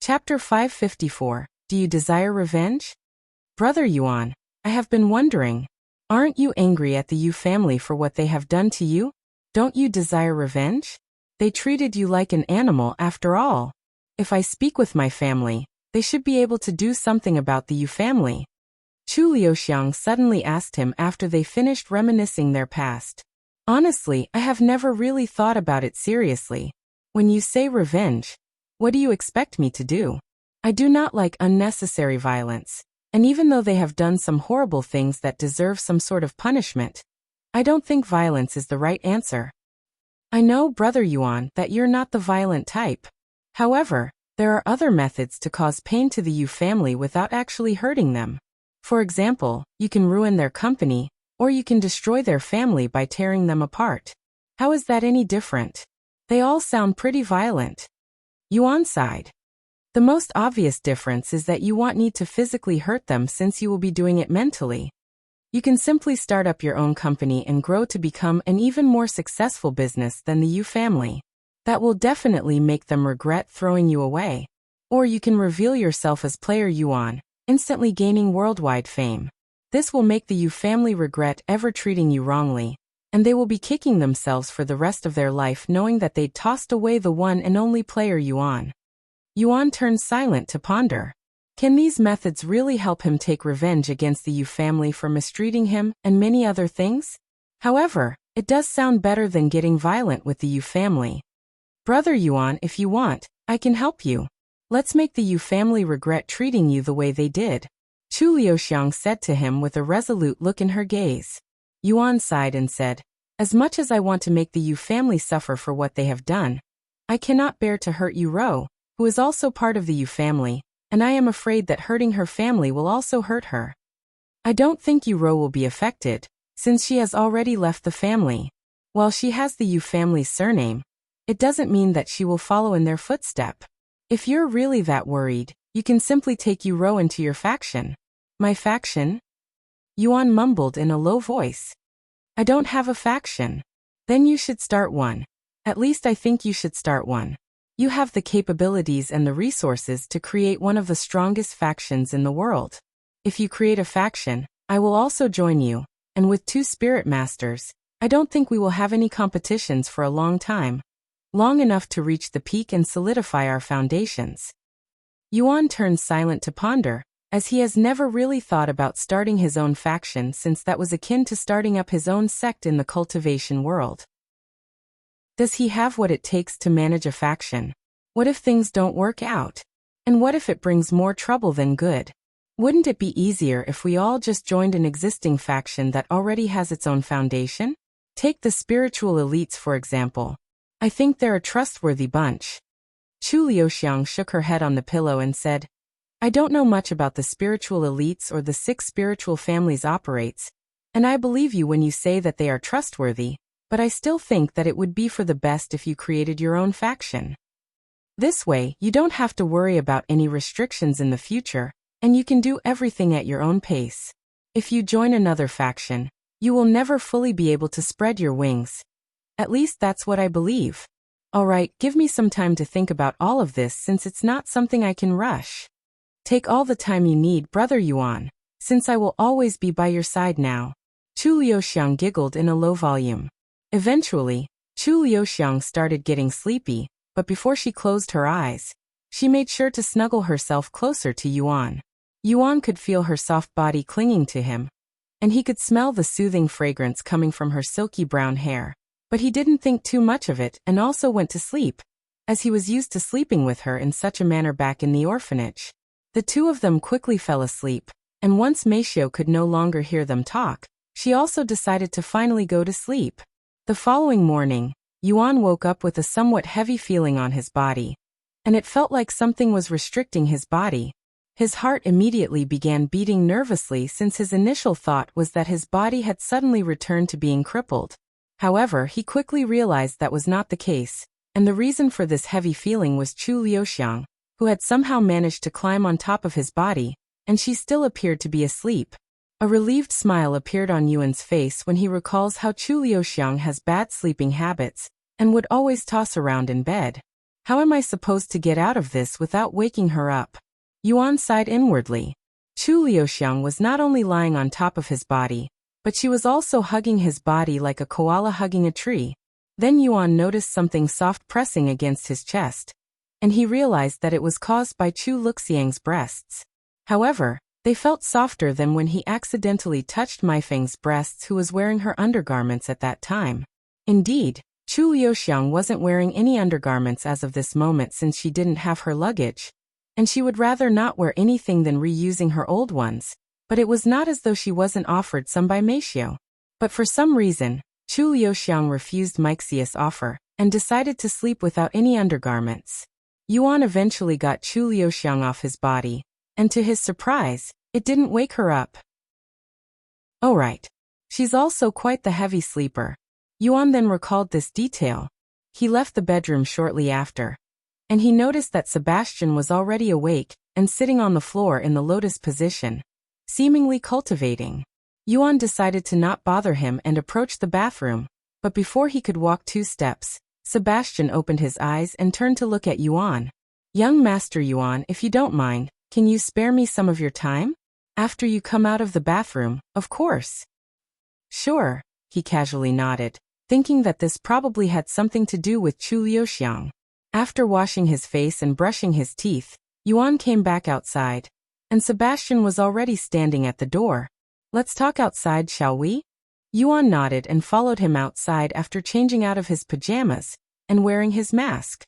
Chapter 554. Do you desire revenge? Brother Yuan, I have been wondering, aren't you angry at the Yu family for what they have done to you? Don't you desire revenge? They treated you like an animal after all. If I speak with my family, they should be able to do something about the Yu family. Liuxiang suddenly asked him after they finished reminiscing their past. Honestly, I have never really thought about it seriously. When you say revenge, what do you expect me to do? I do not like unnecessary violence, and even though they have done some horrible things that deserve some sort of punishment, I don't think violence is the right answer. I know, Brother Yuan, that you're not the violent type. However, there are other methods to cause pain to the Yu family without actually hurting them. For example, you can ruin their company, or you can destroy their family by tearing them apart. How is that any different? They all sound pretty violent. Yuan sighed. The most obvious difference is that you won't need to physically hurt them since you will be doing it mentally. You can simply start up your own company and grow to become an even more successful business than the Yu family. That will definitely make them regret throwing you away. Or you can reveal yourself as Player Yuan, instantly gaining worldwide fame. This will make the Yu family regret ever treating you wrongly, and they will be kicking themselves for the rest of their life knowing that they'd tossed away the one and only Player Yuan. Yuan turned silent to ponder. Can these methods really help him take revenge against the Yu family for mistreating him and many other things? However, it does sound better than getting violent with the Yu family. Brother Yuan, if you want, I can help you. Let's make the Yu family regret treating you the way they did. Liuxiang said to him with a resolute look in her gaze. Yuan sighed and said, as much as I want to make the Yu family suffer for what they have done, I cannot bear to hurt Yu Rou, who is also part of the Yu family, and I am afraid that hurting her family will also hurt her. I don't think Yu Rou will be affected, since she has already left the family. While she has the Yu family's surname, it doesn't mean that she will follow in their footstep. If you're really that worried, you can simply take Yu Rou into your faction. My faction? Yuan mumbled in a low voice. I don't have a faction. Then you should start one. At least I think you should start one. You have the capabilities and the resources to create one of the strongest factions in the world. If you create a faction, I will also join you, and with 2 spirit masters, I don't think we will have any competitions for a long time. Long enough to reach the peak and solidify our foundations. Yuan turned silent to ponder, as he has never really thought about starting his own faction since that was akin to starting up his own sect in the cultivation world. Does he have what it takes to manage a faction? What if things don't work out? And what if it brings more trouble than good? Wouldn't it be easier if we all just joined an existing faction that already has its own foundation? Take the spiritual elites for example. I think they're a trustworthy bunch. Liuxiang shook her head on the pillow and said, I don't know much about the spiritual elites or the 6 spiritual families operates, and I believe you when you say that they are trustworthy, but I still think that it would be for the best if you created your own faction. This way, you don't have to worry about any restrictions in the future, and you can do everything at your own pace. If you join another faction, you will never fully be able to spread your wings. At least that's what I believe. Alright, give me some time to think about all of this since it's not something I can rush. Take all the time you need, Brother Yuan, since I will always be by your side now. Liuxiang giggled in a low volume. Eventually, Liuxiang started getting sleepy, but before she closed her eyes, she made sure to snuggle herself closer to Yuan. Yuan could feel her soft body clinging to him, and he could smell the soothing fragrance coming from her silky brown hair. But he didn't think too much of it and also went to sleep, as he was used to sleeping with her in such a manner back in the orphanage. The 2 of them quickly fell asleep, and once Meishio could no longer hear them talk, she also decided to finally go to sleep. The following morning, Yuan woke up with a somewhat heavy feeling on his body, and it felt like something was restricting his body. His heart immediately began beating nervously since his initial thought was that his body had suddenly returned to being crippled. However, he quickly realized that was not the case, and the reason for this heavy feeling was Liuxiang, who had somehow managed to climb on top of his body, and she still appeared to be asleep. A relieved smile appeared on Yuan's face when he recalls how Liuxiang has bad sleeping habits, and would always toss around in bed. How am I supposed to get out of this without waking her up? Yuan sighed inwardly. Liuxiang was not only lying on top of his body, but she was also hugging his body like a koala hugging a tree. Then Yuan noticed something soft pressing against his chest, and he realized that it was caused by Liuxiang's breasts. However, they felt softer than when he accidentally touched Meifeng's breasts, who was wearing her undergarments at that time. Indeed, Liuxiang wasn't wearing any undergarments as of this moment since she didn't have her luggage, and she would rather not wear anything than reusing her old ones, but it was not as though she wasn't offered some by Meishio. But for some reason, Liuxiang refused Meixius' offer, and decided to sleep without any undergarments. Yuan eventually got Liuxiang off his body, and to his surprise, it didn't wake her up. Oh right. She's also quite the heavy sleeper. Yuan then recalled this detail. He left the bedroom shortly after, and he noticed that Sebastian was already awake and sitting on the floor in the lotus position, seemingly cultivating. Yuan decided to not bother him and approached the bathroom, but before he could walk 2 steps, Sebastian opened his eyes and turned to look at Yuan. Young Master Yuan, if you don't mind, can you spare me some of your time? After you come out of the bathroom, of course. Sure, he casually nodded, thinking that this probably had something to do with Liuxiang. After washing his face and brushing his teeth, Yuan came back outside, and Sebastian was already standing at the door. Let's talk outside, shall we? Yuan nodded and followed him outside after changing out of his pajamas and wearing his mask.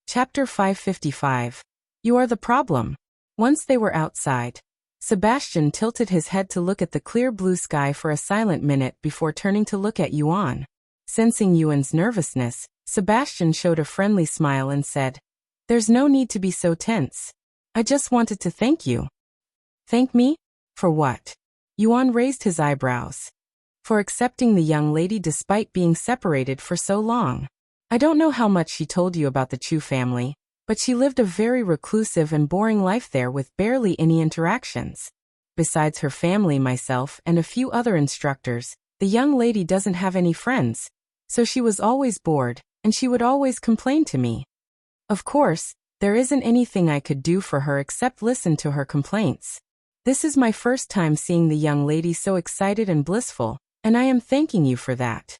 Chapter 555. You are the problem. Once they were outside, Sebastian tilted his head to look at the clear blue sky for a silent minute before turning to look at Yuan. Sensing Yuan's nervousness, Sebastian showed a friendly smile and said, "There's no need to be so tense. I just wanted to thank you." Thank me? For what? Yuan raised his eyebrows. For accepting the young lady despite being separated for so long. I don't know how much she told you about the Chu family, but she lived a very reclusive and boring life there with barely any interactions. Besides her family, myself, and a few other instructors, the young lady doesn't have any friends, so she was always bored, and she would always complain to me. Of course, there isn't anything I could do for her except listen to her complaints. This is my first time seeing the young lady so excited and blissful, and I am thanking you for that.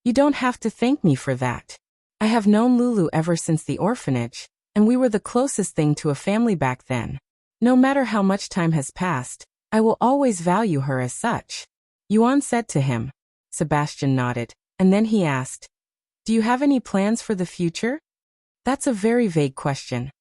You don't have to thank me for that. I have known Lulu ever since the orphanage, and we were the closest thing to a family back then. No matter how much time has passed, I will always value her as such. Yuan said to him. Sebastian nodded, and then he asked, "Do you have any plans for the future?" That's a very vague question.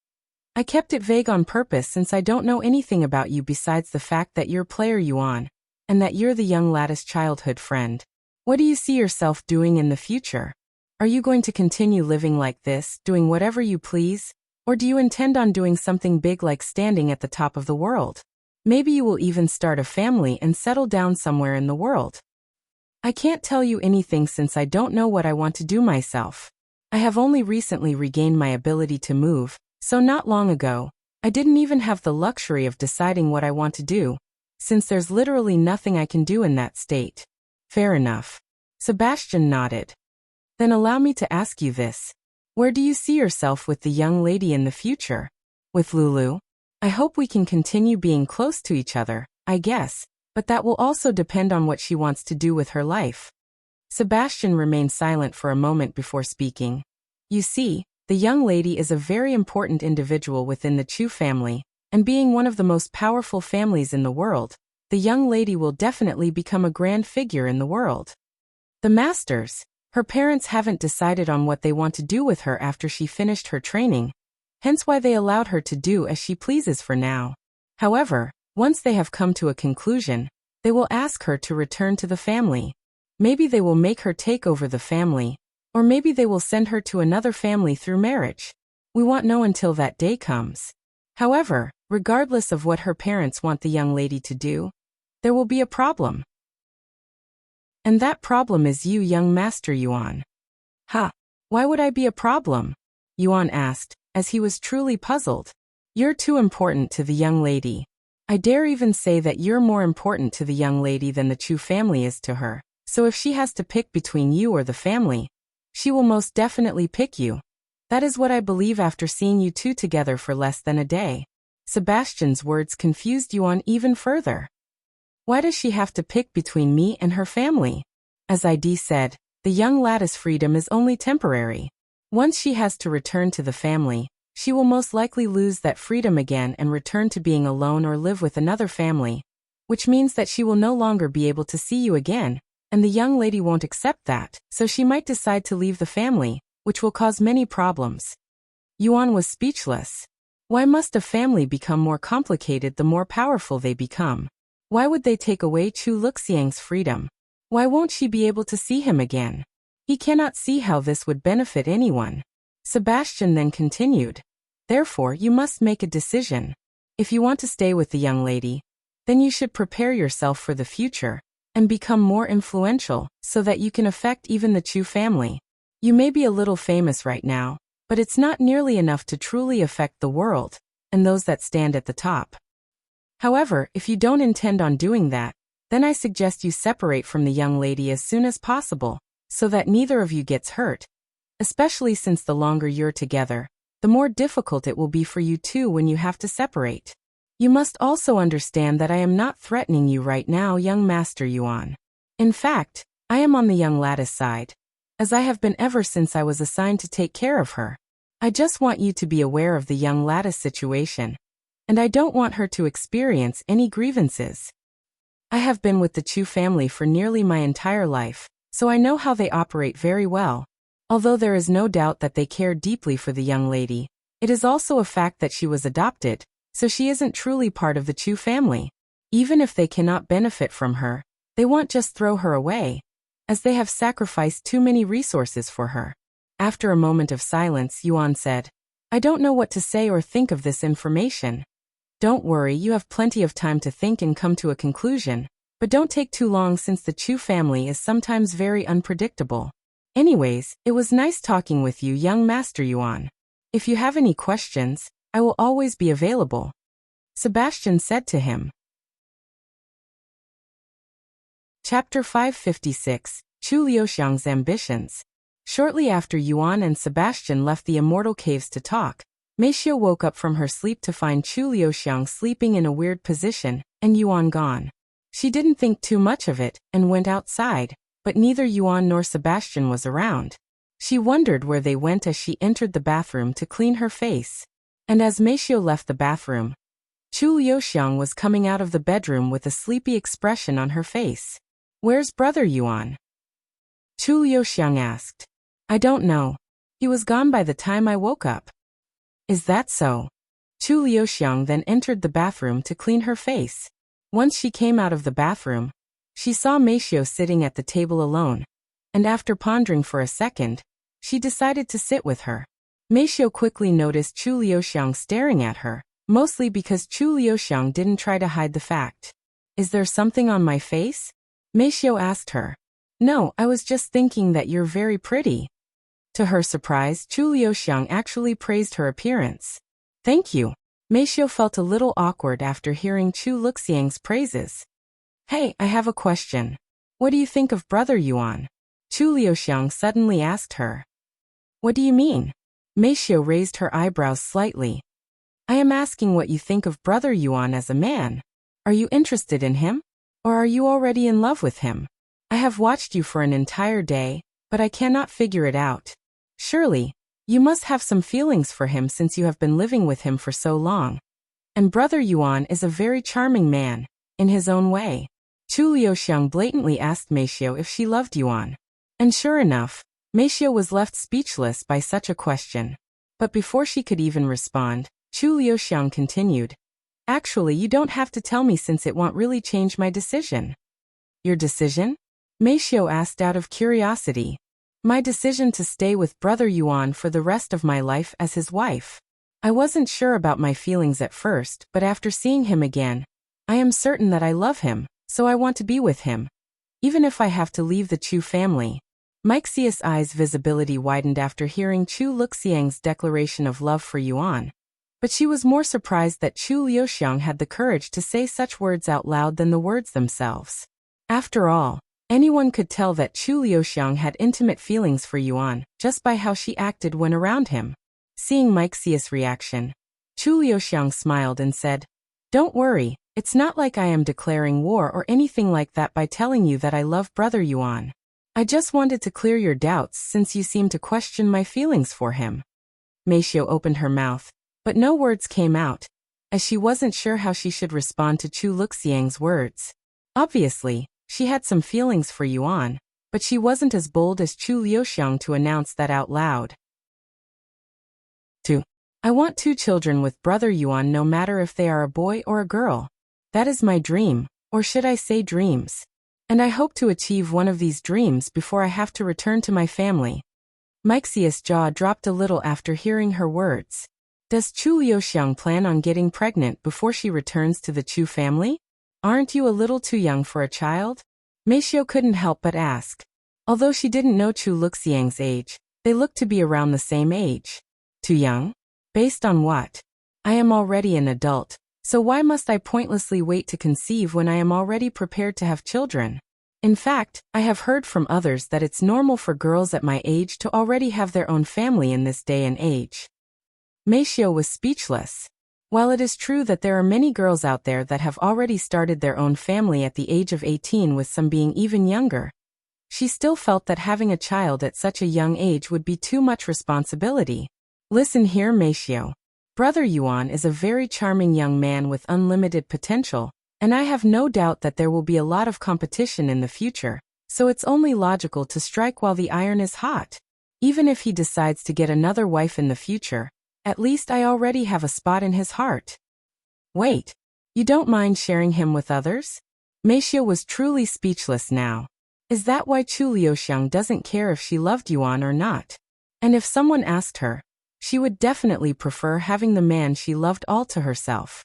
I kept it vague on purpose since I don't know anything about you besides the fact that you're player Yuan, and that you're the young lad's childhood friend. What do you see yourself doing in the future? Are you going to continue living like this, doing whatever you please? Or do you intend on doing something big like standing at the top of the world? Maybe you will even start a family and settle down somewhere in the world. I can't tell you anything since I don't know what I want to do myself. I have only recently regained my ability to move, so not long ago, I didn't even have the luxury of deciding what I want to do, since there's literally nothing I can do in that state. Fair enough. Sebastian nodded. Then allow me to ask you this. Where do you see yourself with the young lady in the future? With Lulu? I hope we can continue being close to each other, I guess, but that will also depend on what she wants to do with her life. Sebastian remained silent for a moment before speaking. You see, the young lady is a very important individual within the Chu family, and being one of the most powerful families in the world, the young lady will definitely become a grand figure in the world. The masters, her parents haven't decided on what they want to do with her after she finished her training, hence why they allowed her to do as she pleases for now. However, once they have come to a conclusion, they will ask her to return to the family. Maybe they will make her take over the family, or maybe they will send her to another family through marriage. We won't know until that day comes. However, regardless of what her parents want the young lady to do, there will be a problem. And that problem is you, young Master Yuan. Ha! Why would I be a problem? Yuan asked, as he was truly puzzled. You're too important to the young lady. I dare even say that you're more important to the young lady than the Chu family is to her, so if she has to pick between you or the family, She will most definitely pick you. That is what I believe after seeing you two together for less than a day. Sebastian's words confused Yuan even further. Why does she have to pick between me and her family? As ID said, the young lady's freedom is only temporary. Once she has to return to the family, she will most likely lose that freedom again and return to being alone or live with another family, which means that she will no longer be able to see you again, and the young lady won't accept that, so she might decide to leave the family, which will cause many problems. Yuan was speechless. Why must a family become more complicated the more powerful they become? Why would they take away Chu Liuxiang's freedom? Why won't she be able to see him again? He cannot see how this would benefit anyone. Sebastian then continued. Therefore, you must make a decision. If you want to stay with the young lady, then you should prepare yourself for the future and become more influential so that you can affect even the Chu family. You may be a little famous right now, but it's not nearly enough to truly affect the world and those that stand at the top. However, if you don't intend on doing that, then I suggest you separate from the young lady as soon as possible, so that neither of you gets hurt, especially since the longer you're together, the more difficult it will be for you two when you have to separate. You must also understand that I am not threatening you right now, young Master Yuan. In fact, I am on the young lady's side, as I have been ever since I was assigned to take care of her. I just want you to be aware of the young lady's situation, and I don't want her to experience any grievances. I have been with the Chu family for nearly my entire life, so I know how they operate very well. Although there is no doubt that they care deeply for the young lady, it is also a fact that she was adopted, so she isn't truly part of the Chu family. Even if they cannot benefit from her, they won't just throw her away, as they have sacrificed too many resources for her. After a moment of silence, Yuan said, I don't know what to say or think of this information. Don't worry, you have plenty of time to think and come to a conclusion, but don't take too long since the Chu family is sometimes very unpredictable. Anyways, it was nice talking with you, young Master Yuan. If you have any questions, I will always be available. Sebastian said to him. Chapter 556, Chu Liuxiang's Ambitions. Shortly after Yuan and Sebastian left the immortal caves to talk, Meishio woke up from her sleep to find Chu Liuxiang sleeping in a weird position, and Yuan gone. She didn't think too much of it, and went outside, but neither Yuan nor Sebastian was around. She wondered where they went as she entered the bathroom to clean her face. And as Meishio left the bathroom, Chu Liuxiang was coming out of the bedroom with a sleepy expression on her face. Where's brother Yuan? Chu Liuxiang asked. I don't know. He was gone by the time I woke up. Is that so? Chu Liuxiang then entered the bathroom to clean her face. Once she came out of the bathroom, she saw Meishio sitting at the table alone, and after pondering for a second, she decided to sit with her. Meishio quickly noticed Chu Liuxiang staring at her, mostly because Chu Liuxiang didn't try to hide the fact. Is there something on my face? Meishio asked her. No, I was just thinking that you're very pretty. To her surprise, Chu Liuxiang actually praised her appearance. Thank you. Meishio felt a little awkward after hearing Chu Liuxiang's praises. Hey, I have a question. What do you think of brother Yuan? Chu Liuxiang suddenly asked her. What do you mean? Meishio raised her eyebrows slightly. I am asking what you think of brother Yuan as a man. Are you interested in him? Or are you already in love with him? I have watched you for an entire day, but I cannot figure it out. Surely, you must have some feelings for him since you have been living with him for so long. And brother Yuan is a very charming man, in his own way. Chu Liuxiang blatantly asked Meishio if she loved Yuan. And sure enough, Meishio was left speechless by such a question. But before she could even respond, Chu Liuxiang continued. Actually, you don't have to tell me since it won't really change my decision. Your decision? Meishio asked out of curiosity. My decision to stay with brother Yuan for the rest of my life as his wife. I wasn't sure about my feelings at first, but after seeing him again, I am certain that I love him, so I want to be with him. Even if I have to leave the Chu family. Meixia's eyes' visibility widened after hearing Chu Liuxiang's declaration of love for Yuan. But she was more surprised that Chu Liuxiang had the courage to say such words out loud than the words themselves. After all, Anyone could tell that Chu Liuxiang had intimate feelings for Yuan, just by how she acted when around him. Seeing Maixius' reaction, Chu Liuxiang smiled and said, "Don't worry, it's not like I am declaring war or anything like that by telling you that I love Brother Yuan. I just wanted to clear your doubts since you seem to question my feelings for him." Meixiu opened her mouth, but no words came out, as she wasn't sure how she should respond to Chu Liuxiang's words. Obviously, she had some feelings for Yuan, but she wasn't as bold as Chu Liuxiang to announce that out loud. 2. I want 2 children with Brother Yuan, no matter if they are a boy or a girl. That is my dream, or should I say dreams. And I hope to achieve one of these dreams before I have to return to my family. Maixius' jaw dropped a little after hearing her words. Does Chu Liuxiang plan on getting pregnant before she returns to the Chu family? Aren't you a little too young for a child? Meixiu couldn't help but ask. Although she didn't know Chu Liuxiang's age, they looked to be around the same age. Too young? Based on what? I am already an adult, so why must I pointlessly wait to conceive when I am already prepared to have children? In fact, I have heard from others that it's normal for girls at my age to already have their own family in this day and age. Meixiu was speechless. While it is true that there are many girls out there that have already started their own family at the age of 18, with some being even younger, she still felt that having a child at such a young age would be too much responsibility. Listen here, Meixiu. Brother Yuan is a very charming young man with unlimited potential, and I have no doubt that there will be a lot of competition in the future, so it's only logical to strike while the iron is hot. Even if he decides to get another wife in the future, at least I already have a spot in his heart. Wait, you don't mind sharing him with others? Meixiu was truly speechless now. Is that why Chu Liuxiang doesn't care if she loved Yuan or not? And if someone asked her, she would definitely prefer having the man she loved all to herself.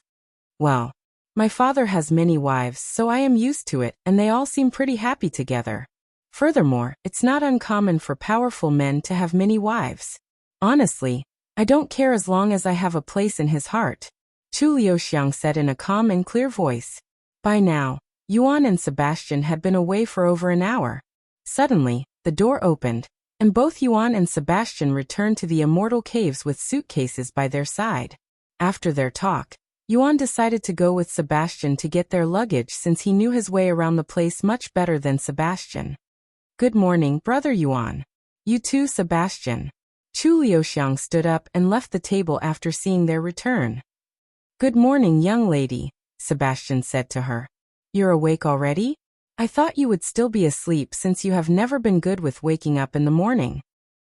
Well, my father has many wives, so I am used to it, and they all seem pretty happy together. Furthermore, it's not uncommon for powerful men to have many wives. Honestly, I don't care as long as I have a place in his heart, Chu Liuxiang said in a calm and clear voice. By now, Yuan and Sebastian had been away for over an hour. Suddenly, the door opened, and both Yuan and Sebastian returned to the immortal caves with suitcases by their side. After their talk, Yuan decided to go with Sebastian to get their luggage since he knew his way around the place much better than Sebastian. Good morning, Brother Yuan. You too, Sebastian. Chu Liuxiang stood up and left the table after seeing their return. Good morning, young lady, Sebastian said to her. You're awake already? I thought you would still be asleep since you have never been good with waking up in the morning.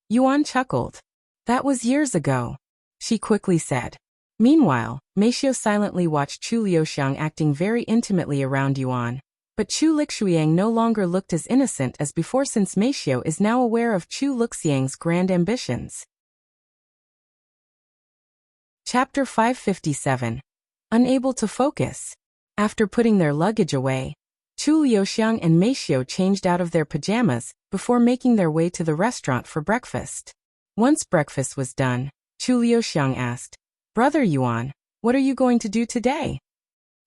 Yuan chuckled. That was years ago, she quickly said. Meanwhile, Meixiu silently watched Chu Liuxiang acting very intimately around Yuan. But Chu Liuxiang no longer looked as innocent as before since Meixiu is now aware of Chu Liuxiang's grand ambitions. Chapter 557. Unable to focus. After putting their luggage away, Chu Liuxiang and Meixiu changed out of their pajamas before making their way to the restaurant for breakfast. Once breakfast was done, Chu Liuxiang asked, Brother Yuan, what are you going to do today?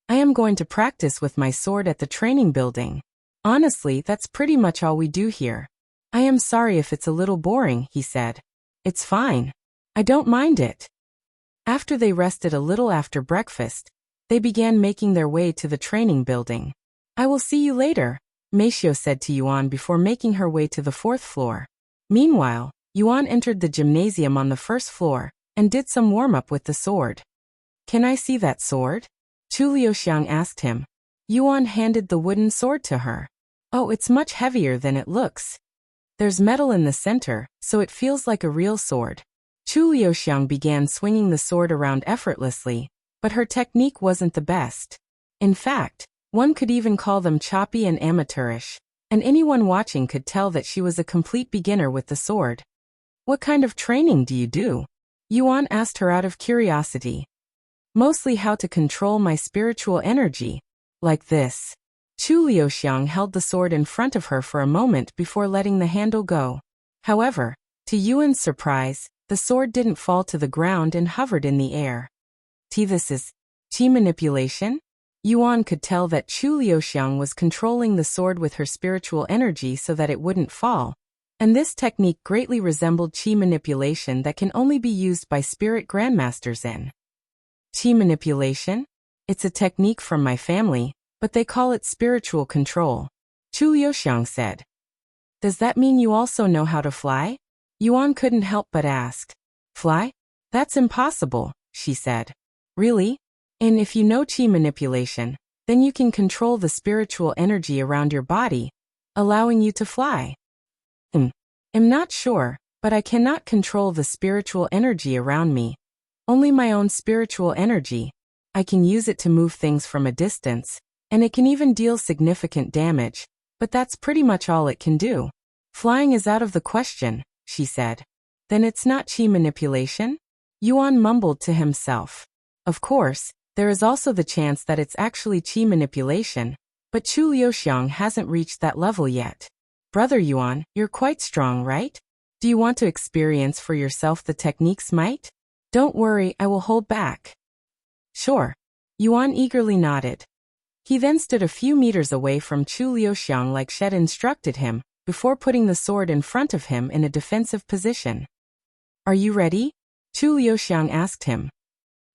I am going to practice with my sword at the training building. Honestly, that's pretty much all we do here. I am sorry if it's a little boring, he said. It's fine. I don't mind it. After they rested a little after breakfast, they began making their way to the training building. I will see you later, Meixiu said to Yuan before making her way to the 4th floor. Meanwhile, Yuan entered the gymnasium on the 1st floor and did some warm-up with the sword. Can I see that sword? Chu Liuxiang asked him. Yuan handed the wooden sword to her. Oh, it's much heavier than it looks. There's metal in the center, so it feels like a real sword. Chu Liuxiang began swinging the sword around effortlessly, but her technique wasn't the best. In fact, one could even call them choppy and amateurish, and anyone watching could tell that she was a complete beginner with the sword. What kind of training do you do? Yuan asked her out of curiosity. Mostly how to control my spiritual energy. Like this. Chu Liuxiang held the sword in front of her for a moment before letting the handle go. However, to Yuan's surprise, the sword didn't fall to the ground and hovered in the air. This is qi manipulation? Yuan could tell that Chu Liuxiang was controlling the sword with her spiritual energy so that it wouldn't fall, and this technique greatly resembled qi manipulation that can only be used by spirit grandmasters in. Qi manipulation? It's a technique from my family, but they call it spiritual control, Chu Liuxiang said. Does that mean you also know how to fly? Yuan couldn't help but ask. Fly? That's impossible, she said. Really? And if you know qi manipulation, then you can control the spiritual energy around your body, allowing you to fly. I'm not sure, but I cannot control the spiritual energy around me. Only my own spiritual energy. I can use it to move things from a distance, and it can even deal significant damage, but that's pretty much all it can do. Flying is out of the question, she said. Then it's not qi manipulation? Yuan mumbled to himself. Of course, there is also the chance that it's actually qi manipulation, but Chu Liuxiang hasn't reached that level yet. Brother Yuan, you're quite strong, right? Do you want to experience for yourself the technique's might? Don't worry, I will hold back. Sure. Yuan eagerly nodded. He then stood a few meters away from Chu Liuxiang like Shed instructed him, before putting the sword in front of him in a defensive position. Are you ready? Chu Liuxiang asked him.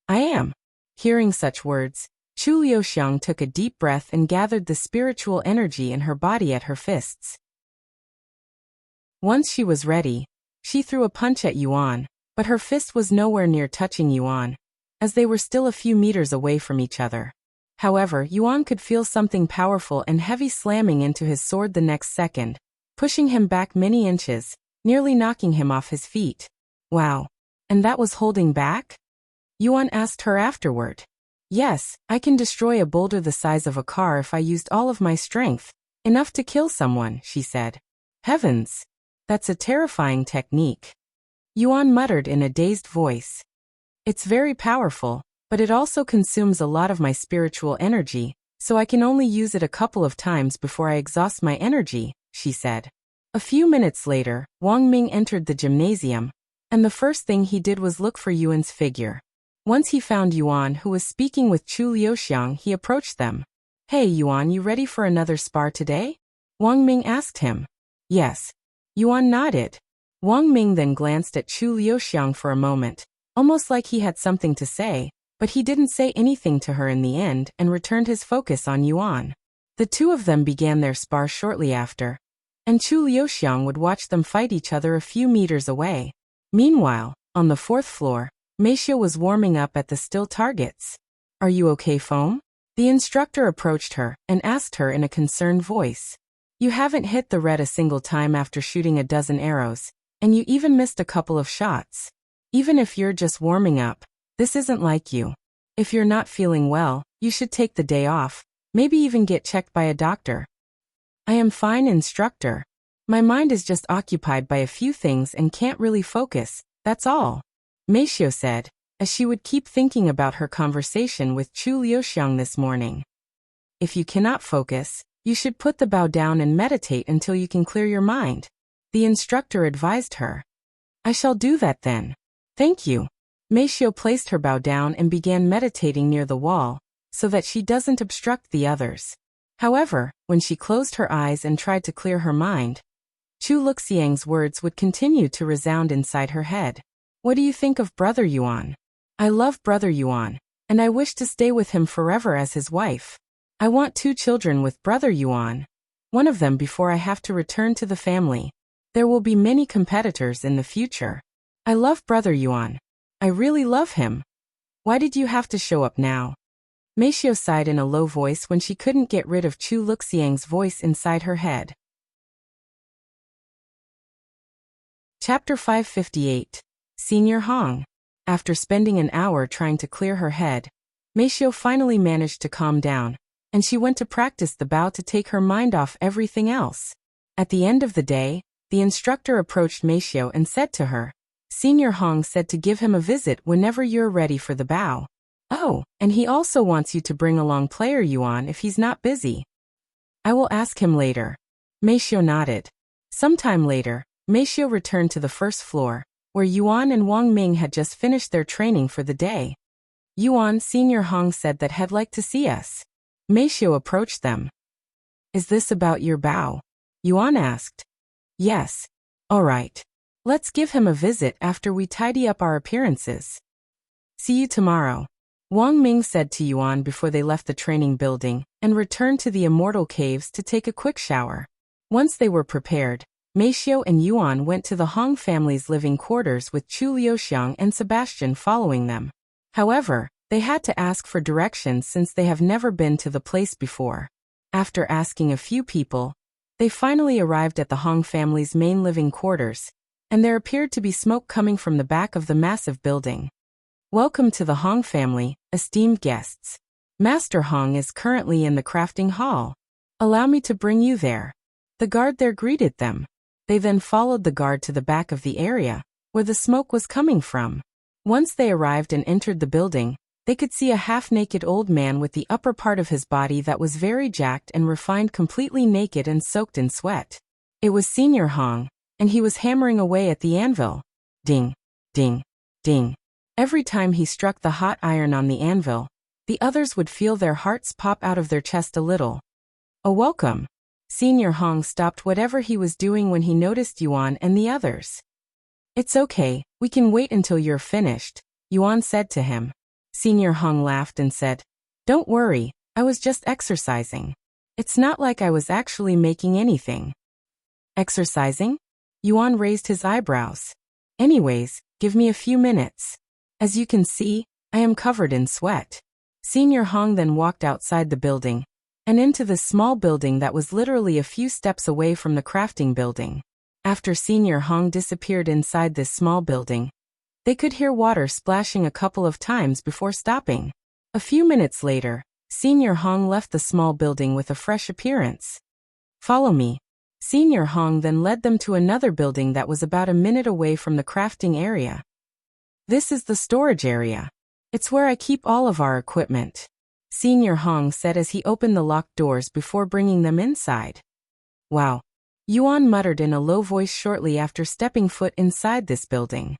I am. Hearing such words, Chu Liuxiang took a deep breath and gathered the spiritual energy in her body at her fists. Once she was ready, she threw a punch at Yuan, but her fist was nowhere near touching Yuan, as they were still a few meters away from each other. However, Yuan could feel something powerful and heavy slamming into his sword the next second, pushing him back many inches, nearly knocking him off his feet. Wow. And that was holding back? Yuan asked her afterward. Yes, I can destroy a boulder the size of a car if I used all of my strength, enough to kill someone, she said. Heavens! That's a terrifying technique. Yuan muttered in a dazed voice. It's very powerful, but it also consumes a lot of my spiritual energy, so I can only use it a couple of times before I exhaust my energy, she said. A few minutes later, Wang Ming entered the gymnasium, and the first thing he did was look for Yuan's figure. Once he found Yuan, who was speaking with Chu Liuxiang, he approached them. Hey Yuan, you ready for another spar today? Wang Ming asked him. Yes. Yuan nodded. Wang Ming then glanced at Chu Liuxiang for a moment, almost like he had something to say, but he didn't say anything to her in the end and returned his focus on Yuan. The two of them began their spar shortly after, and Chu Liuxiang would watch them fight each other a few meters away. Meanwhile, on the fourth floor, Meisha was warming up at the still targets. Are you okay, Foam? The instructor approached her and asked her in a concerned voice. You haven't hit the red a single time after shooting a dozen arrows, and you even missed a couple of shots. Even if you're just warming up, this isn't like you. If you're not feeling well, you should take the day off, maybe even get checked by a doctor. I am fine, instructor. My mind is just occupied by a few things and can't really focus, that's all. Meisha said, as she would keep thinking about her conversation with Chu Liuxiang this morning. If you cannot focus, you should put the bow down and meditate until you can clear your mind. The instructor advised her. I shall do that then. Thank you. Meisha placed her bow down and began meditating near the wall, so that she doesn't obstruct the others. However, when she closed her eyes and tried to clear her mind, Chu Liuxiang's words would continue to resound inside her head. What do you think of Brother Yuan? I love Brother Yuan, and I wish to stay with him forever as his wife. I want 2 children with Brother Yuan, one of them before I have to return to the family. There will be many competitors in the future. I love Brother Yuan. I really love him. Why did you have to show up now? Meisha sighed in a low voice when she couldn't get rid of Chu Liuxiang's voice inside her head. Chapter 558. Senior Hong. After spending an hour trying to clear her head, Meisha finally managed to calm down, and she went to practice the bow to take her mind off everything else. At the end of the day, the instructor approached Meisha and said to her, Senior Hong said to give him a visit whenever you're ready for the bow. Oh, and he also wants you to bring along Player Yuan if he's not busy. I will ask him later. Meisha nodded. Sometime later, Meisha returned to the first floor, where Yuan and Wang Ming had just finished their training for the day. Yuan, Senior Hong said that he'd like to see us. Meishiu approached them. Is this about your Bao? Yuan asked. Yes. All right. Let's give him a visit after we tidy up our appearances. See you tomorrow, Wang Ming said to Yuan before they left the training building and returned to the Immortal Caves to take a quick shower. Once they were prepared, Meishiu and Yuan went to the Hong family's living quarters with Chu Liuxiang and Sebastian following them. However, they had to ask for directions since they have never been to the place before. After asking a few people, they finally arrived at the Hong family's main living quarters, and there appeared to be smoke coming from the back of the massive building. Welcome to the Hong family, esteemed guests. Master Hong is currently in the crafting hall. Allow me to bring you there. The guard there greeted them. They then followed the guard to the back of the area, where the smoke was coming from. Once they arrived and entered the building, they could see a half-naked old man with the upper part of his body that was very jacked and refined, completely naked and soaked in sweat. It was Senior Hong, and he was hammering away at the anvil. Ding, ding, ding. Every time he struck the hot iron on the anvil, the others would feel their hearts pop out of their chest a little. Oh, welcome. Senior Hong stopped whatever he was doing when he noticed Yuan and the others. It's okay, we can wait until you're finished, Yuan said to him. Senior Hong laughed and said, Don't worry, I was just exercising. It's not like I was actually making anything. Exercising? Yuan raised his eyebrows. Anyways, give me a few minutes. As you can see, I am covered in sweat. Senior Hong then walked outside the building and into the small building that was literally a few steps away from the crafting building. After Senior Hong disappeared inside this small building, they could hear water splashing a couple of times before stopping. A few minutes later, Senior Hong left the small building with a fresh appearance. Follow me. Senior Hong then led them to another building that was about a minute away from the crafting area. This is the storage area. It's where I keep all of our equipment, Senior Hong said as he opened the locked doors before bringing them inside. Wow. Yuan muttered in a low voice shortly after stepping foot inside this building.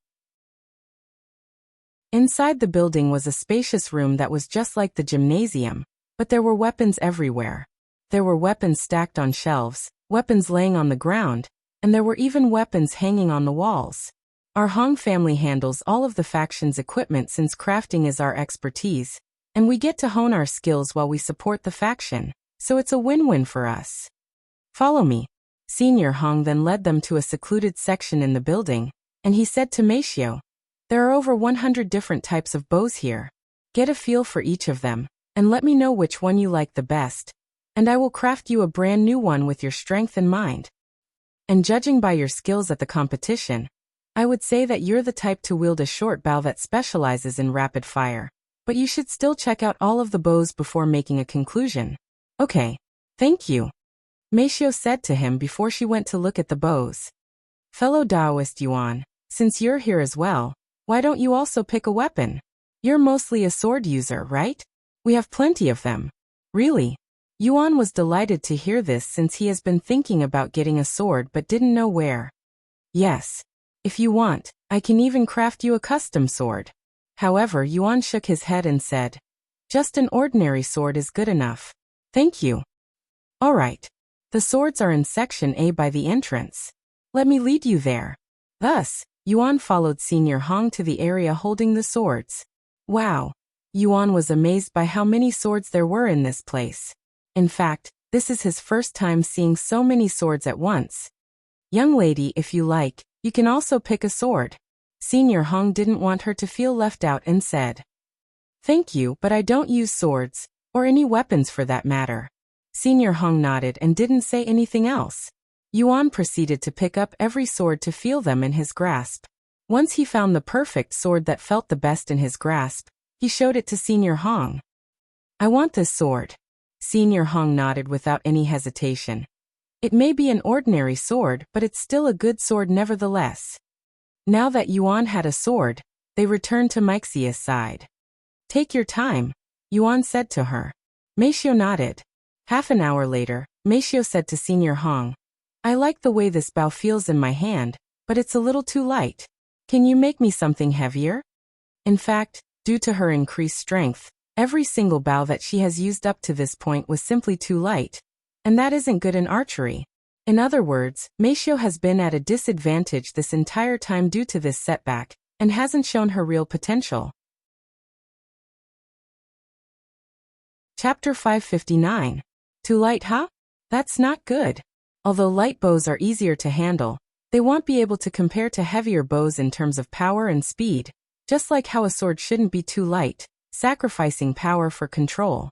Inside the building was a spacious room that was just like the gymnasium, but there were weapons everywhere. There were weapons stacked on shelves, weapons laying on the ground, and there were even weapons hanging on the walls. Our Hong family handles all of the faction's equipment since crafting is our expertise, and we get to hone our skills while we support the faction, so it's a win-win for us. Follow me. Senior Hong then led them to a secluded section in the building, and he said to Meishiu, There are over 100 different types of bows here. Get a feel for each of them, and let me know which one you like the best, and I will craft you a brand new one with your strength in mind. And judging by your skills at the competition, I would say that you're the type to wield a short bow that specializes in rapid fire, but you should still check out all of the bows before making a conclusion. Okay. Thank you, Meishiu said to him before she went to look at the bows. Fellow Taoist Yuan, since you're here as well, why don't you also pick a weapon? You're mostly a sword user, right? We have plenty of them. Really? Yuan was delighted to hear this since he has been thinking about getting a sword but didn't know where. Yes. If you want, I can even craft you a custom sword. However, Yuan shook his head and said, Just an ordinary sword is good enough. Thank you. All right. The swords are in Section A by the entrance. Let me lead you there. Thus, Yuan followed Senior Hong to the area holding the swords. Wow. Yuan was amazed by how many swords there were in this place. In fact, this is his first time seeing so many swords at once. Young lady, if you like, you can also pick a sword. Senior Hong didn't want her to feel left out and said, Thank you, but I don't use swords, or any weapons for that matter. Senior Hong nodded and didn't say anything else. Yuan proceeded to pick up every sword to feel them in his grasp. Once he found the perfect sword that felt the best in his grasp, he showed it to Senior Hong. I want this sword. Senior Hong nodded without any hesitation. It may be an ordinary sword, but it's still a good sword nevertheless. Now that Yuan had a sword, they returned to Meixia's side. Take your time, Yuan said to her. Meishiu nodded. Half an hour later, Meishiu said to Senior Hong, I like the way this bow feels in my hand, but it's a little too light. Can you make me something heavier? In fact, due to her increased strength, Every single bow that she has used up to this point was simply too light. And that isn't good in archery. In other words, Meishio has been at a disadvantage this entire time due to this setback, and hasn't shown her real potential. Chapter 559. Too light, huh? That's not good. Although light bows are easier to handle, they won't be able to compare to heavier bows in terms of power and speed, just like how a sword shouldn't be too light, sacrificing power for control.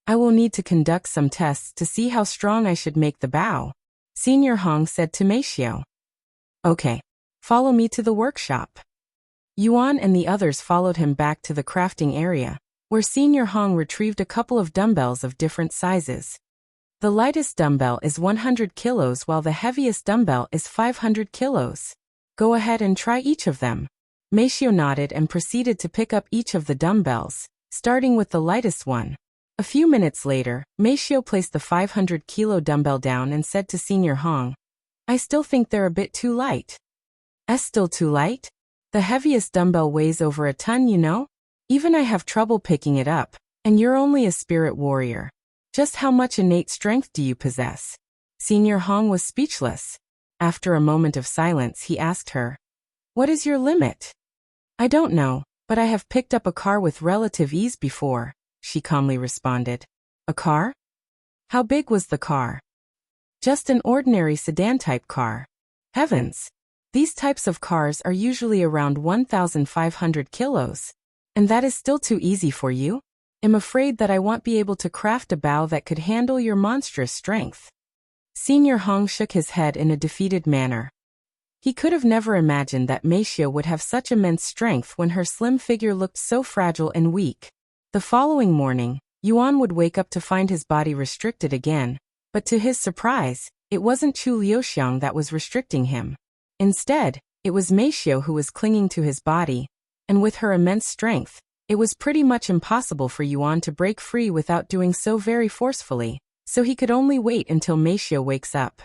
I will need to conduct some tests to see how strong I should make the bow, Senior Hong said to Meishio. Okay. Follow me to the workshop. Yuan and the others followed him back to the crafting area, where Senior Hong retrieved a couple of dumbbells of different sizes. The lightest dumbbell is 100 kilos while the heaviest dumbbell is 500 kilos. Go ahead and try each of them. Meishio nodded and proceeded to pick up each of the dumbbells, starting with the lightest one. A few minutes later, Meishio placed the 500-kilo dumbbell down and said to Senior Hong, I still think they're a bit too light. Still too light? The heaviest dumbbell weighs over a ton, you know? Even I have trouble picking it up, and you're only a spirit warrior. Just how much innate strength do you possess? Senior Hong was speechless. After a moment of silence, he asked her, What is your limit? I don't know, but I have picked up a car with relative ease before, she calmly responded. A car? How big was the car? Just an ordinary sedan-type car. Heavens! These types of cars are usually around 1,500 kilos. And that is still too easy for you? I'm afraid that I won't be able to craft a bow that could handle your monstrous strength. Senior Hong shook his head in a defeated manner. He could have never imagined that Meishio would have such immense strength when her slim figure looked so fragile and weak. The following morning, Yuan would wake up to find his body restricted again, but to his surprise, it wasn't Liuxiang that was restricting him. Instead, it was Meishio who was clinging to his body, and with her immense strength, it was pretty much impossible for Yuan to break free without doing so very forcefully, so he could only wait until Meishio wakes up.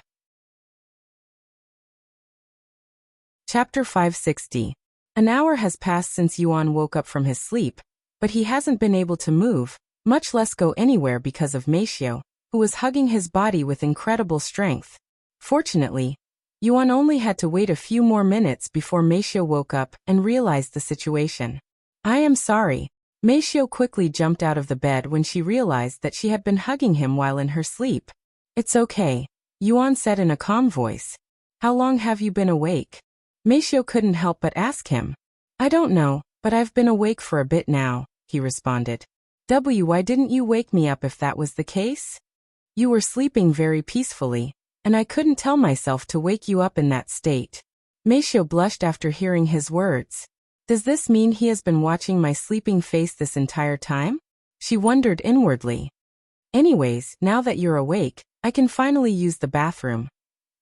Chapter 560. An hour has passed since Yuan woke up from his sleep, but he hasn't been able to move, much less go anywhere because of Meishio, who was hugging his body with incredible strength. Fortunately, Yuan only had to wait a few more minutes before Meishio woke up and realized the situation. I am sorry. Meishio quickly jumped out of the bed when she realized that she had been hugging him while in her sleep. It's okay, Yuan said in a calm voice. How long have you been awake? Meishio couldn't help but ask him. I don't know, but I've been awake for a bit now, he responded. Why didn't you wake me up if that was the case? You were sleeping very peacefully, and I couldn't tell myself to wake you up in that state. Meishio blushed after hearing his words. Does this mean he has been watching my sleeping face this entire time? She wondered inwardly. Anyways, now that you're awake, I can finally use the bathroom,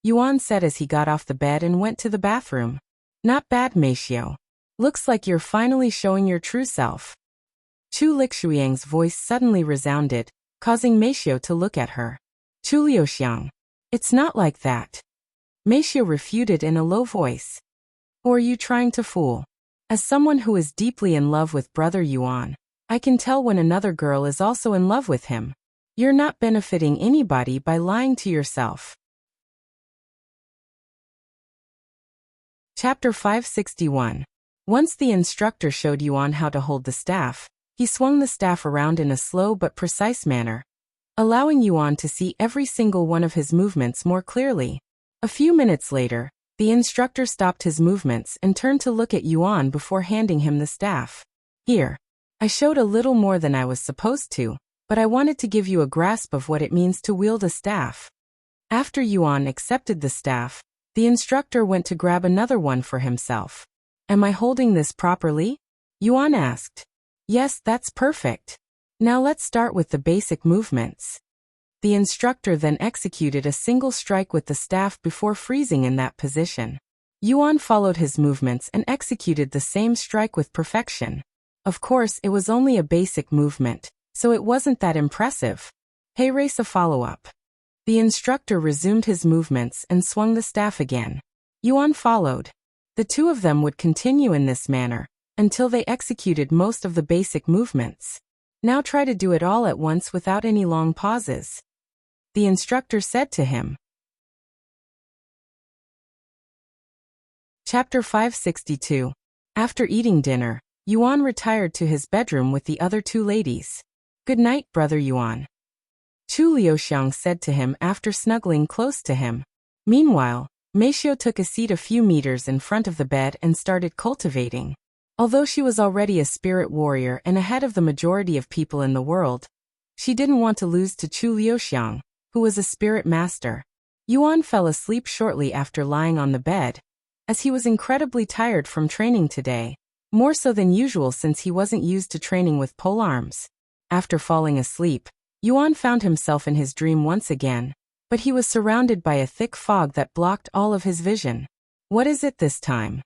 Yuan said as he got off the bed and went to the bathroom. Not bad, Meishio. Looks like you're finally showing your true self. Liuxiang's voice suddenly resounded, causing Meishio to look at her. Liuxiang. It's not like that. Meishio refuted in a low voice. Or are you trying to fool? As someone who is deeply in love with brother Yuan, I can tell when another girl is also in love with him. You're not benefiting anybody by lying to yourself. Chapter 561. Once the instructor showed Yuan how to hold the staff, he swung the staff around in a slow but precise manner, allowing Yuan to see every single one of his movements more clearly. A few minutes later, the instructor stopped his movements and turned to look at Yuan before handing him the staff. Here. I showed a little more than I was supposed to, but I wanted to give you a grasp of what it means to wield a staff. After Yuan accepted the staff, the instructor went to grab another one for himself. Am I holding this properly? Yuan asked. Yes, that's perfect. Now let's start with the basic movements. The instructor then executed a single strike with the staff before freezing in that position. Yuan followed his movements and executed the same strike with perfection. Of course, it was only a basic movement, so it wasn't that impressive. Hey, race a follow-up. The instructor resumed his movements and swung the staff again. Yuan followed. The two of them would continue in this manner until they executed most of the basic movements. Now try to do it all at once without any long pauses. The instructor said to him. Chapter 562. After eating dinner, Yuan retired to his bedroom with the other two ladies. Good night, Brother Yuan, Liuxiang said to him after snuggling close to him. Meanwhile, Meishio took a seat a few meters in front of the bed and started cultivating. Although she was already a spirit warrior and ahead of the majority of people in the world, she didn't want to lose to Liuxiang, who was a spirit master. Yuan fell asleep shortly after lying on the bed, as he was incredibly tired from training today, more so than usual since he wasn't used to training with polearms. After falling asleep, Yuan found himself in his dream once again, but he was surrounded by a thick fog that blocked all of his vision. What is it this time?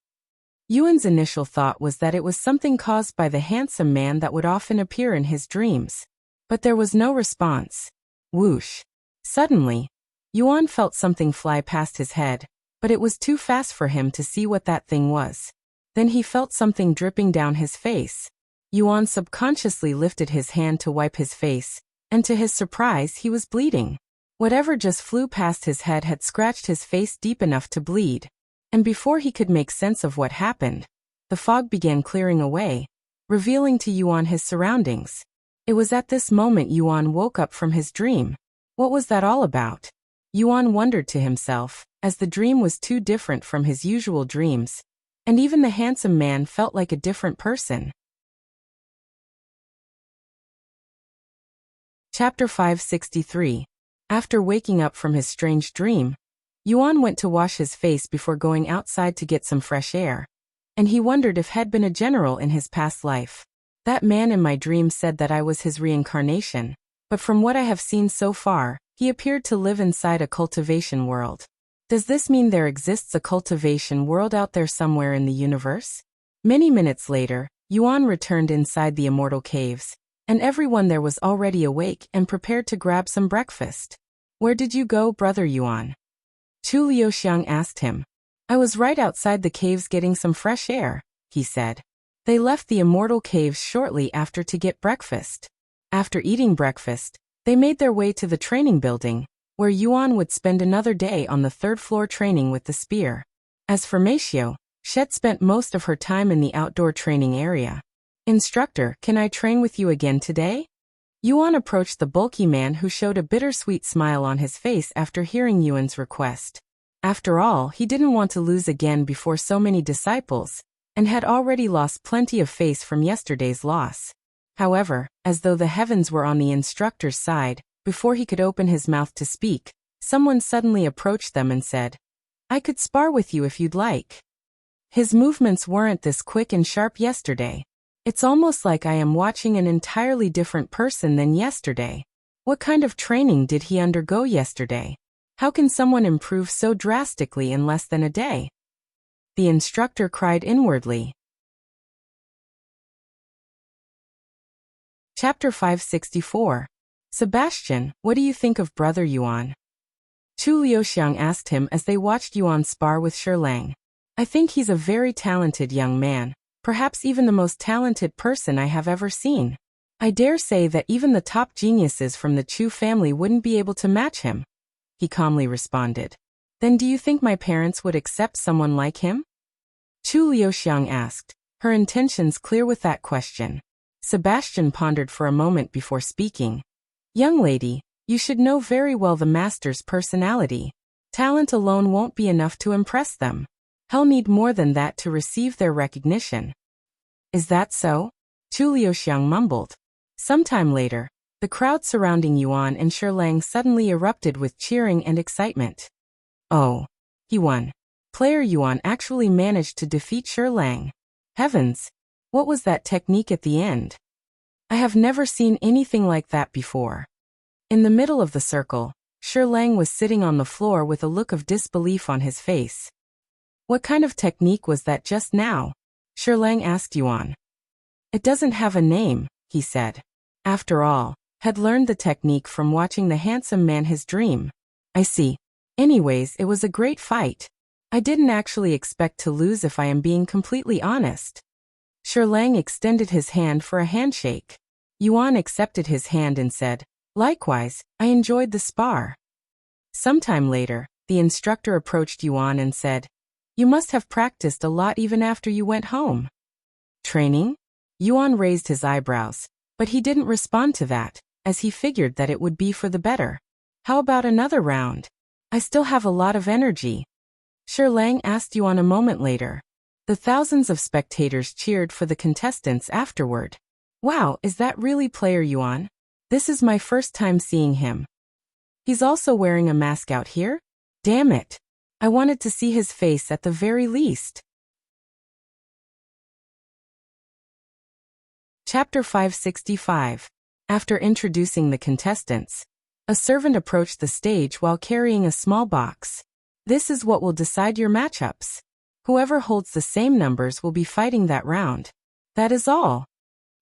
Yuan's initial thought was that it was something caused by the handsome man that would often appear in his dreams. But there was no response. Whoosh. Suddenly, Yuan felt something fly past his head, but it was too fast for him to see what that thing was. Then he felt something dripping down his face. Yuan subconsciously lifted his hand to wipe his face, and to his surprise he was bleeding. Whatever just flew past his head had scratched his face deep enough to bleed. And before he could make sense of what happened, the fog began clearing away, revealing to Yuan his surroundings. It was at this moment Yuan woke up from his dream. What was that all about? Yuan wondered to himself, as the dream was too different from his usual dreams, and even the handsome man felt like a different person. Chapter 563. After waking up from his strange dream, Yuan went to wash his face before going outside to get some fresh air, and he wondered if had been a general in his past life. That man in my dream said that I was his reincarnation, but from what I have seen so far, he appeared to live inside a cultivation world. Does this mean there exists a cultivation world out there somewhere in the universe? Many minutes later, Yuan returned inside the immortal caves, and everyone there was already awake and prepared to grab some breakfast. Where did you go, Brother Yuan? Liuxiang asked him. I was right outside the caves getting some fresh air, he said. They left the immortal caves shortly after to get breakfast. After eating breakfast, they made their way to the training building, where Yuan would spend another day on the third floor training with the spear. As for Meishio, Shed spent most of her time in the outdoor training area. Instructor, can I train with you again today? Yuan approached the bulky man who showed a bittersweet smile on his face after hearing Yuan's request. After all, he didn't want to lose again before so many disciples, and had already lost plenty of face from yesterday's loss. However, as though the heavens were on the instructor's side, before he could open his mouth to speak, someone suddenly approached them and said, I could spar with you if you'd like. His movements weren't this quick and sharp yesterday. It's almost like I am watching an entirely different person than yesterday. What kind of training did he undergo yesterday? How can someone improve so drastically in less than a day? The instructor cried inwardly. Chapter 564. Sebastian, what do you think of Brother Yuan? Liuxiang asked him as they watched Yuan spar with Lang. I think he's a very talented young man, perhaps even the most talented person I have ever seen. I dare say that even the top geniuses from the Chu family wouldn't be able to match him, he calmly responded. Then do you think my parents would accept someone like him? Liuxiang asked, her intentions clear with that question. Sebastian pondered for a moment before speaking. Young lady, you should know very well the master's personality. Talent alone won't be enough to impress them. He'll need more than that to receive their recognition. Is that so? Liuxiang mumbled. Sometime later, the crowd surrounding Yuan and Lang suddenly erupted with cheering and excitement. Oh, he won. Player Yuan actually managed to defeat Lang. Heavens, what was that technique at the end? I have never seen anything like that before. In the middle of the circle, Lang was sitting on the floor with a look of disbelief on his face. What kind of technique was that just now? Lang asked Yuan. It doesn't have a name, he said. After all, had learned the technique from watching the handsome man his dream. I see. Anyways, it was a great fight. I didn't actually expect to lose if I am being completely honest. Lang extended his hand for a handshake. Yuan accepted his hand and said, "Likewise, I enjoyed the spar." Sometime later, the instructor approached Yuan and said, "You must have practiced a lot even after you went home." "Training?" Yuan raised his eyebrows, but he didn't respond to that, as he figured that it would be for the better. "How about another round? I still have a lot of energy." Lang asked Yuan a moment later. The thousands of spectators cheered for the contestants afterward. "Wow, is that really player Yuan? This is my first time seeing him. He's also wearing a mask out here? Damn it. I wanted to see his face at the very least." Chapter 565. After introducing the contestants, a servant approached the stage while carrying a small box. "This is what will decide your matchups. Whoever holds the same numbers will be fighting that round. That is all."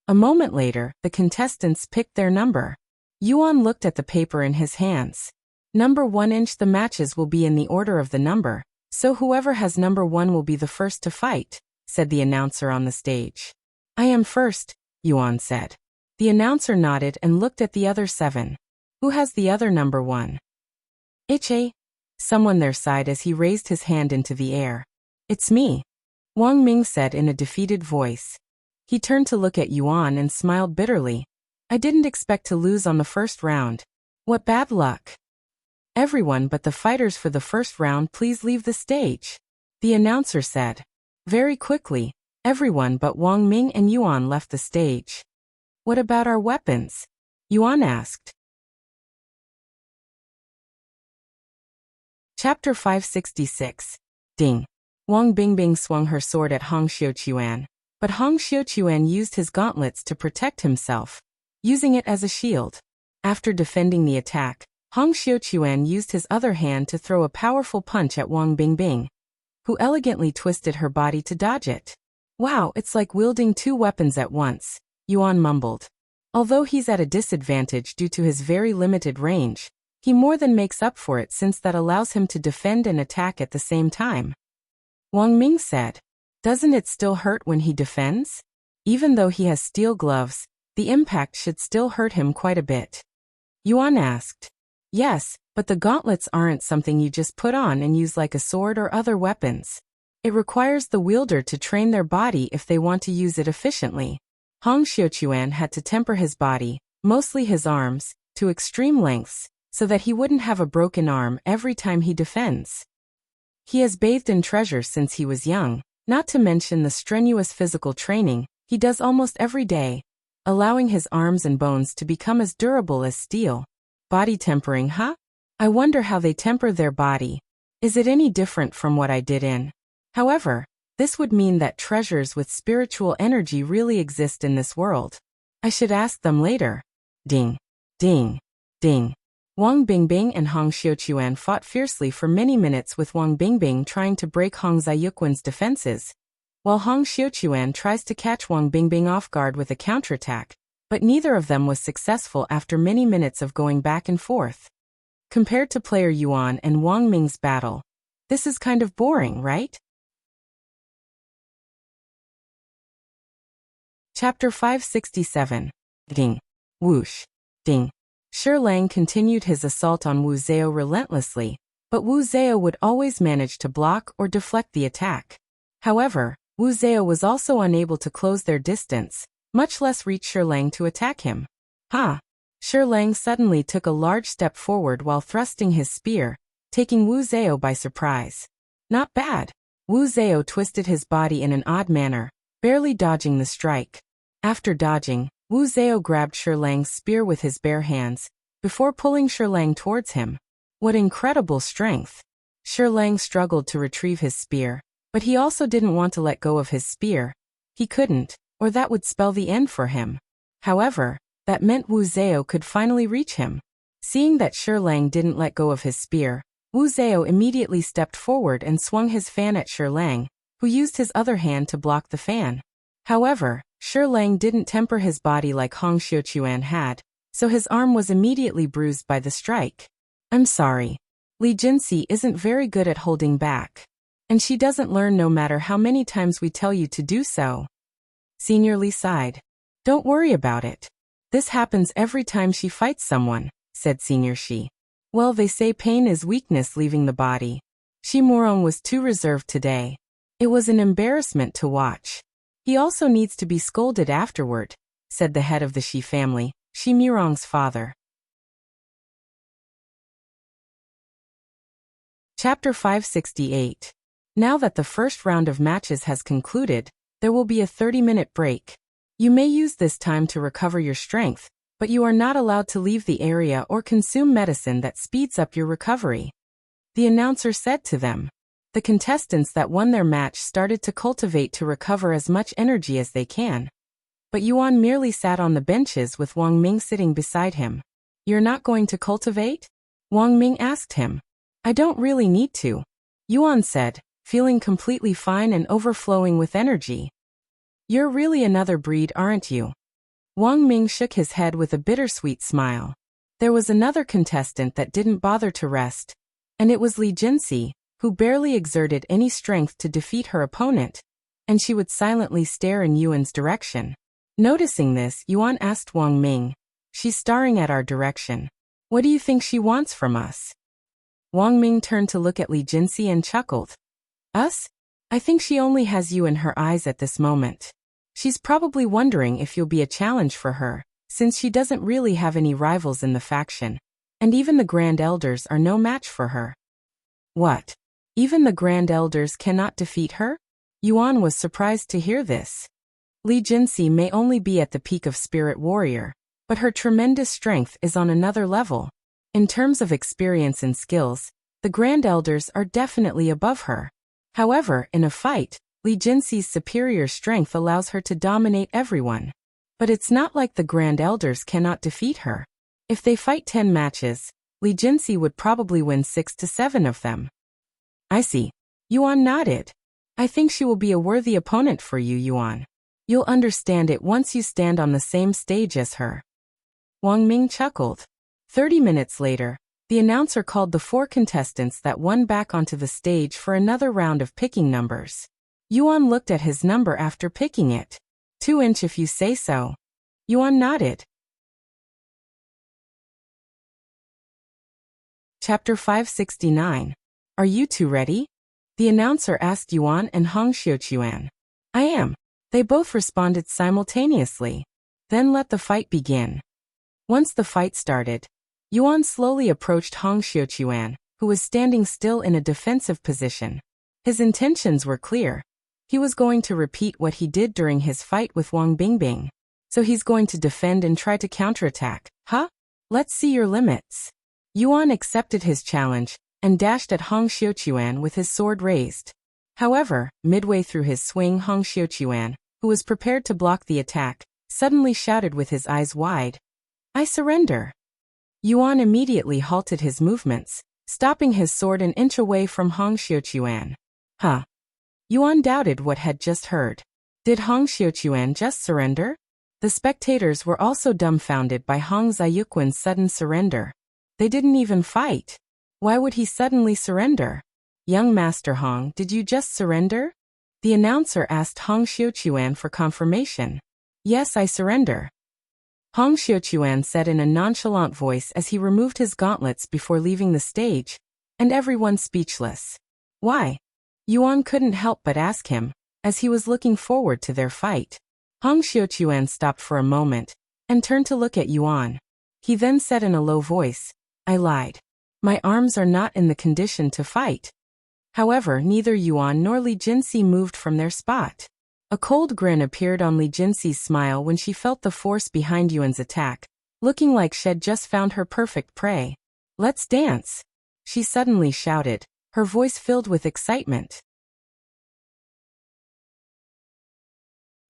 A moment later, the contestants picked their number. Yuan looked at the paper in his hands. "Number 1". The matches will be in the order of the number, so whoever has number 1 will be the first to fight, said the announcer on the stage. "I am first," Yuan said. The announcer nodded and looked at the other 7. "Who has the other number 1? "Iche." Someone there sighed as he raised his hand into the air. "It's me," Wang Ming said in a defeated voice. He turned to look at Yuan and smiled bitterly. "I didn't expect to lose on the first round. What bad luck." "Everyone but the fighters for the first round please leave the stage," the announcer said. Very quickly, everyone but Wang Ming and Yuan left the stage. "What about our weapons?" Yuan asked. Chapter 566. Ding. Wang Bingbing swung her sword at Hong Xiuquan, but Hong Xiuquan used his gauntlets to protect himself, using it as a shield. After defending the attack, Hong Xiuquan used his other hand to throw a powerful punch at Wang Bingbing, who elegantly twisted her body to dodge it. "Wow, it's like wielding 2 weapons at once," Yuan mumbled. Although he's at a disadvantage due to his very limited range, he more than makes up for it since that allows him to defend and attack at the same time. Wang Ming said, "Doesn't it still hurt when he defends? Even though he has steel gloves, the impact should still hurt him quite a bit." Yuan asked. "Yes, but the gauntlets aren't something you just put on and use like a sword or other weapons. It requires the wielder to train their body if they want to use it efficiently." Hong Xiuquan had to temper his body, mostly his arms, to extreme lengths, so that he wouldn't have a broken arm every time he defends. He has bathed in treasure since he was young, not to mention the strenuous physical training he does almost every day, allowing his arms and bones to become as durable as steel. Body tempering, huh? I wonder how they temper their body. Is it any different from what I did in? However, this would mean that treasures with spiritual energy really exist in this world. I should ask them later. Ding. Ding. Ding. Wang Bingbing and Hong Xiuquan fought fiercely for many minutes with Wang Bingbing trying to break Hong Xiuquan's defenses, while Hong Xiuquan tries to catch Wang Bingbing off guard with a counterattack, but neither of them was successful after many minutes of going back and forth. Compared to player Yuan and Wang Ming's battle, this is kind of boring, right? Chapter 567. Ding. Whoosh. Ding. Lang continued his assault on Wu Zhao relentlessly, but Wu Zhao would always manage to block or deflect the attack. However, Wu Zhao was also unable to close their distance, much less reach Lang to attack him. Lang suddenly took a large step forward while thrusting his spear, taking Wu Zhao by surprise. Not bad. Wu Zhao twisted his body in an odd manner, barely dodging the strike. After dodging, Wu Zhao grabbed Lang's spear with his bare hands, before pulling Lang towards him. What incredible strength! Lang struggled to retrieve his spear, but he also didn't want to let go of his spear. He couldn't, or that would spell the end for him. However, that meant Wu Zhao could finally reach him. Seeing that Lang didn't let go of his spear, Wu Zhao immediately stepped forward and swung his fan at Lang, who used his other hand to block the fan. However, Lang didn't temper his body like Hong Xiuquan had, so his arm was immediately bruised by the strike. "I'm sorry. Li Jinxi isn't very good at holding back. And she doesn't learn no matter how many times we tell you to do so." Senior Li sighed. "Don't worry about it. This happens every time she fights someone, said Senior Shi. Well, they say pain is weakness leaving the body. Shi Murong was too reserved today. It was an embarrassment to watch. He also needs to be scolded afterward, said the head of the Shi family, Shi Murong's father. Chapter 568. Now that the first round of matches has concluded, there will be a 30-minute break. You may use this time to recover your strength, but you are not allowed to leave the area or consume medicine that speeds up your recovery. The announcer said to them. The contestants that won their match started to cultivate to recover as much energy as they can. But Yuan merely sat on the benches with Wang Ming sitting beside him. You're not going to cultivate? Wang Ming asked him. I don't really need to, Yuan said, feeling completely fine and overflowing with energy. You're really another breed, aren't you? Wang Ming shook his head with a bittersweet smile. There was another contestant that didn't bother to rest, and it was Li Jinxi, who barely exerted any strength to defeat her opponent, and she would silently stare in Yuan's direction. Noticing this, Yuan asked Wang Ming, she's staring at our direction. What do you think she wants from us? Wang Ming turned to look at Li Jinxi and chuckled. Us? I think she only has you in her eyes at this moment. She's probably wondering if you'll be a challenge for her, since she doesn't really have any rivals in the faction, and even the Grand Elders are no match for her. What? Even the Grand Elders cannot defeat her? Yuan was surprised to hear this. Li Jinxi may only be at the peak of Spirit Warrior, but her tremendous strength is on another level. In terms of experience and skills, the Grand Elders are definitely above her. However, in a fight, Li Jinxi's superior strength allows her to dominate everyone. But it's not like the Grand Elders cannot defeat her. If they fight 10 matches, Li Jinxi would probably win 6 to 7 of them. I see. Yuan nodded. I think she will be a worthy opponent for you, Yuan. You'll understand it once you stand on the same stage as her. Wang Ming chuckled. 30 minutes later, the announcer called the 4 contestants that won back onto the stage for another round of picking numbers. Yuan looked at his number after picking it. 2-inch if you say so. Yuan nodded. Chapter 569. Are you two ready? The announcer asked Yuan and Hong Xiuquan. I am. They both responded simultaneously. Then let the fight begin. Once the fight started, Yuan slowly approached Hong Xiuquan, who was standing still in a defensive position. His intentions were clear. He was going to repeat what he did during his fight with Wang Bingbing. So he's going to defend and try to counterattack. Huh? Let's see your limits. Yuan accepted his challenge and dashed at Hong Xiuquan with his sword raised. However, midway through his swing, Hong Xiuquan, who was prepared to block the attack, suddenly shouted with his eyes wide, I surrender. Yuan immediately halted his movements, stopping his sword an inch away from Hong Xiuquan. Huh? Yuan doubted what had just heard. Did Hong Xiuquan just surrender? The spectators were also dumbfounded by Hong Xiuquan's sudden surrender. They didn't even fight. Why would he suddenly surrender? Young Master Hong, did you just surrender? The announcer asked Hong Xiuquan for confirmation. Yes, I surrender. Hong Xiuquan said in a nonchalant voice as he removed his gauntlets before leaving the stage, and everyone speechless. Why? Yuan couldn't help but ask him, as he was looking forward to their fight. Hong Xiuquan stopped for a moment, and turned to look at Yuan. He then said in a low voice, I lied. My arms are not in the condition to fight. However, neither Yuan nor Li Jinxi moved from their spot. A cold grin appeared on Li Jinxi's smile when she felt the force behind Yuan's attack, looking like she'd just found her perfect prey. Let's dance! She suddenly shouted, her voice filled with excitement.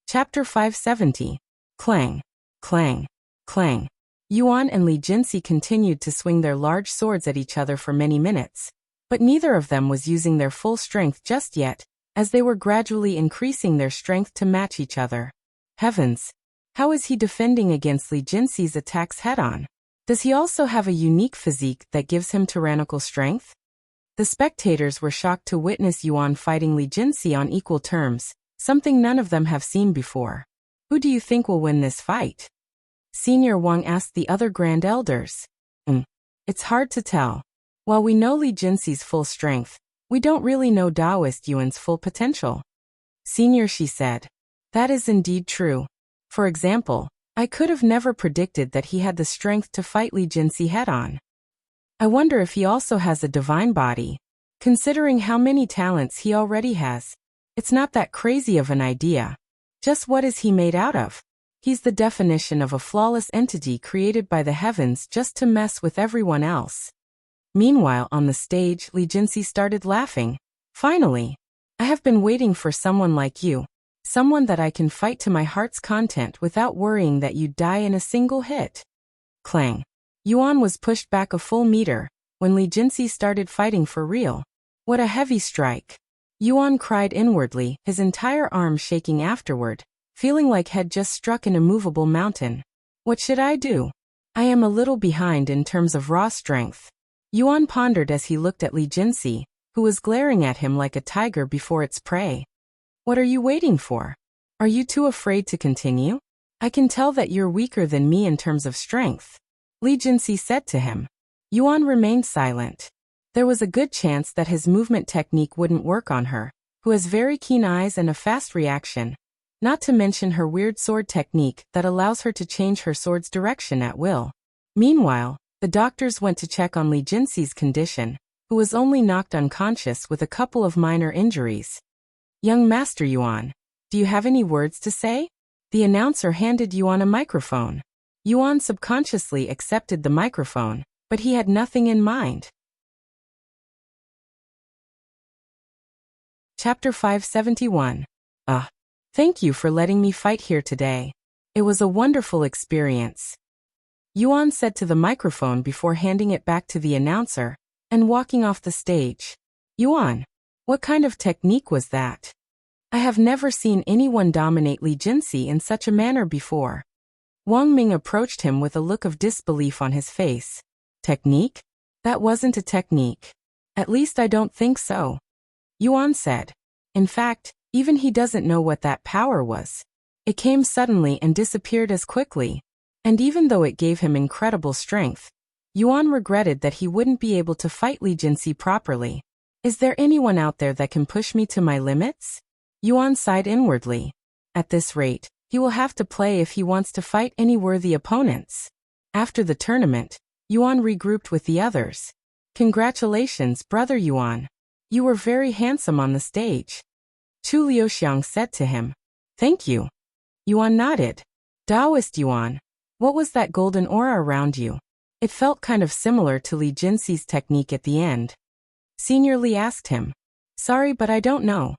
Chapter 570. Clang, clang, clang. Yuan and Li Jinxi continued to swing their large swords at each other for many minutes, but neither of them was using their full strength just yet, as they were gradually increasing their strength to match each other. Heavens! How is he defending against Li Jinxi's attacks head-on? Does he also have a unique physique that gives him tyrannical strength? The spectators were shocked to witness Yuan fighting Li Jinxi on equal terms, something none of them have seen before. Who do you think will win this fight? Senior Wang asked the other grand elders. It's hard to tell. While we know Li Jinxi's full strength, we don't really know Daoist Yuan's full potential. Senior Shi said. That is indeed true. For example, I could have never predicted that he had the strength to fight Li Jinxi head-on. I wonder if he also has a divine body. Considering how many talents he already has, it's not that crazy of an idea. Just what is he made out of? He's the definition of a flawless entity created by the heavens just to mess with everyone else. Meanwhile, on the stage, Li Jinxi started laughing. Finally, I have been waiting for someone like you. Someone that I can fight to my heart's content without worrying that you die in a single hit. Clang. Yuan was pushed back a full meter when Li Jinxi started fighting for real. What a heavy strike. Yuan cried inwardly, his entire arm shaking afterward, feeling like he'd just struck an immovable mountain. What should I do? I am a little behind in terms of raw strength. Yuan pondered as he looked at Li Jinxi, who was glaring at him like a tiger before its prey. What are you waiting for? Are you too afraid to continue? I can tell that you're weaker than me in terms of strength. Li Jinxi said to him. Yuan remained silent. There was a good chance that his movement technique wouldn't work on her, who has very keen eyes and a fast reaction, not to mention her weird sword technique that allows her to change her sword's direction at will. Meanwhile, the doctors went to check on Li Jinxi's condition, who was only knocked unconscious with a couple of minor injuries. Young Master Yuan, do you have any words to say? The announcer handed Yuan a microphone. Yuan subconsciously accepted the microphone, but he had nothing in mind. Chapter 571. Thank you for letting me fight here today. It was a wonderful experience. Yuan said to the microphone before handing it back to the announcer and walking off the stage. Yuan, what kind of technique was that? I have never seen anyone dominate Li Jinxi in such a manner before. Wang Ming approached him with a look of disbelief on his face. Technique? That wasn't a technique. At least I don't think so. Yuan said. In fact, even he doesn't know what that power was. It came suddenly and disappeared as quickly. And even though it gave him incredible strength, Yuan regretted that he wouldn't be able to fight Li Jinxi properly. Is there anyone out there that can push me to my limits? Yuan sighed inwardly. At this rate, he will have to play if he wants to fight any worthy opponents. After the tournament, Yuan regrouped with the others. Congratulations, brother Yuan. You were very handsome on the stage. Chu Liuxiang said to him. Thank you. Yuan nodded. Daoist Yuan, what was that golden aura around you? It felt kind of similar to Li Jinxi's technique at the end. Senior Li asked him. Sorry, but I don't know.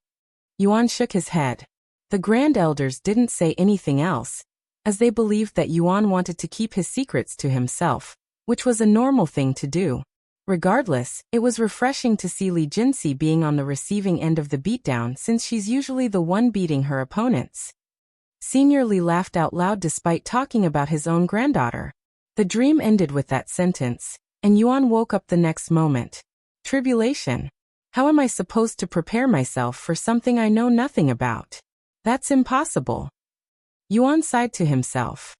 Yuan shook his head. The grand elders didn't say anything else, as they believed that Yuan wanted to keep his secrets to himself, which was a normal thing to do. Regardless, it was refreshing to see Li Jinxi being on the receiving end of the beatdown since she's usually the one beating her opponents. Senior Li laughed out loud despite talking about his own granddaughter. The dream ended with that sentence, and Yuan woke up the next moment. Tribulation. How am I supposed to prepare myself for something I know nothing about? That's impossible. Yuan sighed to himself.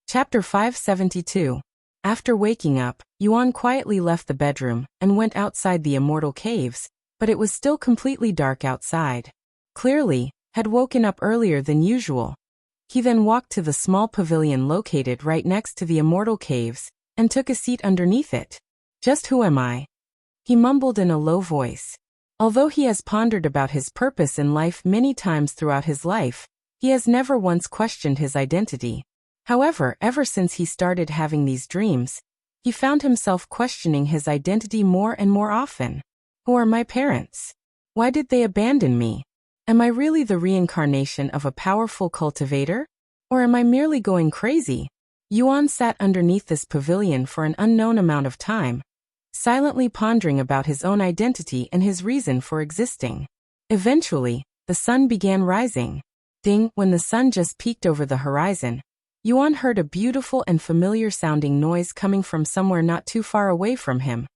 Chapter 572. After waking up, Yuan quietly left the bedroom and went outside the immortal caves, but it was still completely dark outside. Clearly, had woken up earlier than usual. He then walked to the small pavilion located right next to the immortal caves and took a seat underneath it. Just who am I? He mumbled in a low voice. Although he has pondered about his purpose in life many times throughout his life, he has never once questioned his identity. However, ever since he started having these dreams, he found himself questioning his identity more and more often. Who are my parents? Why did they abandon me? Am I really the reincarnation of a powerful cultivator? Or am I merely going crazy? Yuan sat underneath this pavilion for an unknown amount of time, silently pondering about his own identity and his reason for existing. Eventually, the sun began rising. Ding, when the sun just peeked over the horizon, Yuan heard a beautiful and familiar-sounding noise coming from somewhere not too far away from him,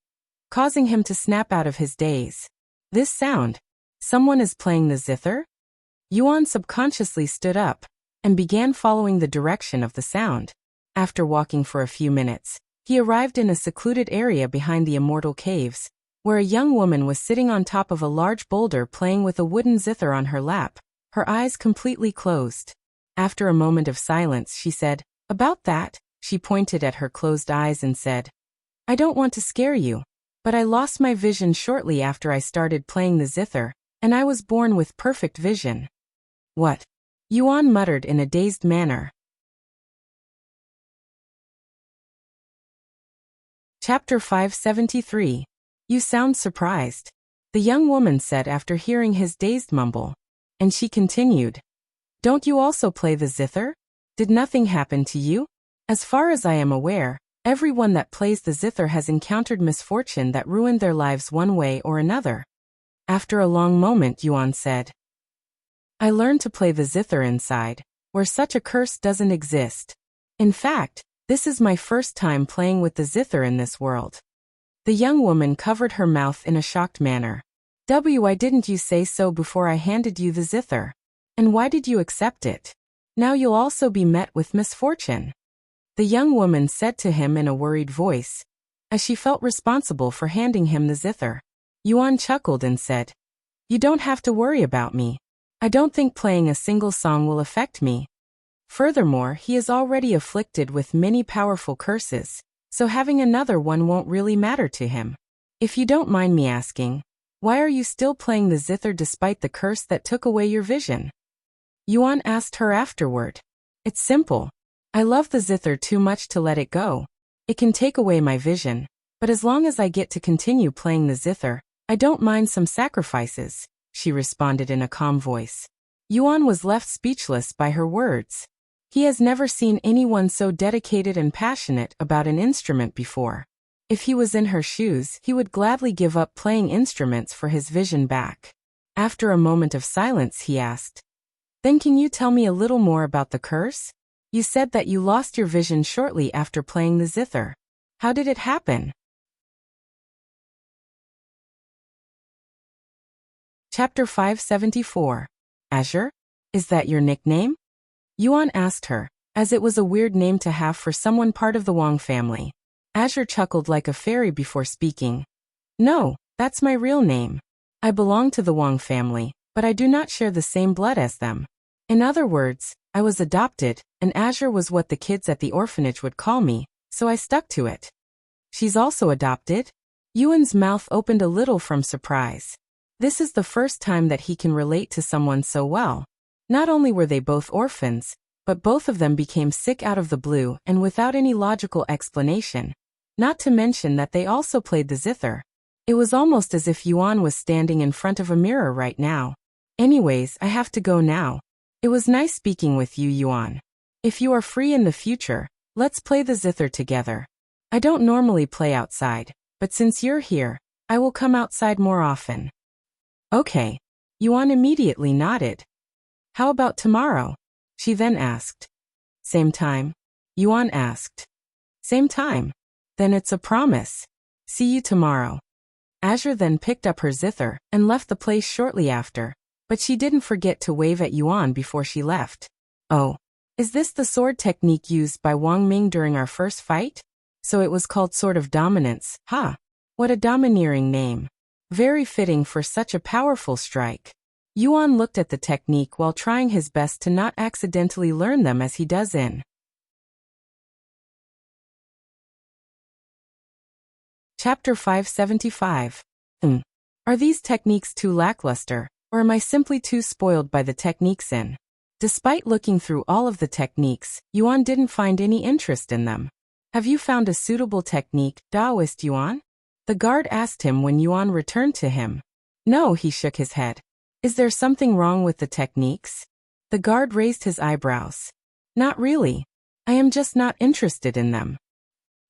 causing him to snap out of his daze. This sound? Someone is playing the zither? Yuan subconsciously stood up and began following the direction of the sound. After walking for a few minutes, he arrived in a secluded area behind the immortal caves, where a young woman was sitting on top of a large boulder playing with a wooden zither on her lap, her eyes completely closed. After a moment of silence, she said, "About that," she pointed at her closed eyes and said, "I don't want to scare you, but I lost my vision shortly after I started playing the zither, and I was born with perfect vision." "What?" Yuan muttered in a dazed manner. Chapter 573. You sound surprised, the young woman said after hearing his dazed mumble. And she continued, "Don't you also play the zither? Did nothing happen to you? As far as I am aware, everyone that plays the zither has encountered misfortune that ruined their lives one way or another." After a long moment, Yuan said, "I learned to play the zither inside, where such a curse doesn't exist. In fact, this is my first time playing with the zither in this world." The young woman covered her mouth in a shocked manner. "Why didn't you say so before I handed you the zither? And why did you accept it? Now you'll also be met with misfortune," the young woman said to him in a worried voice, as she felt responsible for handing him the zither. Yuan chuckled and said, "You don't have to worry about me. I don't think playing a single song will affect me. Furthermore, he is already afflicted with many powerful curses, so having another one won't really matter to him. If you don't mind me asking, why are you still playing the zither despite the curse that took away your vision?" Yuan asked her afterward. "It's simple. I love the zither too much to let it go. It can take away my vision, but as long as I get to continue playing the zither, I don't mind some sacrifices," she responded in a calm voice. Yuan was left speechless by her words. He has never seen anyone so dedicated and passionate about an instrument before. If he was in her shoes, he would gladly give up playing instruments for his vision back. After a moment of silence, he asked, "Then can you tell me a little more about the curse? You said that you lost your vision shortly after playing the zither. How did it happen?" Chapter 574. Azure? Is that your nickname? Yuan asked her, as it was a weird name to have for someone part of the Wang family. Azure chuckled like a fairy before speaking. "No, that's my real name. I belong to the Wang family, but I do not share the same blood as them. In other words, I was adopted, and Azure was what the kids at the orphanage would call me, so I stuck to it." "She's also adopted?" Yuan's mouth opened a little from surprise. This is the first time that he can relate to someone so well. Not only were they both orphans, but both of them became sick out of the blue and without any logical explanation. Not to mention that they also played the zither. It was almost as if Yuan was standing in front of a mirror right now. "Anyways, I have to go now. It was nice speaking with you, Yuan. If you are free in the future, let's play the zither together. I don't normally play outside, but since you're here, I will come outside more often." "Okay." Yuan immediately nodded. "How about tomorrow?" she then asked. "Same time?" Yuan asked. "Same time. Then it's a promise. See you tomorrow." Azure then picked up her zither and left the place shortly after, but she didn't forget to wave at Yuan before she left. "Oh, is this the sword technique used by Wang Ming during our first fight? So it was called Sword of Dominance, huh? What a domineering name. Very fitting for such a powerful strike." Yuan looked at the technique while trying his best to not accidentally learn them as he does in Chapter 575. Are these techniques too lackluster, or am I simply too spoiled by the techniques in? Despite looking through all of the techniques, Yuan didn't find any interest in them. "Have you found a suitable technique, Taoist Yuan?" the guard asked him when Yuan returned to him. "No," he shook his head. "Is there something wrong with the techniques?" The guard raised his eyebrows. "Not really. I am just not interested in them."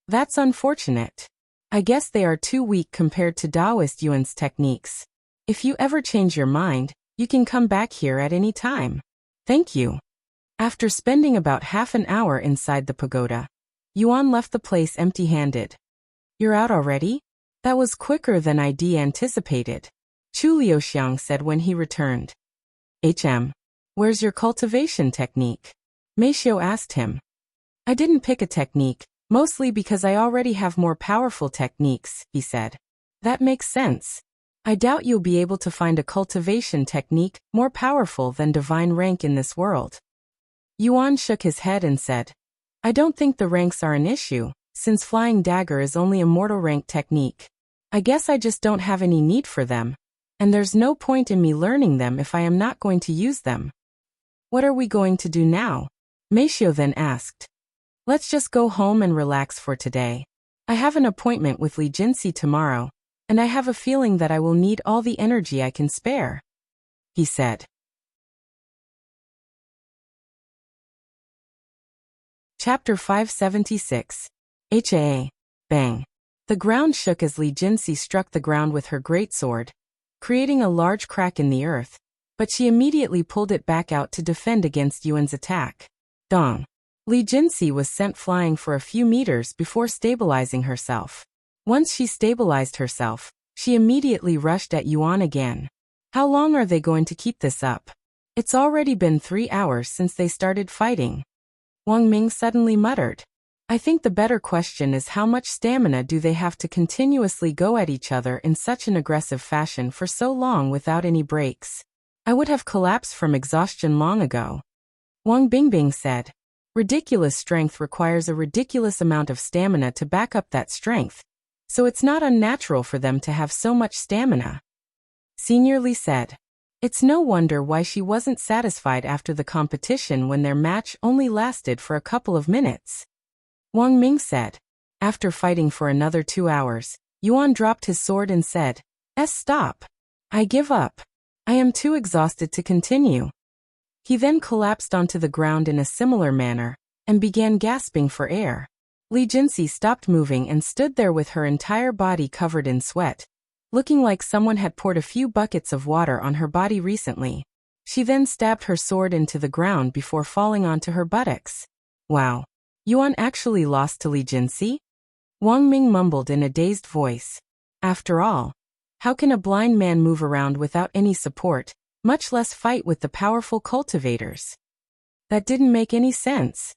"That's unfortunate. I guess they are too weak compared to Taoist Yuan's techniques. If you ever change your mind, you can come back here at any time. Thank you." After spending about half an hour inside the pagoda, Yuan left the place empty-handed. "You're out already? That was quicker than I'd anticipated," Liuxiang said when he returned. Where's your cultivation technique? Meishio asked him. I didn't pick a technique, mostly because I already have more powerful techniques, he said. That makes sense. I doubt you'll be able to find a cultivation technique more powerful than divine rank in this world. Yuan shook his head and said, I don't think the ranks are an issue, since flying dagger is only a mortal rank technique. I guess I just don't have any need for them, and there's no point in me learning them if I am not going to use them. What are we going to do now? Meishio then asked. Let's just go home and relax for today. I have an appointment with Li Jinsi tomorrow, and I have a feeling that I will need all the energy I can spare, he said. Chapter 576. HAA. Bang. The ground shook as Li Jinsi struck the ground with her greatsword, creating a large crack in the earth, but she immediately pulled it back out to defend against Yuan's attack. Dong. Li Jinsi was sent flying for a few meters before stabilizing herself. Once she stabilized herself, she immediately rushed at Yuan again. How long are they going to keep this up? It's already been 3 hours since they started fighting. Wang Ming suddenly muttered. I think the better question is how much stamina do they have to continuously go at each other in such an aggressive fashion for so long without any breaks? I would have collapsed from exhaustion long ago. Wang Bingbing said. Ridiculous strength requires a ridiculous amount of stamina to back up that strength, so it's not unnatural for them to have so much stamina. Senior Li said. It's no wonder why she wasn't satisfied after the competition when their match only lasted for a couple of minutes. Wang Ming said. After fighting for another 2 hours, Yuan dropped his sword and said, Stop. I give up. I am too exhausted to continue. He then collapsed onto the ground in a similar manner, and began gasping for air. Li Jinsi stopped moving and stood there with her entire body covered in sweat, looking like someone had poured a few buckets of water on her body recently. She then stabbed her sword into the ground before falling onto her buttocks. Wow. Yuan actually lost to Li Jinsi? Wang Ming mumbled in a dazed voice. After all, how can a blind man move around without any support, much less fight with the powerful cultivators? That didn't make any sense.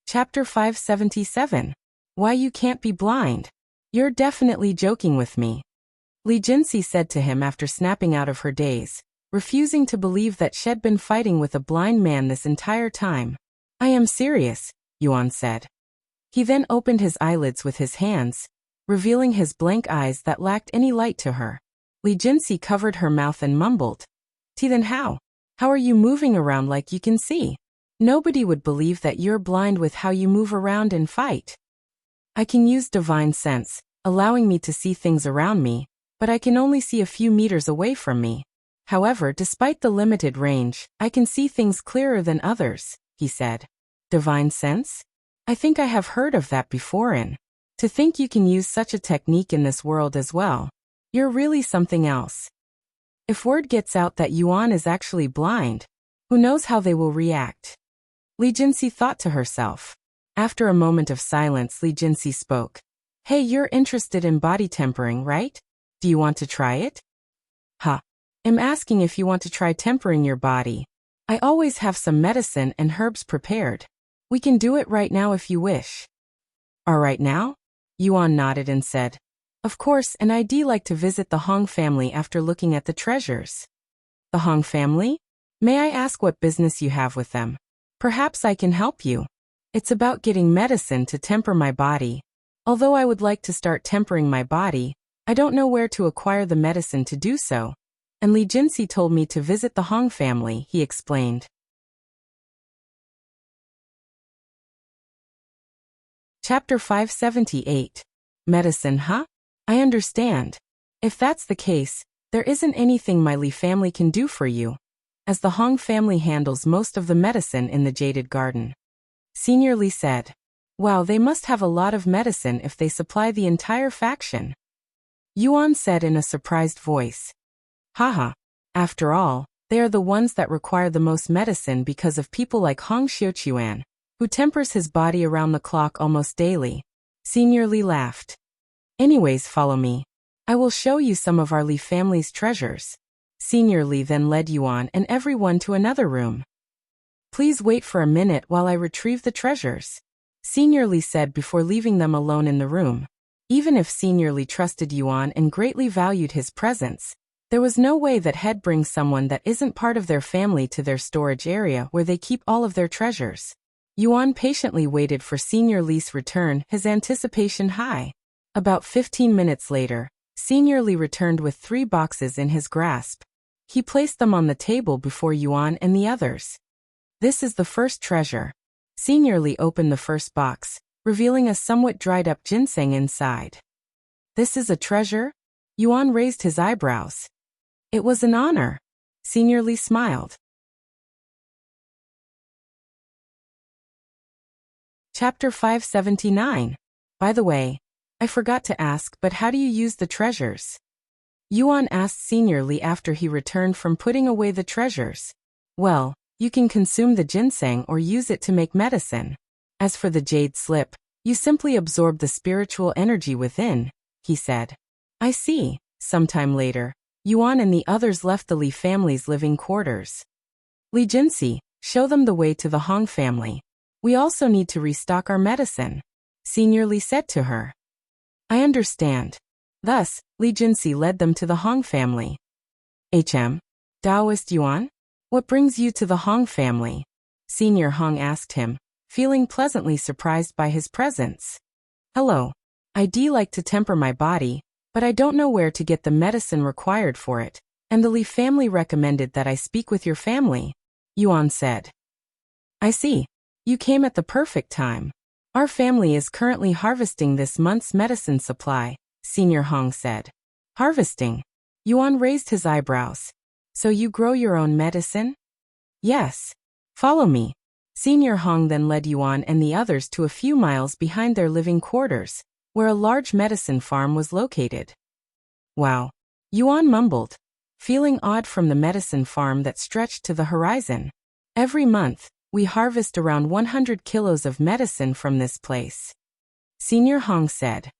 Chapter 577. Why you can't be blind? You're definitely joking with me. Li Jinsi said to him after snapping out of her daze, refusing to believe that she'd been fighting with a blind man this entire time. I am serious, Yuan said. He then opened his eyelids with his hands, revealing his blank eyes that lacked any light to her. Li Jinsi covered her mouth and mumbled. Then how? How are you moving around like you can see? Nobody would believe that you're blind with how you move around and fight. I can use divine sense, allowing me to see things around me, but I can only see a few meters away from me. However, despite the limited range, I can see things clearer than others, he said. Divine sense? I think I have heard of that before and to think you can use such a technique in this world as well. You're really something else. If word gets out that Yuan is actually blind, who knows how they will react? Li Jinsi thought to herself. After a moment of silence, Li Jinsi spoke. Hey, you're interested in body tempering, right? Do you want to try it? I'm asking if you want to try tempering your body. I always have some medicine and herbs prepared. We can do it right now if you wish. All right now? Yuan nodded and said, Of course, and I'd like to visit the Hong family after looking at the treasures. The Hong family? May I ask what business you have with them? Perhaps I can help you. It's about getting medicine to temper my body. Although I would like to start tempering my body, I don't know where to acquire the medicine to do so. And Li Jinsi told me to visit the Hong family, he explained. Chapter 578. Medicine, huh? I understand. If that's the case, there isn't anything my Li family can do for you, as the Hong family handles most of the medicine in the Jaded Garden. Senior Li said. Wow, they must have a lot of medicine if they supply the entire faction. Yuan said in a surprised voice. Haha. After all, they are the ones that require the most medicine because of people like Hong Xiuquan, who tempers his body around the clock almost daily. Senior Li laughed. Anyways, follow me. I will show you some of our Li family's treasures. Senior Li then led Yuan and everyone to another room. Please wait for a minute while I retrieve the treasures, Senior Li said before leaving them alone in the room. Even if Senior Li trusted Yuan and greatly valued his presence, there was no way that he'd bring someone that isn't part of their family to their storage area where they keep all of their treasures. Yuan patiently waited for Senior Li's return, his anticipation high. About 15 minutes later, Senior Li returned with 3 boxes in his grasp. He placed them on the table before Yuan and the others. This is the first treasure. Senior Li opened the first box, revealing a somewhat dried-up ginseng inside. This is a treasure? Yuan raised his eyebrows. It was an honor. Senior Li smiled. Chapter 579. By the way, I forgot to ask, but how do you use the treasures? Yuan asked Senior Li after he returned from putting away the treasures. Well, you can consume the ginseng or use it to make medicine. As for the jade slip, you simply absorb the spiritual energy within, he said. I see. Sometime later, Yuan and the others left the Li family's living quarters. Li Jinxi, show them the way to the Hong family. We also need to restock our medicine, Senior Li said to her. I understand. Thus, Li Jinxi led them to the Hong family. Taoist Yuan? What brings you to the Hong family? Senior Hong asked him, feeling pleasantly surprised by his presence. Hello. I'd like to temper my body, but I don't know where to get the medicine required for it, and the Li family recommended that I speak with your family, Yuan said. I see. You came at the perfect time. Our family is currently harvesting this month's medicine supply, Senior Hong said. Harvesting? Yuan raised his eyebrows. So you grow your own medicine? Yes. Follow me. Senior Hong then led Yuan and the others to a few miles behind their living quarters, where a large medicine farm was located. Wow. Yuan mumbled, feeling awed from the medicine farm that stretched to the horizon. Every month, we harvest around 100 kilos of medicine from this place, Senior Hong said.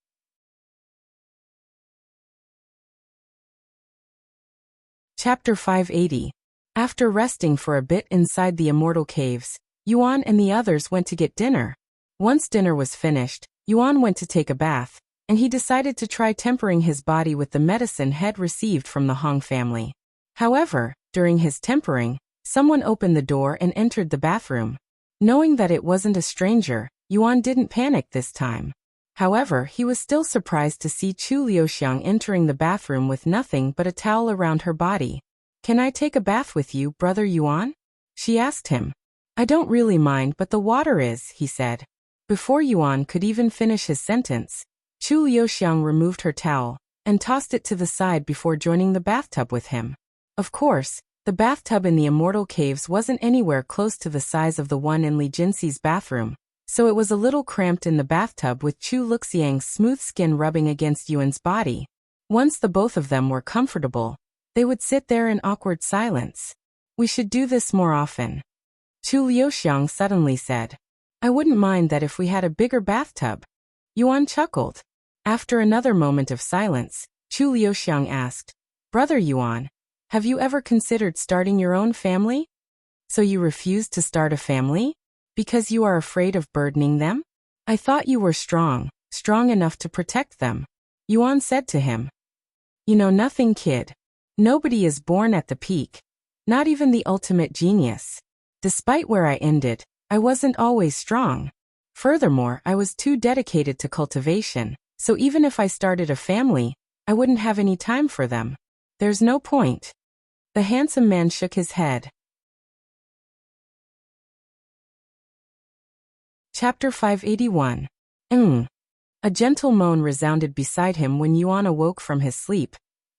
Chapter 580. After resting for a bit inside the immortal caves, Yuan and the others went to get dinner. Once dinner was finished, Yuan went to take a bath, and he decided to try tempering his body with the medicine he'd received from the Hong family. However, during his tempering, someone opened the door and entered the bathroom. Knowing that it wasn't a stranger, Yuan didn't panic this time. However, he was still surprised to see Liuxiang entering the bathroom with nothing but a towel around her body. Can I take a bath with you, Brother Yuan? She asked him. I don't really mind, but the water is, he said. Before Yuan could even finish his sentence, Liuxiang removed her towel and tossed it to the side before joining the bathtub with him. Of course, the bathtub in the immortal caves wasn't anywhere close to the size of the one in Li Jinxi's bathroom, so it was a little cramped in the bathtub with Liuxiang's smooth skin rubbing against Yuan's body. Once the both of them were comfortable, they would sit there in awkward silence. We should do this more often, Liuxiang suddenly said. I wouldn't mind that if we had a bigger bathtub. Yuan chuckled. After another moment of silence, Liuxiang asked, Brother Yuan, have you ever considered starting your own family? So you refuse to start a family? Because you are afraid of burdening them? I thought you were strong enough to protect them, Yuan said to him. You know nothing, kid. Nobody is born at the peak. Not even the ultimate genius. Despite where I ended, I wasn't always strong. Furthermore, I was too dedicated to cultivation, so even if I started a family, I wouldn't have any time for them. There's no point. The handsome man shook his head. Chapter 581. A gentle moan resounded beside him when Yuan awoke from his sleep,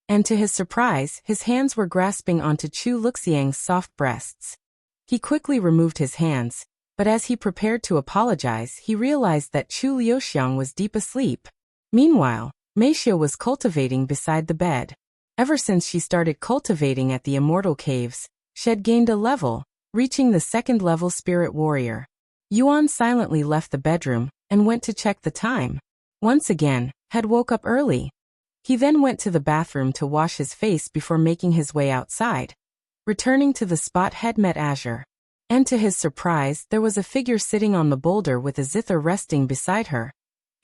and to his surprise, his hands were grasping onto Liuxiang's soft breasts. He quickly removed his hands, but as he prepared to apologize, he realized that Liuxiang was deep asleep. Meanwhile, Meisha was cultivating beside the bed. Ever since she started cultivating at the immortal caves, she had gained a level, reaching the second-level spirit warrior. Yuan silently left the bedroom and went to check the time. Once again, had woke up early. He then went to the bathroom to wash his face before making his way outside. Returning to the spot head met Azure. And to his surprise, there was a figure sitting on the boulder with a zither resting beside her.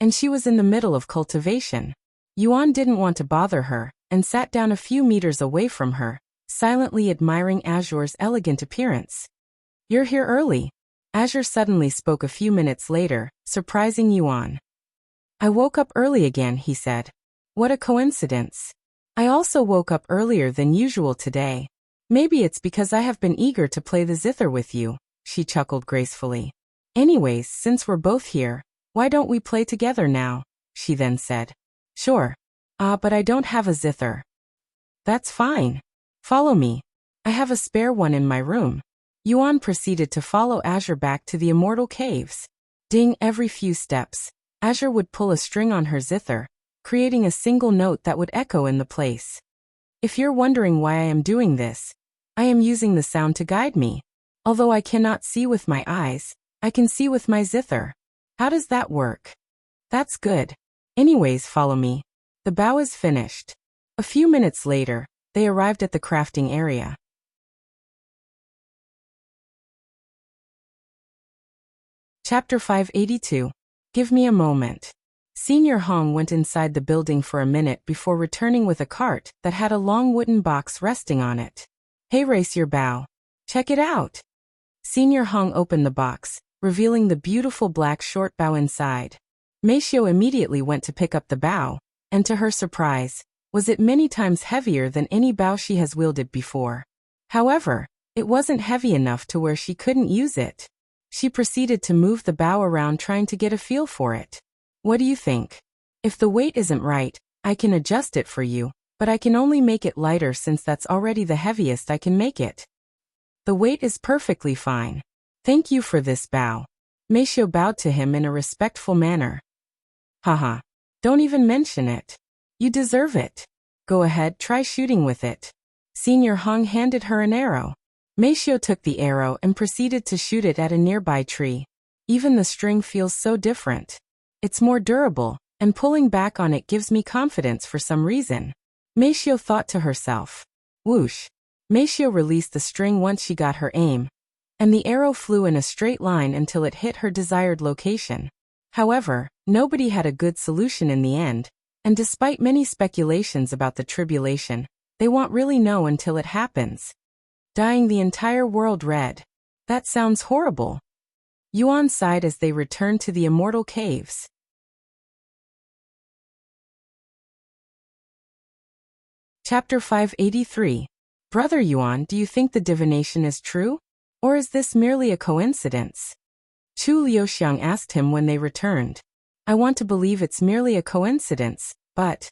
And she was in the middle of cultivation. Yuan didn't want to bother her, and sat down a few meters away from her, silently admiring Azure's elegant appearance. "You're here early," Azure suddenly spoke a few minutes later, surprising Yuan. "I woke up early again," he said. "What a coincidence. I also woke up earlier than usual today. Maybe it's because I have been eager to play the zither with you," she chuckled gracefully. "Anyways, since we're both here, why don't we play together now?" she then said. "Sure. But I don't have a zither." "That's fine. Follow me. I have a spare one in my room." Yuan proceeded to follow Azure back to the immortal caves. Ding, every few steps, Azure would pull a string on her zither, creating a single note that would echo in the place. If you're wondering why I am doing this, I am using the sound to guide me. Although I cannot see with my eyes, I can see with my zither. How does that work? That's good. Anyways, follow me. The bow is finished. A few minutes later, they arrived at the crafting area. Chapter 582. Give me a moment. Senior Hong went inside the building for a minute before returning with a cart that had a long wooden box resting on it. "Hey, race your bow. Check it out." Senior Hong opened the box, revealing the beautiful black short bow inside. Meishio immediately went to pick up the bow, and to her surprise, was it many times heavier than any bow she has wielded before. However, it wasn't heavy enough to where she couldn't use it. She proceeded to move the bow around trying to get a feel for it. "What do you think? If the weight isn't right, I can adjust it for you, but I can only make it lighter since that's already the heaviest I can make it." "The weight is perfectly fine. Thank you for this bow." Meishio bowed to him in a respectful manner. "Haha. Don't even mention it. You deserve it. Go ahead, try shooting with it." Senior Hong handed her an arrow. Meishio took the arrow and proceeded to shoot it at a nearby tree. Even the string feels so different. It's more durable, and pulling back on it gives me confidence for some reason. Meishio thought to herself. Whoosh. Meishio released the string once she got her aim, and the arrow flew in a straight line until it hit her desired location. However, nobody had a good solution in the end, and despite many speculations about the tribulation, they won't really know until it happens. Dyeing the entire world red. That sounds horrible. Yuan sighed as they returned to the immortal caves. Chapter 583. Brother Yuan, do you think the divination is true? Or is this merely a coincidence? Chu Liuxiang asked him when they returned. I want to believe it's merely a coincidence, but...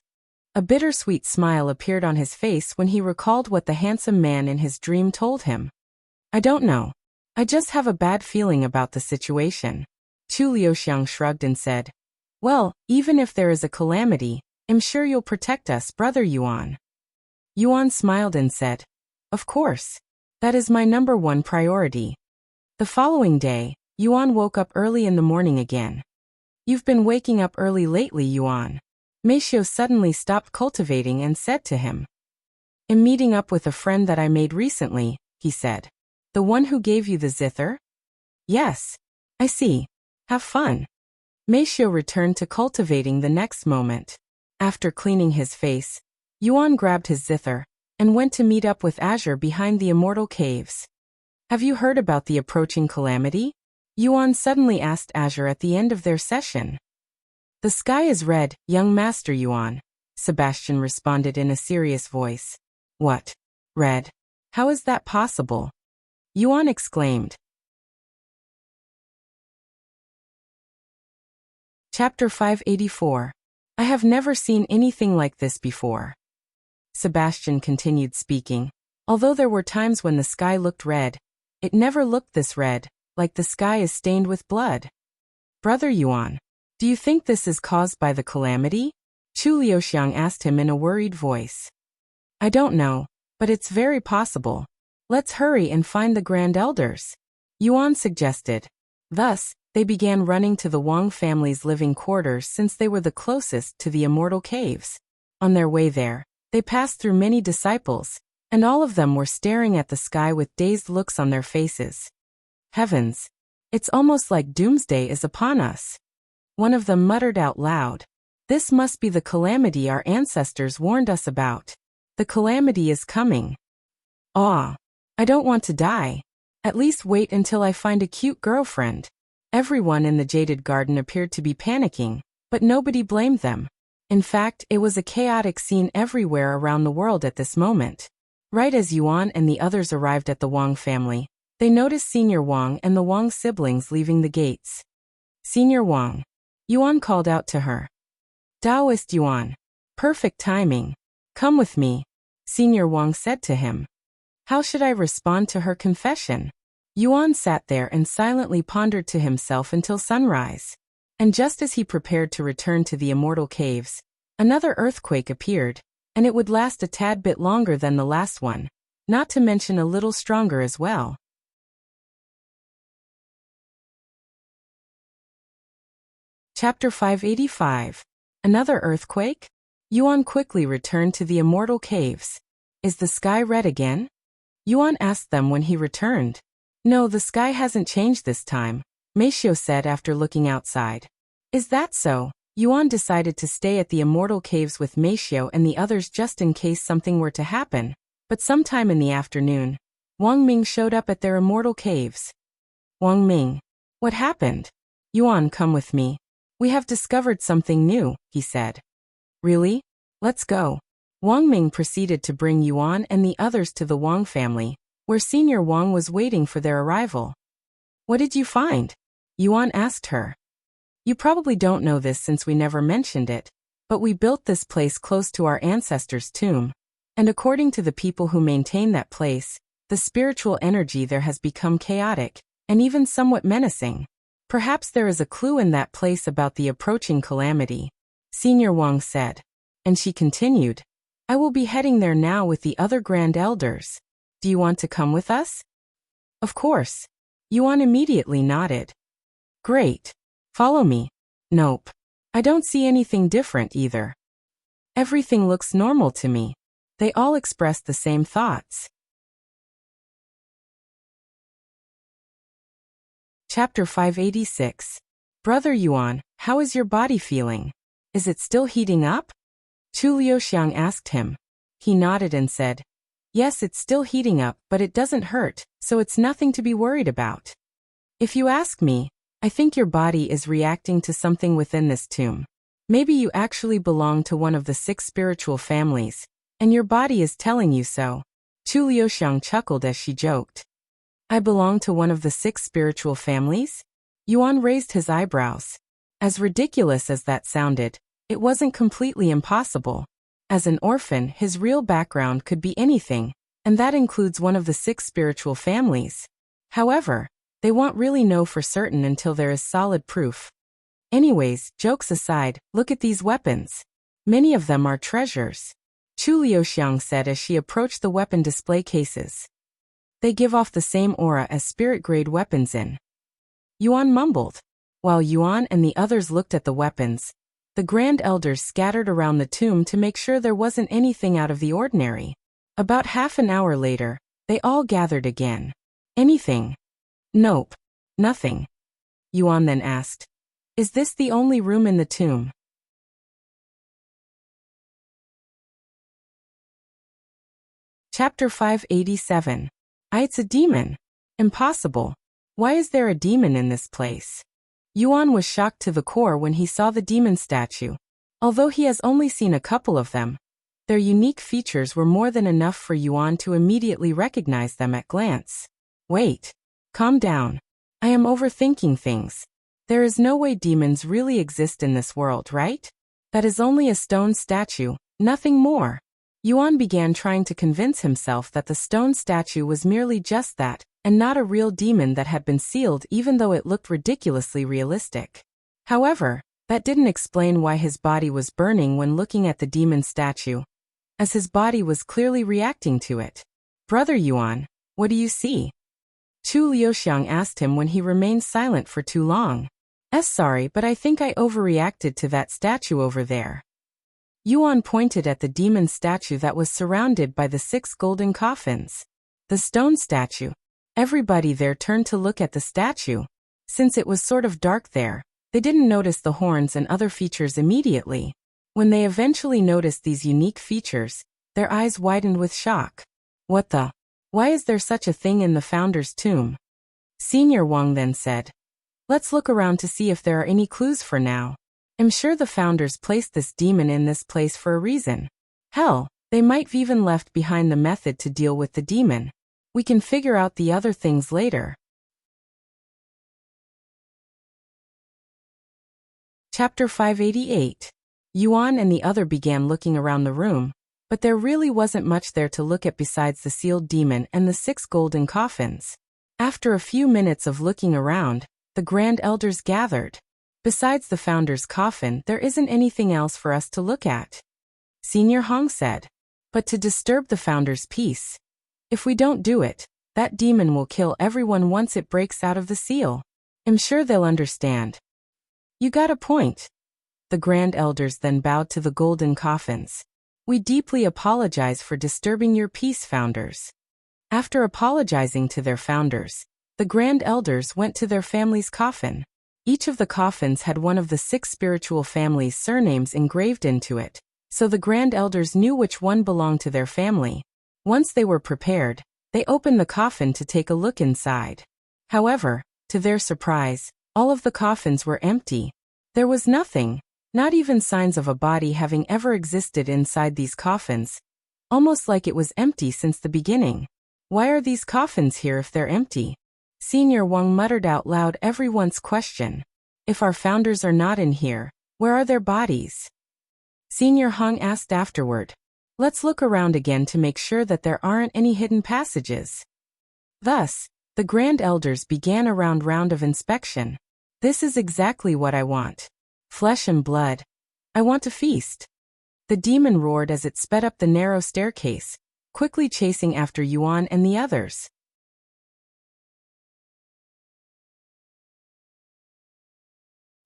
A bittersweet smile appeared on his face when he recalled what the handsome man in his dream told him. I don't know. I just have a bad feeling about the situation. Chu Liuxiang shrugged and said, Well, even if there is a calamity, I'm sure you'll protect us, Brother Yuan. Yuan smiled and said, Of course. That is my number one priority. The following day, Yuan woke up early in the morning again. You've been waking up early lately, Yuan. Meishio suddenly stopped cultivating and said to him. I'm meeting up with a friend that I made recently, he said. The one who gave you the zither? Yes. I see. Have fun. Meishio returned to cultivating the next moment. After cleaning his face, Yuan grabbed his zither and went to meet up with Azure behind the immortal caves. Have you heard about the approaching calamity? Yuan suddenly asked Azure at the end of their session. The sky is red, young Master Yuan, Sebastian responded in a serious voice. What? Red? How is that possible? Yuan exclaimed. Chapter 584. I have never seen anything like this before. Sebastian continued speaking. Although there were times when the sky looked red, it never looked this red, like the sky is stained with blood. Brother Yuan, do you think this is caused by the calamity? Chu Liuxiang asked him in a worried voice. I don't know, but it's very possible. Let's hurry and find the Grand Elders, Yuan suggested. Thus, they began running to the Wang family's living quarters since they were the closest to the immortal caves. On their way there, they passed through many disciples, and all of them were staring at the sky with dazed looks on their faces. Heavens! It's almost like doomsday is upon us. One of them muttered out loud. This must be the calamity our ancestors warned us about. The calamity is coming. Ah! I don't want to die. At least wait until I find a cute girlfriend. Everyone in the jaded garden appeared to be panicking, but nobody blamed them. In fact, it was a chaotic scene everywhere around the world at this moment. Right as Yuan and the others arrived at the Wang family, they noticed Senior Wang and the Wang siblings leaving the gates. Senior Wang. Yuan called out to her. Taoist Yuan. Perfect timing. Come with me, Senior Wang said to him. How should I respond to her confession? Yuan sat there and silently pondered to himself until sunrise. And just as he prepared to return to the immortal caves, another earthquake appeared, and it would last a tad bit longer than the last one, not to mention a little stronger as well. Chapter 585. Another earthquake? Yuan quickly returned to the immortal caves. Is the sky red again? Yuan asked them when he returned. No, the sky hasn't changed this time, Meishio said after looking outside. Is that so? Yuan decided to stay at the immortal caves with Meishio and the others just in case something were to happen, but sometime in the afternoon, Wang Ming showed up at their immortal caves. Wang Ming. What happened? Yuan, come with me. We have discovered something new, he said. Really? Let's go. Wang Ming proceeded to bring Yuan and the others to the Wang family, where Senior Wang was waiting for their arrival. What did you find? Yuan asked her. You probably don't know this since we never mentioned it, but we built this place close to our ancestors' tomb, and according to the people who maintain that place, the spiritual energy there has become chaotic, and even somewhat menacing. Perhaps there is a clue in that place about the approaching calamity, Senior Wang said. And she continued, I will be heading there now with the other grand elders. Do you want to come with us? Of course. Yuan immediately nodded. Great. Follow me. Nope. I don't see anything different either. Everything looks normal to me. They all expressed the same thoughts. Chapter 586. Brother Yuan, how is your body feeling? Is it still heating up? Liuxiang asked him. He nodded and said, Yes, it's still heating up, but it doesn't hurt, so it's nothing to be worried about. If you ask me, I think your body is reacting to something within this tomb. Maybe you actually belong to one of the 6 spiritual families, and your body is telling you so. Liuxiang chuckled as she joked. I belong to one of the 6 spiritual families? Yuan raised his eyebrows. As ridiculous as that sounded, it wasn't completely impossible. As an orphan, his real background could be anything, and that includes one of the 6 spiritual families. However, they won't really know for certain until there is solid proof. Anyways, jokes aside, look at these weapons. Many of them are treasures. Liuxiang said as she approached the weapon display cases. They give off the same aura as spirit-grade weapons in. Yuan mumbled. While Yuan and the others looked at the weapons, the Grand Elders scattered around the tomb to make sure there wasn't anything out of the ordinary. About half an hour later, they all gathered again. Anything? Nope. Nothing. Yuan then asked. Is this the only room in the tomb? Chapter 587. It's a demon. Impossible. Why is there a demon in this place? Yuan was shocked to the core when he saw the demon statue. Although he has only seen a couple of them, their unique features were more than enough for Yuan to immediately recognize them at glance. Wait. Calm down. I am overthinking things. There is no way demons really exist in this world, right? That is only a stone statue, nothing more. Yuan began trying to convince himself that the stone statue was merely just that, and not a real demon that had been sealed even though it looked ridiculously realistic. However, that didn't explain why his body was burning when looking at the demon statue, as his body was clearly reacting to it. Brother Yuan, what do you see? Liuxiang asked him when he remained silent for too long. Sorry, but I think I overreacted to that statue over there. Yuan pointed at the demon statue that was surrounded by the 6 golden coffins. The stone statue. Everybody there turned to look at the statue. Since it was sort of dark there, they didn't notice the horns and other features immediately. When they eventually noticed these unique features, their eyes widened with shock. What the? Why is there such a thing in the founder's tomb? Senior Wang then said. Let's look around to see if there are any clues for now. I'm sure the founders placed this demon in this place for a reason. Hell, they might have even left behind the method to deal with the demon. We can figure out the other things later. Chapter 588. Yuan and the other began looking around the room, but there really wasn't much there to look at besides the sealed demon and the 6 golden coffins. After a few minutes of looking around, the Grand Elders gathered. Besides the founder's coffin, there isn't anything else for us to look at. Senior Hong said. But to disturb the founder's peace. If we don't do it, that demon will kill everyone once it breaks out of the seal. I'm sure they'll understand. You got a point. The Grand Elders then bowed to the golden coffins. We deeply apologize for disturbing your peace, founders. After apologizing to their founders, the Grand Elders went to their family's coffin. Each of the coffins had one of the 6 spiritual families' surnames engraved into it, so the Grand Elders knew which one belonged to their family. Once they were prepared, they opened the coffin to take a look inside. However, to their surprise, all of the coffins were empty. There was nothing, not even signs of a body having ever existed inside these coffins, almost like it was empty since the beginning. Why are these coffins here if they're empty? Senior Wang muttered out loud everyone's question. If our founders are not in here, where are their bodies? Senior Hong asked afterward. Let's look around again to make sure that there aren't any hidden passages. Thus, the Grand Elders began a round of inspection. This is exactly what I want. Flesh and blood. I want to feast. The demon roared as it sped up the narrow staircase, quickly chasing after Yuan and the others.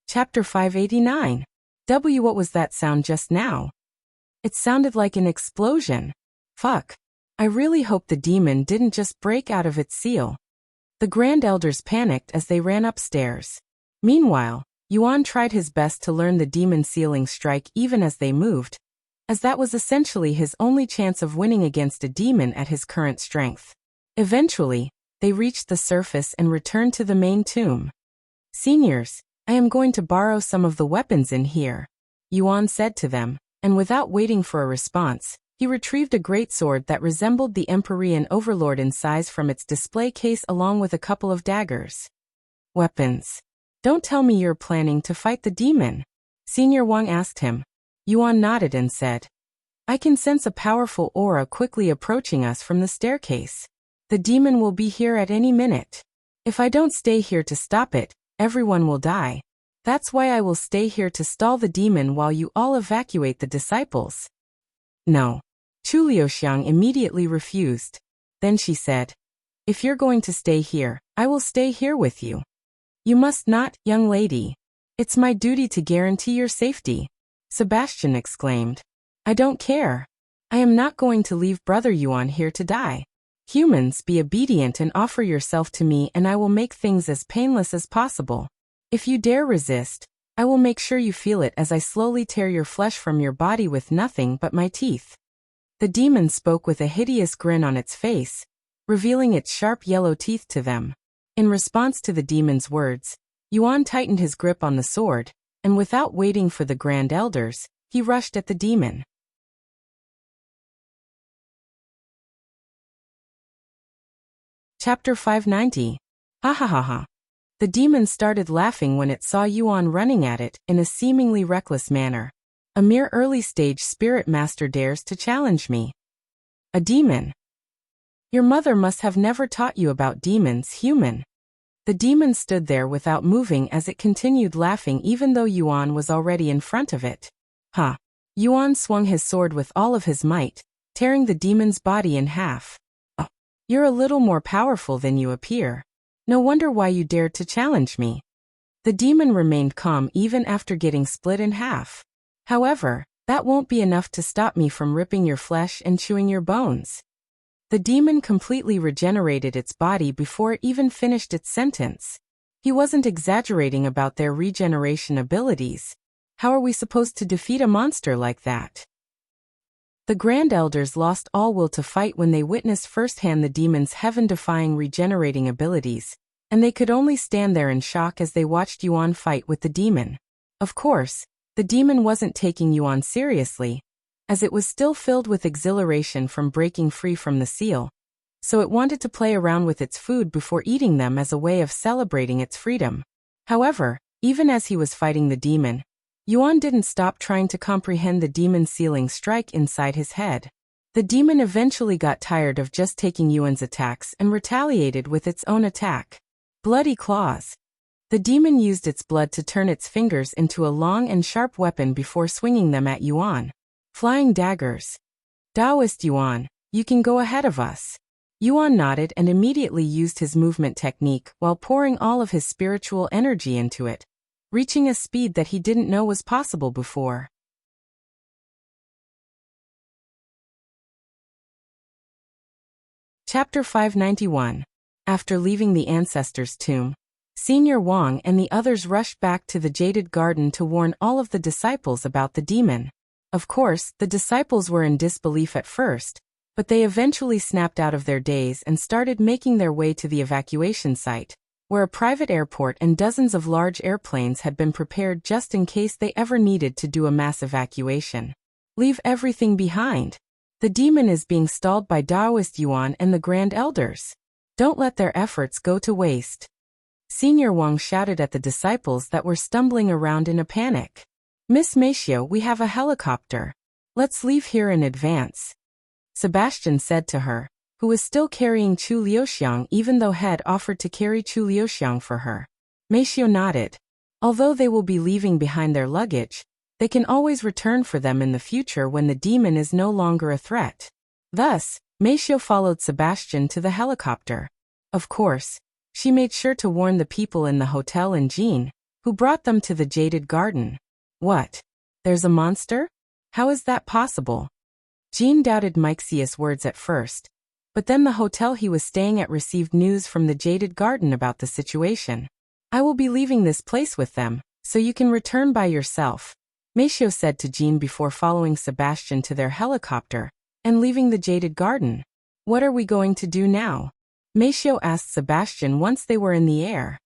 Chapter 589. What was that sound just now? It sounded like an explosion. Fuck. I really hope the demon didn't just break out of its seal. The Grand Elders panicked as they ran upstairs. Meanwhile, Yuan tried his best to learn the demon sealing strike even as they moved, as that was essentially his only chance of winning against a demon at his current strength. Eventually, they reached the surface and returned to the main tomb. Seniors, I am going to borrow some of the weapons in here, Yuan said to them, and without waiting for a response, he retrieved a great sword that resembled the Empyrean Overlord in size from its display case along with a couple of daggers. Weapons. Don't tell me you're planning to fight the demon, Senior Wang asked him. Yuan nodded and said, I can sense a powerful aura quickly approaching us from the staircase. The demon will be here at any minute. If I don't stay here to stop it, everyone will die. That's why I will stay here to stall the demon while you all evacuate the disciples. No. Liuxiang immediately refused. Then she said, if you're going to stay here, I will stay here with you. You must not, young lady. It's my duty to guarantee your safety, Sebastian exclaimed. I don't care. I am not going to leave Brother Yuan here to die. Humans, be obedient and offer yourself to me and I will make things as painless as possible. If you dare resist, I will make sure you feel it as I slowly tear your flesh from your body with nothing but my teeth. The demon spoke with a hideous grin on its face, revealing its sharp yellow teeth to them. In response to the demon's words, Yuan tightened his grip on the sword, and without waiting for the Grand Elders, he rushed at the demon. Chapter 590. Ha ha ha ha. The demon started laughing when it saw Yuan running at it in a seemingly reckless manner. A mere early-stage spirit master dares to challenge me. A demon. Your mother must have never taught you about demons, human. The demon stood there without moving as it continued laughing even though Yuan was already in front of it. Ha! Yuan swung his sword with all of his might, tearing the demon's body in half. Oh, you're a little more powerful than you appear. No wonder why you dared to challenge me. The demon remained calm even after getting split in half. However, That won't be enough to stop me from ripping your flesh and chewing your bones. The demon completely regenerated its body before it even finished its sentence. He wasn't exaggerating about their regeneration abilities. How are we supposed to defeat a monster like that? The Grand Elders lost all will to fight when they witnessed firsthand the demon's heaven-defying regenerating abilities, and they could only stand there in shock as they watched Yuan fight with the demon. Of course, the demon wasn't taking Yuan seriously, as it was still filled with exhilaration from breaking free from the seal, so it wanted to play around with its food before eating them as a way of celebrating its freedom. However, even as he was fighting the demon, Yuan didn't stop trying to comprehend the demon's sealing strike inside his head. The demon eventually got tired of just taking Yuan's attacks and retaliated with its own attack. Bloody claws. The demon used its blood to turn its fingers into a long and sharp weapon before swinging them at Yuan. Flying daggers. Taoist Yuan, you can go ahead of us. Yuan nodded and immediately used his movement technique while pouring all of his spiritual energy into it, reaching a speed that he didn't know was possible before. Chapter 591. After leaving the ancestor's tomb, Senior Wang and the others rushed back to the Jaded Garden to warn all of the disciples about the demon. Of course, the disciples were in disbelief at first, but they eventually snapped out of their daze and started making their way to the evacuation site, where a private airport and dozens of large airplanes had been prepared just in case they ever needed to do a mass evacuation. Leave everything behind. The demon is being stalled by Taoist Yuan and the Grand Elders. Don't let their efforts go to waste. Senior Wang shouted at the disciples that were stumbling around in a panic. Miss Meishio, we have a helicopter. Let's leave here in advance. Sebastian said to her, who was still carrying Chu Liuxiang even though had offered to carry Chu Liuxiang for her. Meishio nodded. Although they will be leaving behind their luggage, they can always return for them in the future when the demon is no longer a threat. Thus, Meishio followed Sebastian to the helicopter. Of course, she made sure to warn the people in the hotel and Jean, who brought them to the Jaded Garden. What? There's a monster? How is that possible? Jean doubted Meixius' words at first, but then the hotel he was staying at received news from the Jaded Garden about the situation. I will be leaving this place with them, so you can return by yourself, Meishio said to Jean before following Sebastian to their helicopter and leaving the Jaded Garden. What are we going to do now? Meishio asked Sebastian once they were in the air.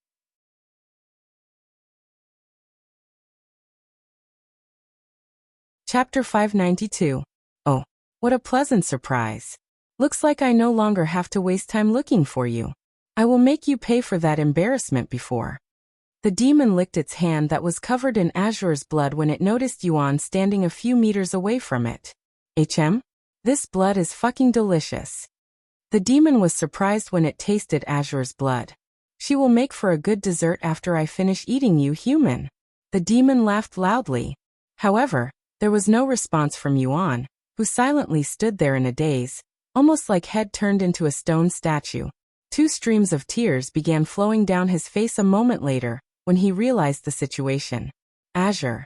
Chapter 592. Oh, what a pleasant surprise. Looks like I no longer have to waste time looking for you. I will make you pay for that embarrassment before. The demon licked its hand that was covered in Azure's blood when it noticed Yuan standing a few meters away from it. This blood is fucking delicious. The demon was surprised when it tasted Azure's blood. She will make for a good dessert after I finish eating you, human. The demon laughed loudly. However, there was no response from Yuan, who silently stood there in a daze, almost like head turned into a stone statue. 2 streams of tears began flowing down his face a moment later, when he realized the situation. Azure.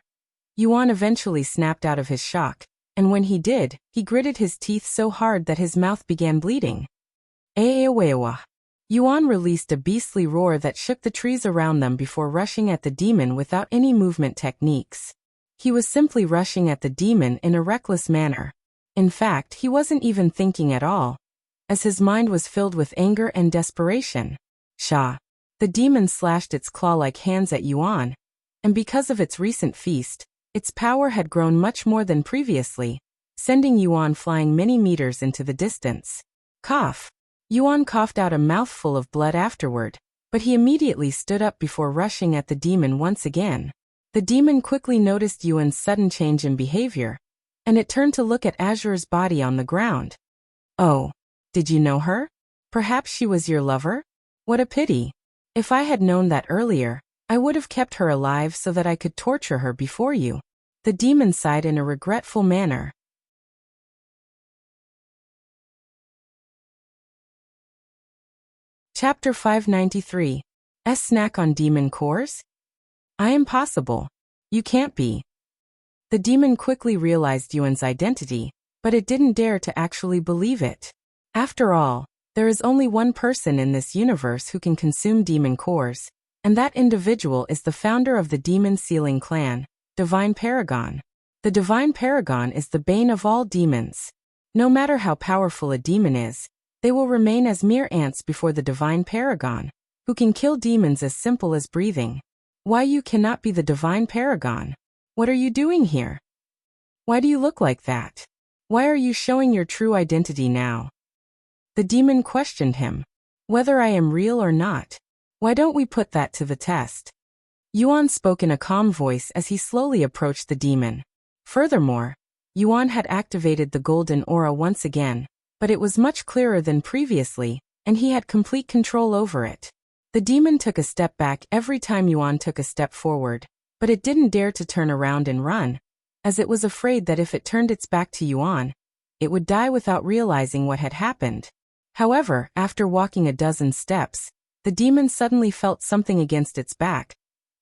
Yuan eventually snapped out of his shock, and when he did, he gritted his teeth so hard that his mouth began bleeding. Aewewa. Yuan released a beastly roar that shook the trees around them before rushing at the demon without any movement techniques. He was simply rushing at the demon in a reckless manner. In fact, he wasn't even thinking at all, as his mind was filled with anger and desperation. Sha. The demon slashed its claw-like hands at Yuan, and because of its recent feast, its power had grown much more than previously, sending Yuan flying many meters into the distance. Cough. Yuan coughed out a mouthful of blood afterward, but he immediately stood up before rushing at the demon once again. The demon quickly noticed Yuan's sudden change in behavior, and it turned to look at Azure's body on the ground. Oh, did you know her? Perhaps she was your lover? What a pity. If I had known that earlier, I would have kept her alive so that I could torture her before you. The demon sighed in a regretful manner. Chapter 593. Snack on demon cores? I am possible. You can't be. The demon quickly realized Yuan's identity, but it didn't dare to actually believe it. After all, there is only one person in this universe who can consume demon cores, and that individual is the founder of the Demon Sealing Clan, Divine Paragon. The Divine Paragon is the bane of all demons. No matter how powerful a demon is, they will remain as mere ants before the Divine Paragon, who can kill demons as simple as breathing. Why you cannot be the Divine Paragon? What are you doing here? Why do you look like that? Why are you showing your true identity now? The demon questioned him. Whether I am real or not. Why don't we put that to the test? Yuan spoke in a calm voice as he slowly approached the demon. Furthermore, Yuan had activated the golden aura once again, but it was much clearer than previously, and he had complete control over it. The demon took a step back every time Yuan took a step forward, but it didn't dare to turn around and run, as it was afraid that if it turned its back to Yuan, it would die without realizing what had happened. However, after walking a dozen steps, the demon suddenly felt something against its back,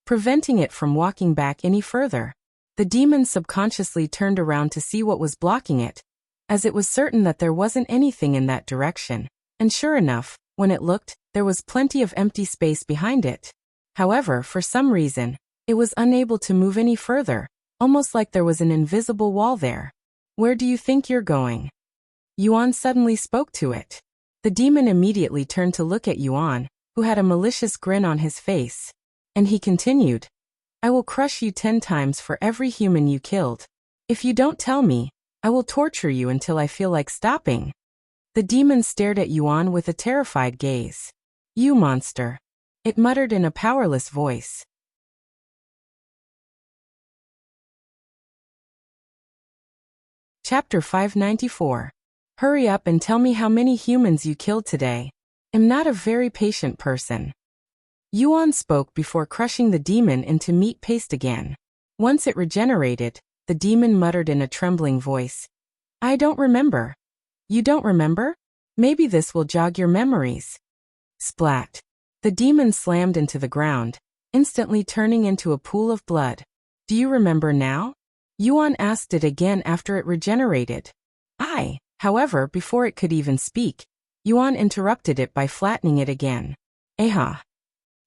preventing it from walking back any further. The demon subconsciously turned around to see what was blocking it, as it was certain that there wasn't anything in that direction, and sure enough, when it looked, there was plenty of empty space behind it. However, for some reason, it was unable to move any further, almost like there was an invisible wall there. Where do you think you're going? Yuan suddenly spoke to it. The demon immediately turned to look at Yuan, who had a malicious grin on his face. And he continued, I will crush you 10 times for every human you killed. If you don't tell me, I will torture you until I feel like stopping. The demon stared at Yuan with a terrified gaze. You monster. It muttered in a powerless voice. Chapter 594. Hurry up and tell me how many humans you killed today. I'm not a very patient person. Yuan spoke before crushing the demon into meat paste again. Once it regenerated, the demon muttered in a trembling voice. I don't remember. You don't remember? Maybe this will jog your memories. Splat. The demon slammed into the ground, instantly turning into a pool of blood. Do you remember now? Yuan asked it again after it regenerated. However, before it could even speak, Yuan interrupted it by flattening it again. Aha.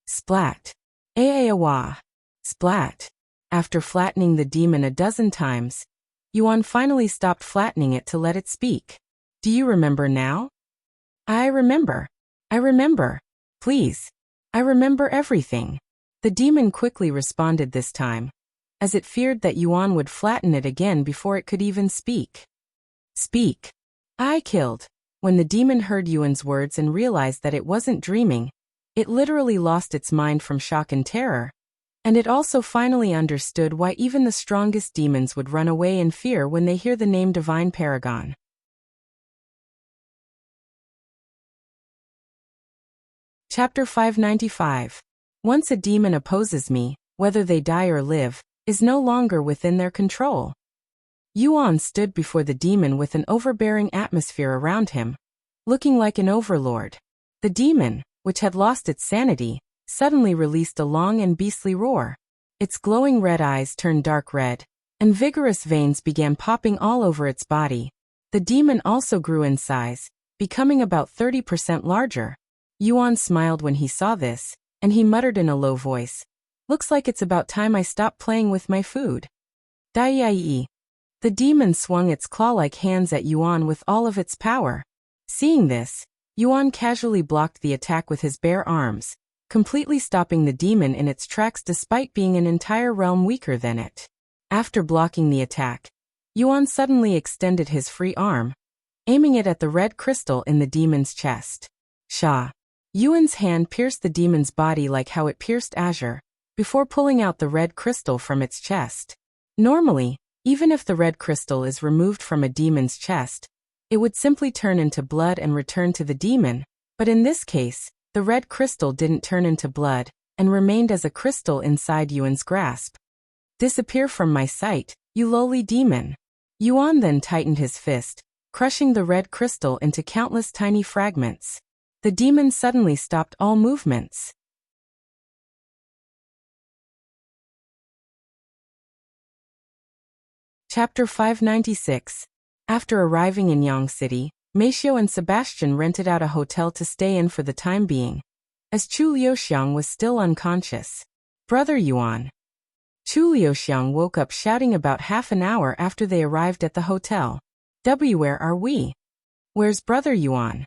Splat. Aawa. Splat. After flattening the demon a dozen times, Yuan finally stopped flattening it to let it speak. Do you remember now? I remember. I remember. Please. I remember everything. The demon quickly responded this time, as it feared that Yuan would flatten it again before it could even speak. Speak. I killed. When the demon heard Yuan's words and realized that it wasn't dreaming, it literally lost its mind from shock and terror. And it also finally understood why even the strongest demons would run away in fear when they hear the name Divine Paragon. Chapter 595. Once a demon opposes me, whether they die or live, is no longer within their control. Yuan stood before the demon with an overbearing atmosphere around him, looking like an overlord. The demon, which had lost its sanity, suddenly released a long and beastly roar. Its glowing red eyes turned dark red, and vigorous veins began popping all over its body. The demon also grew in size, becoming about 30% larger. Yuan smiled when he saw this, and he muttered in a low voice, Looks like it's about time I stop playing with my food. Dai. The demon swung its claw-like hands at Yuan with all of its power. Seeing this, Yuan casually blocked the attack with his bare arms, completely stopping the demon in its tracks despite being an entire realm weaker than it. After blocking the attack, Yuan suddenly extended his free arm, aiming it at the red crystal in the demon's chest. Sha. Yuan's hand pierced the demon's body like how it pierced Azure, before pulling out the red crystal from its chest. Normally, even if the red crystal is removed from a demon's chest, it would simply turn into blood and return to the demon, but in this case, the red crystal didn't turn into blood, and remained as a crystal inside Yuan's grasp. Disappear from my sight, you lowly demon. Yuan then tightened his fist, crushing the red crystal into countless tiny fragments. The demon suddenly stopped all movements. Chapter 596. After arriving in Yang City, Meishu and Sebastian rented out a hotel to stay in for the time being, as Chu Liuxiang was still unconscious. Brother Yuan. Chu Liuxiang woke up shouting about half an hour after they arrived at the hotel. Where are we? Where's Brother Yuan?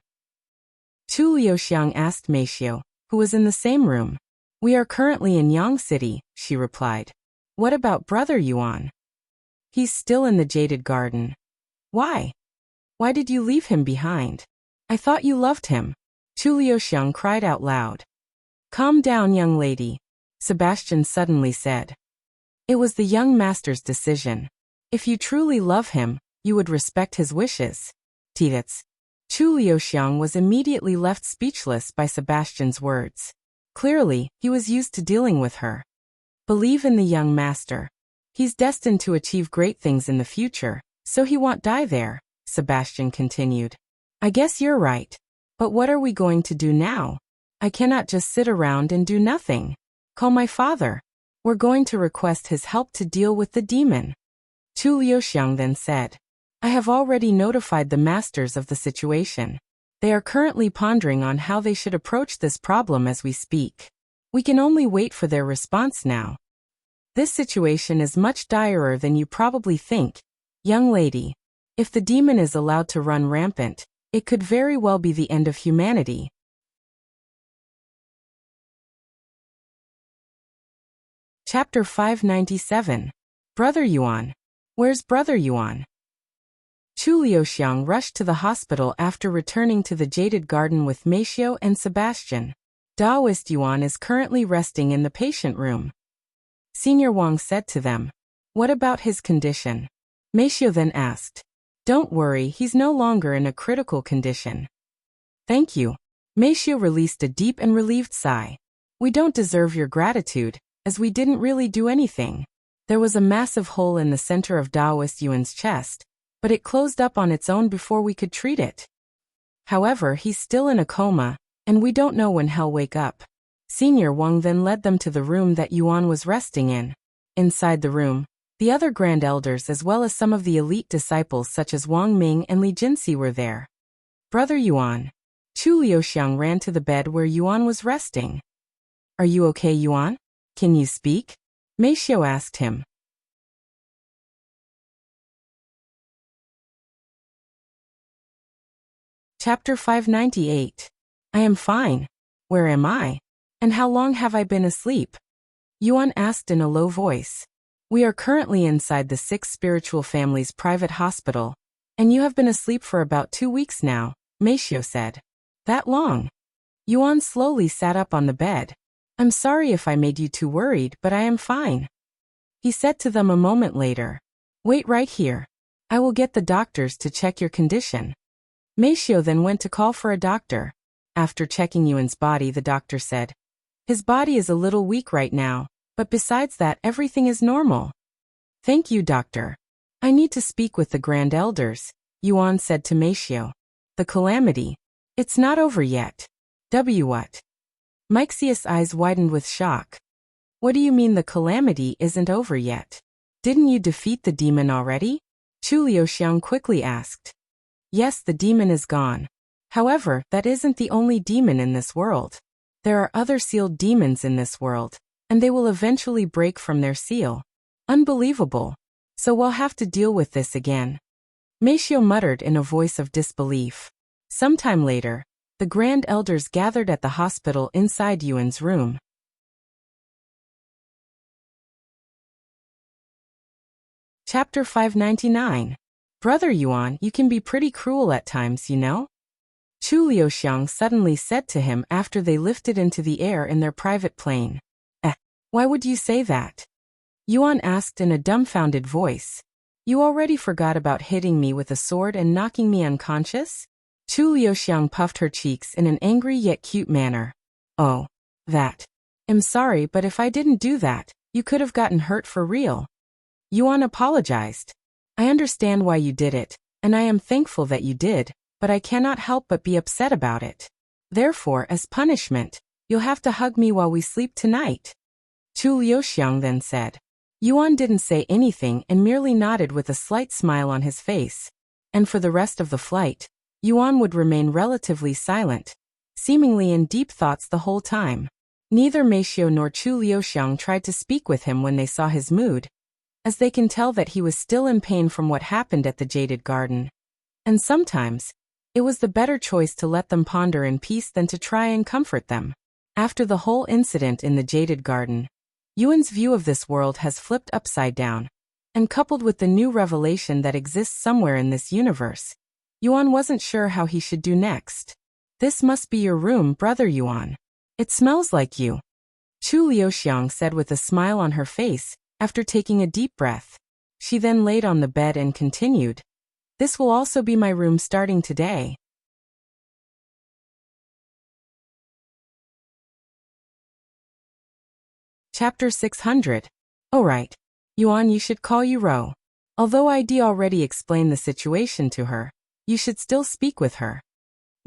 Chu Liuxiang asked Meishu, who was in the same room. We are currently in Yang City, she replied. What about Brother Yuan? He's still in the Jaded Garden. Why? Why did you leave him behind? I thought you loved him. Chu Liuxiang cried out loud. Calm down, young lady, Sebastian suddenly said. It was the young master's decision. If you truly love him, you would respect his wishes. Tidits. Chu Liuxiang was immediately left speechless by Sebastian's words. Clearly, he was used to dealing with her. Believe in the young master. He's destined to achieve great things in the future, so he won't die there, Sebastian continued. I guess you're right. But what are we going to do now? I cannot just sit around and do nothing. Call my father. We're going to request his help to deal with the demon. Chu Liuxiang then said. I have already notified the masters of the situation. They are currently pondering on how they should approach this problem as we speak. We can only wait for their response now. This situation is much direr than you probably think, young lady. If the demon is allowed to run rampant, it could very well be the end of humanity. Chapter 597. Brother Yuan. Where's Brother Yuan? Chu Liuxiang rushed to the hospital after returning to the Jaded Garden with Meishu and Sebastian. Daoist Yuan is currently resting in the patient room. Senior Wang said to them. What about his condition? Meishu then asked. Don't worry, he's no longer in a critical condition. Thank you. Meishu released a deep and relieved sigh. We don't deserve your gratitude, as we didn't really do anything. There was a massive hole in the center of Daoist Yuan's chest, but it closed up on its own before we could treat it. However, he's still in a coma, and we don't know when he'll wake up. Senior Wang then led them to the room that Yuan was resting in. Inside the room, the other grand elders as well as some of the elite disciples such as Wang Ming and Li Jinxi were there. Brother Yuan. Chu Liuxiang ran to the bed where Yuan was resting. Are you okay, Yuan? Can you speak? Meishu asked him. Chapter 598. I am fine. Where am I? And how long have I been asleep? Yuan asked in a low voice. We are currently inside the 6 spiritual family's private hospital, and you have been asleep for about 2 weeks now, Meishu said. That long? Yuan slowly sat up on the bed. I'm sorry if I made you too worried, but I am fine. He said to them a moment later. Wait right here. I will get the doctors to check your condition. Meishu then went to call for a doctor. After checking Yuan's body, the doctor said, his body is a little weak right now, but besides that everything is normal. Thank you, doctor. I need to speak with the grand elders, Yuan said to Meishu. The calamity. It's not over yet. What? Meixius' eyes widened with shock. What do you mean the calamity isn't over yet? Didn't you defeat the demon already? Chu Liuxiang quickly asked. Yes, the demon is gone. However, that isn't the only demon in this world. There are other sealed demons in this world, and they will eventually break from their seal. Unbelievable. So we'll have to deal with this again. Meishu muttered in a voice of disbelief. Sometime later, the grand elders gathered at the hospital inside Yuan's room. Chapter 599. Brother Yuan, you can be pretty cruel at times, you know? Chu Liuxiang suddenly said to him after they lifted into the air in their private plane. Why would you say that? Yuan asked in a dumbfounded voice. You already forgot about hitting me with a sword and knocking me unconscious? Chu Liuxiang puffed her cheeks in an angry yet cute manner. Oh, that. I'm sorry, but if I didn't do that, you could have gotten hurt for real. Yuan apologized. I understand why you did it, and I am thankful that you did, but I cannot help but be upset about it. Therefore, as punishment, you'll have to hug me while we sleep tonight. Chu Liuxiang then said. Yuan didn't say anything and merely nodded with a slight smile on his face. And for the rest of the flight, Yuan would remain relatively silent, seemingly in deep thoughts the whole time. Neither Meishio nor Chu Liuxiang tried to speak with him when they saw his mood, as they can tell that he was still in pain from what happened at the Jaded Garden. And sometimes, it was the better choice to let them ponder in peace than to try and comfort them. After the whole incident in the Jaded Garden, Yuan's view of this world has flipped upside down, and coupled with the new revelation that exists somewhere in this universe, Yuan wasn't sure how he should do next. "This must be your room, Brother Yuan. It smells like you," Chu Liuxiang said with a smile on her face, after taking a deep breath. She then laid on the bed and continued, "This will also be my room starting today." Chapter 600. Alright. Yuan, you should call Yuro. Although ID already explained the situation to her, you should still speak with her,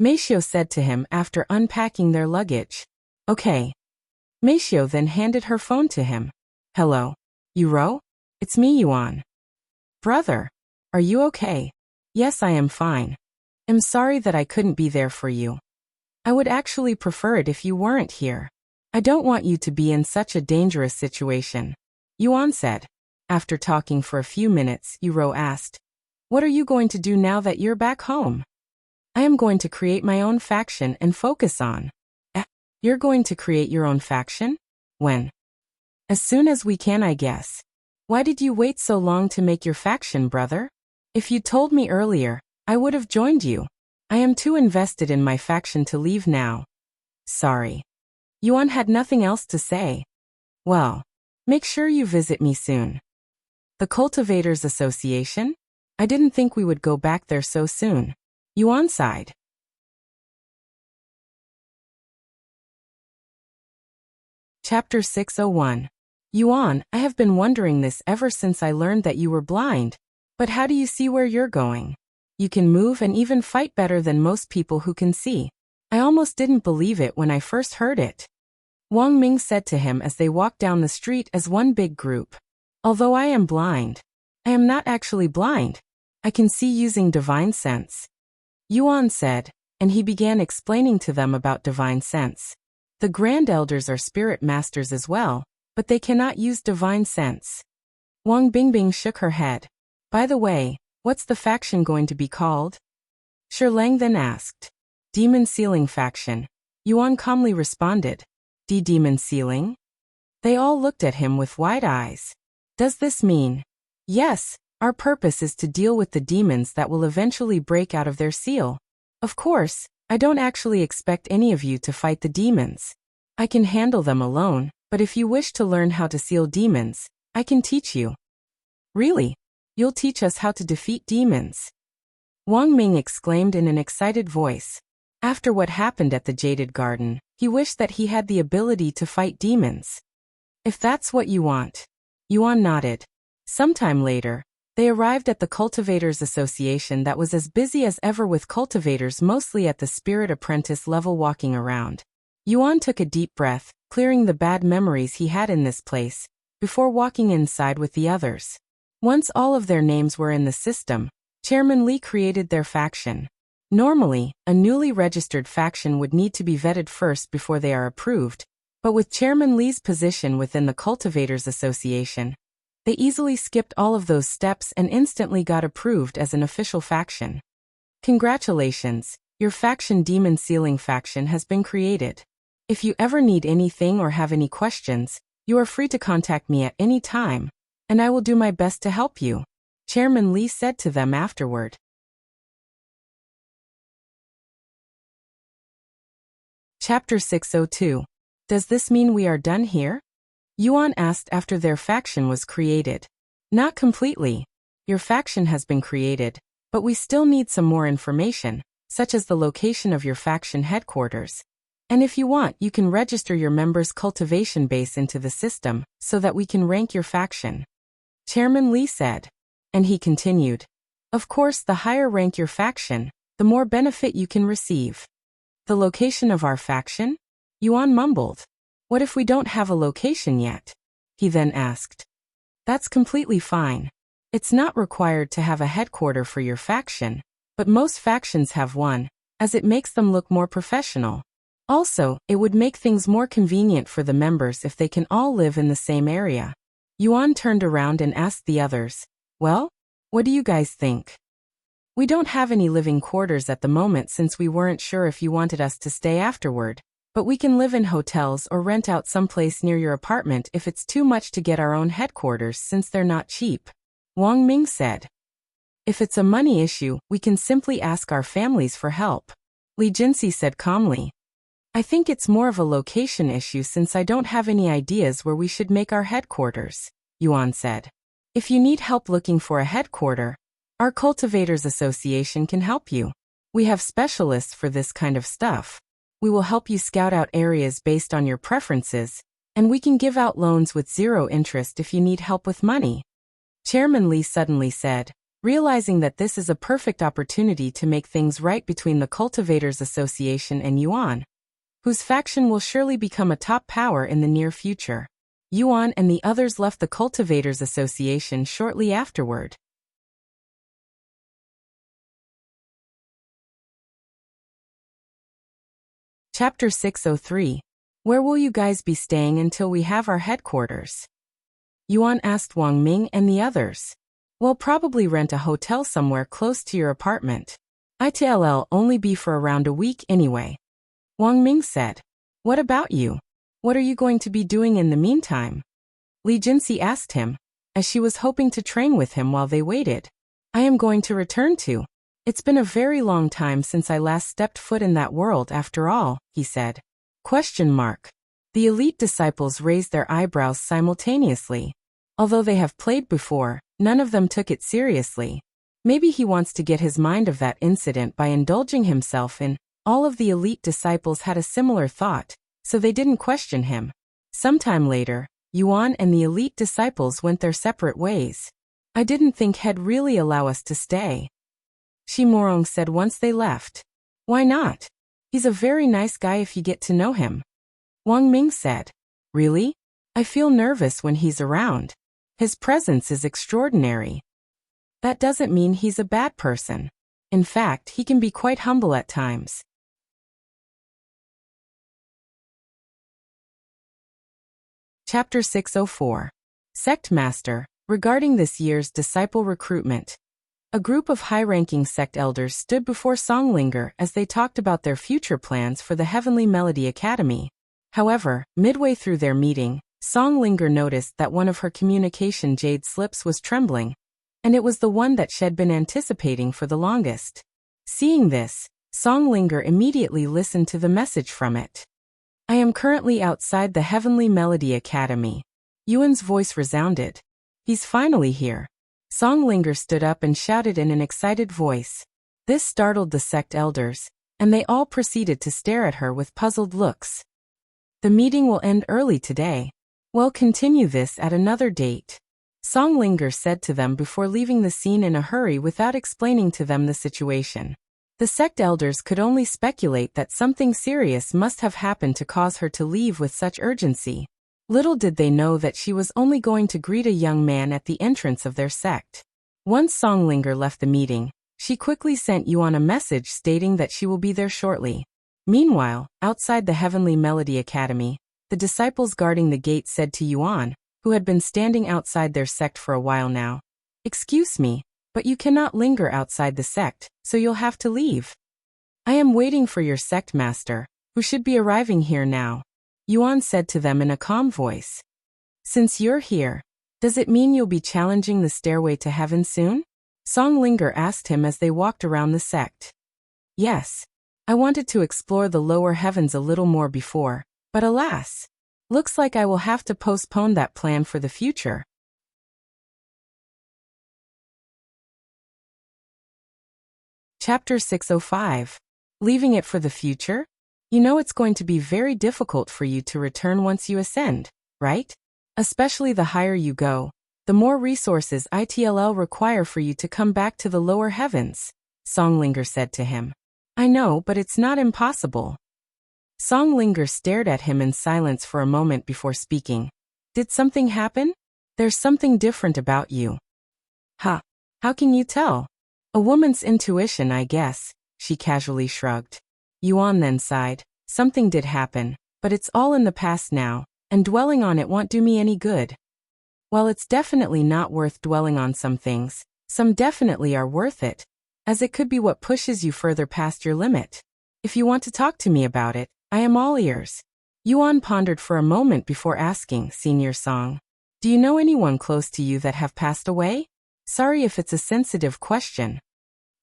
Meishio said to him after unpacking their luggage. Okay. Meishio then handed her phone to him. Hello. Yuro? It's me, Yuan. Brother. Are you okay? Yes, I am fine. I'm sorry that I couldn't be there for you. I would actually prefer it if you weren't here. I don't want you to be in such a dangerous situation, Yuan said. After talking for a few minutes, Yuro asked, "What are you going to do now that you're back home?" "I am going to create my own faction and focus on." You're going to create your own faction? When? As soon as we can, I guess. Why did you wait so long to make your faction, brother? If you'd told me earlier, I would have joined you. I am too invested in my faction to leave now. Sorry. Yuan had nothing else to say. Well, make sure you visit me soon. The Cultivators Association? I didn't think we would go back there so soon. Yuan sighed. Chapter 601. Yuan, I have been wondering this ever since I learned that you were blind. But how do you see where you're going? You can move and even fight better than most people who can see. I almost didn't believe it when I first heard it. Wang Ming said to him as they walked down the street as one big group. Although I am blind, I am not actually blind. I can see using divine sense. Yuan said, and he began explaining to them about divine sense. The Grand Elders are spirit masters as well, but they cannot use divine sense. Wang Bingbing shook her head. By the way, what's the faction going to be called? Shirlang then asked. Demon Sealing Faction. Yuan calmly responded. Demon Sealing? They all looked at him with wide eyes. Does this mean? Yes, our purpose is to deal with the demons that will eventually break out of their seal. Of course, I don't actually expect any of you to fight the demons. I can handle them alone, but if you wish to learn how to seal demons, I can teach you. Really? You'll teach us how to defeat demons? Wang Ming exclaimed in an excited voice. After what happened at the Jaded Garden, he wished that he had the ability to fight demons. If that's what you want. Yuan nodded. Sometime later, they arrived at the Cultivators Association that was as busy as ever with cultivators mostly at the Spirit Apprentice level walking around. Yuan took a deep breath, clearing the bad memories he had in this place, before walking inside with the others. Once all of their names were in the system, Chairman Li created their faction. Normally, a newly registered faction would need to be vetted first before they are approved, but with Chairman Li's position within the Cultivators Association, they easily skipped all of those steps and instantly got approved as an official faction. Congratulations, your faction Demon Sealing Faction has been created. If you ever need anything or have any questions, you are free to contact me at any time, and I will do my best to help you, Chairman Li said to them afterward. Chapter 602. Does this mean we are done here? Yuan asked after their faction was created. Not completely. Your faction has been created, but we still need some more information, such as the location of your faction headquarters. And if you want, you can register your members' cultivation base into the system, so that we can rank your faction. Chairman Li said. And he continued. Of course, the higher rank your faction, the more benefit you can receive. The location of our faction? Yuan mumbled. What if we don't have a location yet? He then asked. That's completely fine. It's not required to have a headquarter for your faction, but most factions have one, as it makes them look more professional. Also, it would make things more convenient for the members if they can all live in the same area. Yuan turned around and asked the others, "Well, what do you guys think?" "We don't have any living quarters at the moment since we weren't sure if you wanted us to stay afterward, but we can live in hotels or rent out someplace near your apartment if it's too much to get our own headquarters since they're not cheap," Wang Ming said. "If it's a money issue, we can simply ask our families for help," Li Jinxi said calmly. "I think it's more of a location issue since I don't have any ideas where we should make our headquarters," Yuan said. "If you need help looking for a headquarter, our Cultivators Association can help you. We have specialists for this kind of stuff. We will help you scout out areas based on your preferences, and we can give out loans with zero interest if you need help with money." Chairman Li suddenly said, realizing that this is a perfect opportunity to make things right between the Cultivators Association and Yuan, whose faction will surely become a top power in the near future. Yuan and the others left the Cultivators Association shortly afterward. Chapter 603. Where will you guys be staying until we have our headquarters? Yuan asked Wang Ming and the others. "We'll probably rent a hotel somewhere close to your apartment. It'll only be for around a week anyway," Wang Ming said. "What about you? What are you going to be doing in the meantime?" Li Jinxi asked him, as she was hoping to train with him while they waited. "I am going to return to. It's been a very long time since I last stepped foot in that world after all," he said. The elite disciples raised their eyebrows simultaneously. Although they have played before, none of them took it seriously. Maybe he wants to get his mind of that incident by indulging himself in. All of the elite disciples had a similar thought, so they didn't question him. Sometime later, Yuan and the elite disciples went their separate ways. "I didn't think he'd really allow us to stay," Shi Morong said once they left. "Why not? He's a very nice guy if you get to know him," Wang Ming said. "Really? I feel nervous when he's around. His presence is extraordinary." "That doesn't mean he's a bad person. In fact, he can be quite humble at times." Chapter 604. Sect Master. Regarding this year's disciple recruitment, a group of high-ranking sect elders stood before Songlinger as they talked about their future plans for the Heavenly Melody Academy. However, midway through their meeting, Songlinger noticed that one of her communication jade slips was trembling, and it was the one that she'd been anticipating for the longest. Seeing this, Songlinger immediately listened to the message from it. "I am currently outside the Heavenly Melody Academy." Yuan's voice resounded. "He's finally here." Songlinger stood up and shouted in an excited voice. This startled the sect elders, and they all proceeded to stare at her with puzzled looks. "The meeting will end early today. We'll continue this at another date," Songlinger said to them before leaving the scene in a hurry without explaining to them the situation. The sect elders could only speculate that something serious must have happened to cause her to leave with such urgency. Little did they know that she was only going to greet a young man at the entrance of their sect. Once Songlinger left the meeting, she quickly sent Yuan a message stating that she will be there shortly. Meanwhile, outside the Heavenly Melody Academy, the disciples guarding the gate said to Yuan, who had been standing outside their sect for a while now, "Excuse me, but you cannot linger outside the sect, so you'll have to leave. I am waiting for your sect master, who should be arriving here now," Yuan said to them in a calm voice. "Since you're here, does it mean you'll be challenging the stairway to heaven soon?" Songlinger asked him as they walked around the sect. "Yes. I wanted to explore the lower heavens a little more before, but alas, looks like I will have to postpone that plan for the future." Chapter 605. Leaving it for the future? You know it's going to be very difficult for you to return once you ascend, right? Especially the higher you go, the more resources it'll require for you to come back to the lower heavens, Songlinger said to him. "I know, but it's not impossible." Songlinger stared at him in silence for a moment before speaking. "Did something happen?" There's something different about you. Huh. How can you tell? A woman's intuition, I guess, she casually shrugged. Yuan then sighed. Something did happen, but it's all in the past now, and dwelling on it won't do me any good. While it's definitely not worth dwelling on some things, some definitely are worth it, as it could be what pushes you further past your limit. If you want to talk to me about it, I am all ears. Yuan pondered for a moment before asking, Senior Song, do you know anyone close to you that have passed away? Sorry if it's a sensitive question.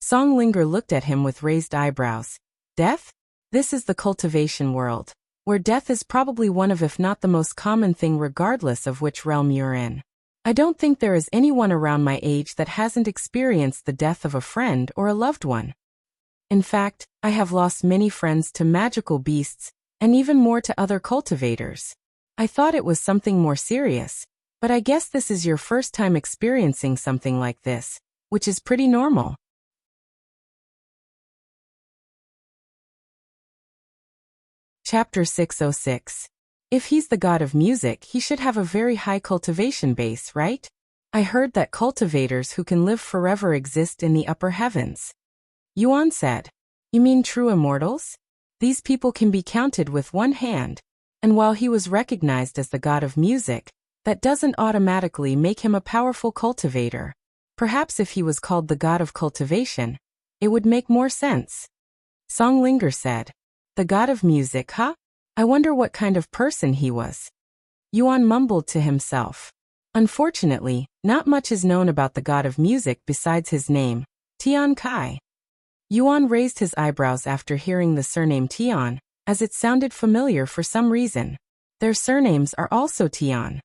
Song Linger looked at him with raised eyebrows. Death? This is the cultivation world, where death is probably one of, if not the most common thing, regardless of which realm you're in. I don't think there is anyone around my age that hasn't experienced the death of a friend or a loved one. In fact, I have lost many friends to magical beasts, and even more to other cultivators. I thought it was something more serious, but I guess this is your first time experiencing something like this, which is pretty normal. Chapter 606. If he's the god of music, he should have a very high cultivation base, right? I heard that cultivators who can live forever exist in the upper heavens. Yuan said. You mean true immortals? These people can be counted with one hand, and while he was recognized as the god of music, that doesn't automatically make him a powerful cultivator. Perhaps if he was called the god of cultivation, it would make more sense. Song Linger said. The god of music, huh? I wonder what kind of person he was. Yuan mumbled to himself. Unfortunately, not much is known about the god of music besides his name, Tian Kai. Yuan raised his eyebrows after hearing the surname Tian, as it sounded familiar for some reason. Their surnames are also Tian.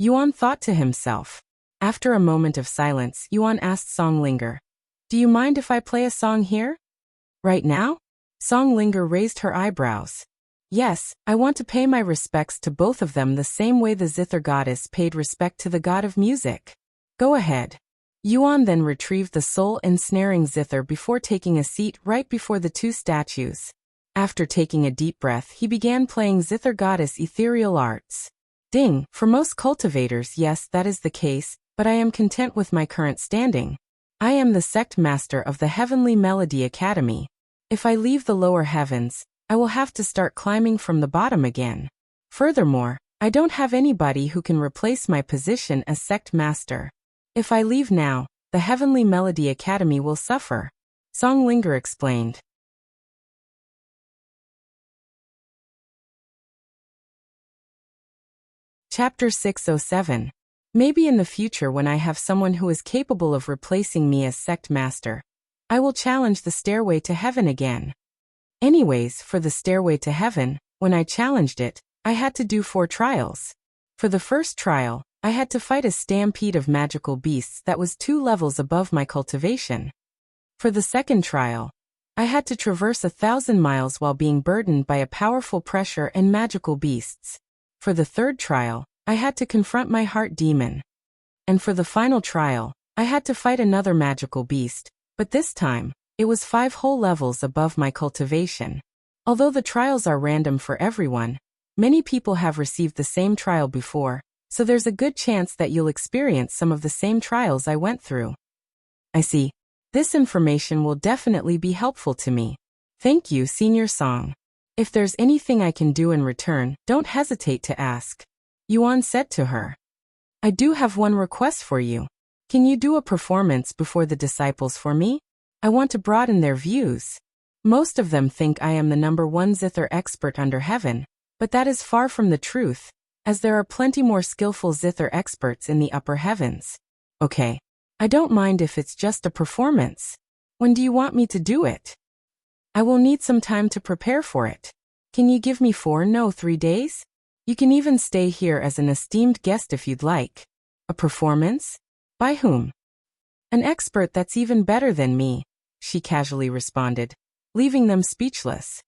Yuan thought to himself. After a moment of silence, Yuan asked Song Linger, do you mind if I play a song here? Right now? Song Linger raised her eyebrows. Yes, I want to pay my respects to both of them the same way the Zither goddess paid respect to the god of music. Go ahead. Yuan then retrieved the soul-ensnaring zither before taking a seat right before the two statues. After taking a deep breath, he began playing Zither goddess ethereal arts. Ding, for most cultivators, yes, that is the case, but I am content with my current standing. I am the sect master of the Heavenly Melody Academy. If I leave the lower heavens, I will have to start climbing from the bottom again. Furthermore, I don't have anybody who can replace my position as sect master. If I leave now, the Heavenly Melody Academy will suffer. Song Linger explained. Chapter 607. Maybe in the future when I have someone who is capable of replacing me as sect master, I will challenge the stairway to heaven again. Anyways, for the stairway to heaven, when I challenged it, I had to do 4 trials. For the first trial, I had to fight a stampede of magical beasts that was 2 levels above my cultivation. For the second trial, I had to traverse 1,000 miles while being burdened by a powerful pressure and magical beasts. For the third trial, I had to confront my heart demon. And for the final trial, I had to fight another magical beast, but this time, it was 5 whole levels above my cultivation. Although the trials are random for everyone, many people have received the same trial before, so there's a good chance that you'll experience some of the same trials I went through. I see. This information will definitely be helpful to me. Thank you, Senior Song. If there's anything I can do in return, don't hesitate to ask. Yuan said to her. I do have one request for you. Can you do a performance before the disciples for me? I want to broaden their views. Most of them think I am the #1 Zither expert under heaven, but that is far from the truth, as there are plenty more skillful Zither experts in the upper heavens. Okay. I don't mind if it's just a performance. When do you want me to do it? I will need some time to prepare for it. Can you give me 3 days? You can even stay here as an esteemed guest if you'd like. A performance? By whom? An expert that's even better than me, she casually responded, leaving them speechless.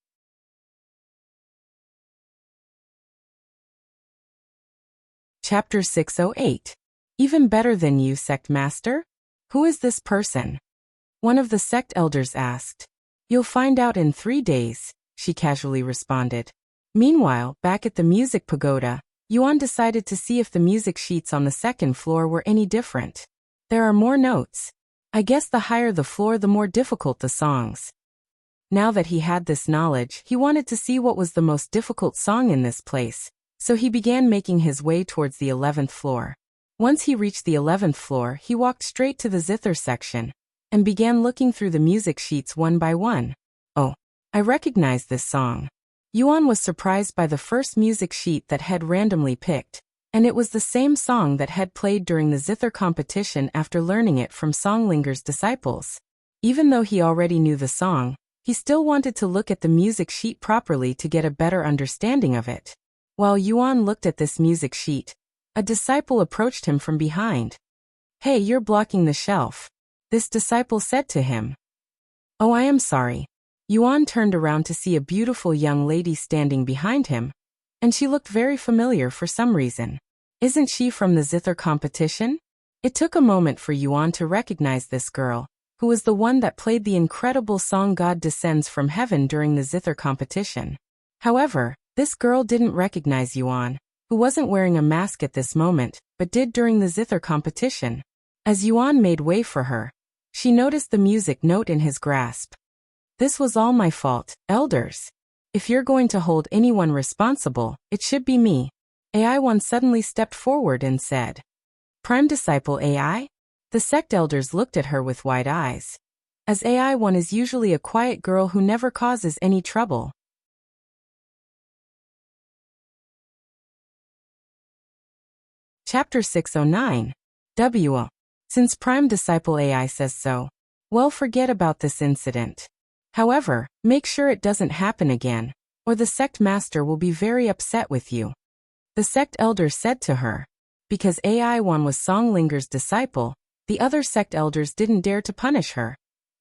Chapter 608. Even better than you, Sect Master? Who is this person? One of the sect elders asked. You'll find out in 3 days, she casually responded. Meanwhile, back at the music pagoda, Yuan decided to see if the music sheets on the second floor were any different. There are more notes. I guess the higher the floor, the more difficult the songs. Now that he had this knowledge, he wanted to see what was the most difficult song in this place, so he began making his way towards the 11th floor. Once he reached the 11th floor, he walked straight to the zither section and began looking through the music sheets one by one. Oh, I recognize this song. Yuan was surprised by the first music sheet that had randomly picked, and it was the same song that had played during the zither competition after learning it from Songlinger's disciples. Even though he already knew the song, he still wanted to look at the music sheet properly to get a better understanding of it. While Yuan looked at this music sheet, a disciple approached him from behind. "Hey, you're blocking the shelf," this disciple said to him. "Oh, I am sorry." Yuan turned around to see a beautiful young lady standing behind him, and she looked very familiar for some reason. Isn't she from the zither competition? It took a moment for Yuan to recognize this girl, who was the one that played the incredible song God Descends from Heaven during the zither competition. However, this girl didn't recognize Yuan, who wasn't wearing a mask at this moment, but did during the zither competition. As Yuan made way for her, she noticed the music note in his grasp. "This was all my fault, elders. If you're going to hold anyone responsible, it should be me." AI1 suddenly stepped forward and said, "Prime Disciple AI?" The sect elders looked at her with wide eyes, as AI1 is usually a quiet girl who never causes any trouble. Chapter 609. WO. Since Prime Disciple AI says so, well, forget about this incident. However, make sure it doesn't happen again, or the sect master will be very upset with you. The sect elder said to her. Because AI1 was Songlinger's disciple, the other sect elders didn't dare to punish her,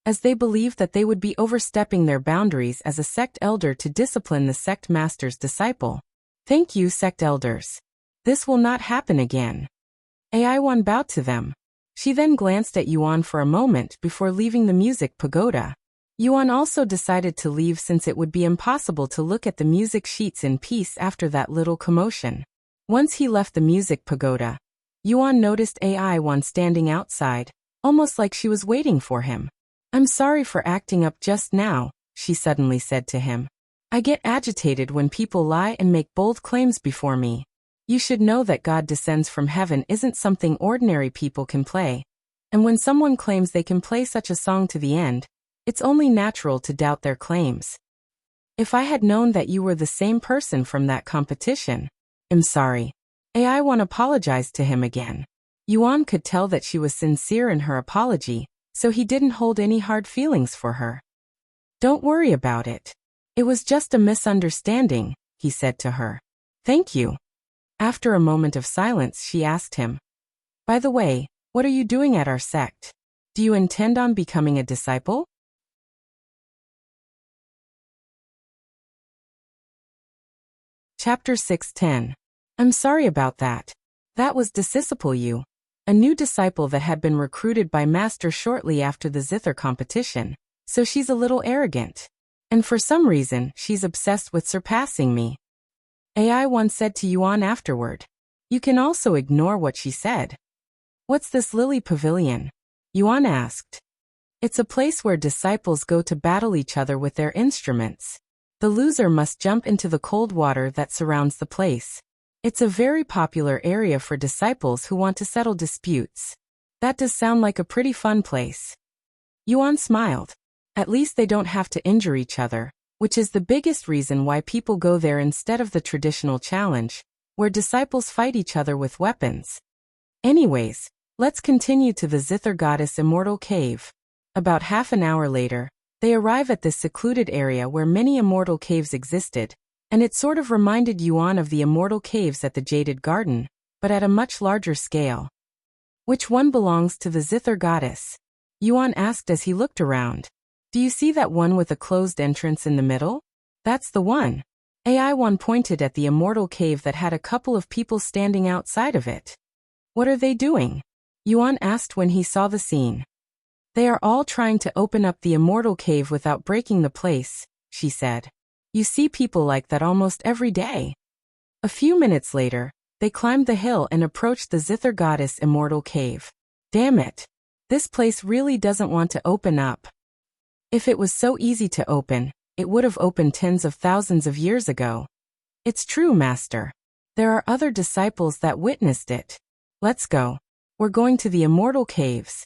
as they believed that they would be overstepping their boundaries as a sect elder to discipline the sect master's disciple. Thank you, sect elders. This will not happen again. AI1 bowed to them. She then glanced at Yuan for a moment before leaving the music pagoda. Yuan also decided to leave since it would be impossible to look at the music sheets in peace after that little commotion. Once he left the music pagoda, Yuan noticed AI1 standing outside, almost like she was waiting for him. "I'm sorry for acting up just now," she suddenly said to him. "I get agitated when people lie and make bold claims before me. You should know that God Descends from Heaven isn't something ordinary people can play. And when someone claims they can play such a song to the end, it's only natural to doubt their claims. If I had known that you were the same person from that competition, I'm sorry." AI1 apologized to him again. Yuan could tell that she was sincere in her apology, so he didn't hold any hard feelings for her. "Don't worry about it. It was just a misunderstanding," he said to her. "Thank you." After a moment of silence, she asked him, "By the way, what are you doing at our sect? Do you intend on becoming a disciple?" Chapter 610. I'm sorry about that. That was Disciple Yu, a new disciple that had been recruited by Master shortly after the zither competition, so she's a little arrogant. And for some reason, she's obsessed with surpassing me. AI1 said to Yuan afterward. You can also ignore what she said. What's this lily pavilion? Yuan asked. It's a place where disciples go to battle each other with their instruments. The loser must jump into the cold water that surrounds the place. It's a very popular area for disciples who want to settle disputes. That does sound like a pretty fun place. Yuan smiled. At least they don't have to injure each other, which is the biggest reason why people go there instead of the traditional challenge, where disciples fight each other with weapons. Anyways, let's continue to the Zither Goddess Immortal Cave. About half an hour later, they arrive at this secluded area where many immortal caves existed, and it sort of reminded Yuan of the immortal caves at the Jaded Garden, but at a much larger scale. Which one belongs to the Zither Goddess? Yuan asked as he looked around. Do you see that one with a closed entrance in the middle? That's the one. AI1 pointed at the immortal cave that had a couple of people standing outside of it. What are they doing? Yuan asked when he saw the scene. They are all trying to open up the immortal cave without breaking the place, she said. You see people like that almost every day. A few minutes later, They climbed the hill and approached the Zither Goddess Immortal Cave. Damn it! This place really doesn't want to open up. If it was so easy to open, it would have opened tens of thousands of years ago. It's true, Master. There are other disciples that witnessed it. Let's go. We're going to the Immortal Caves.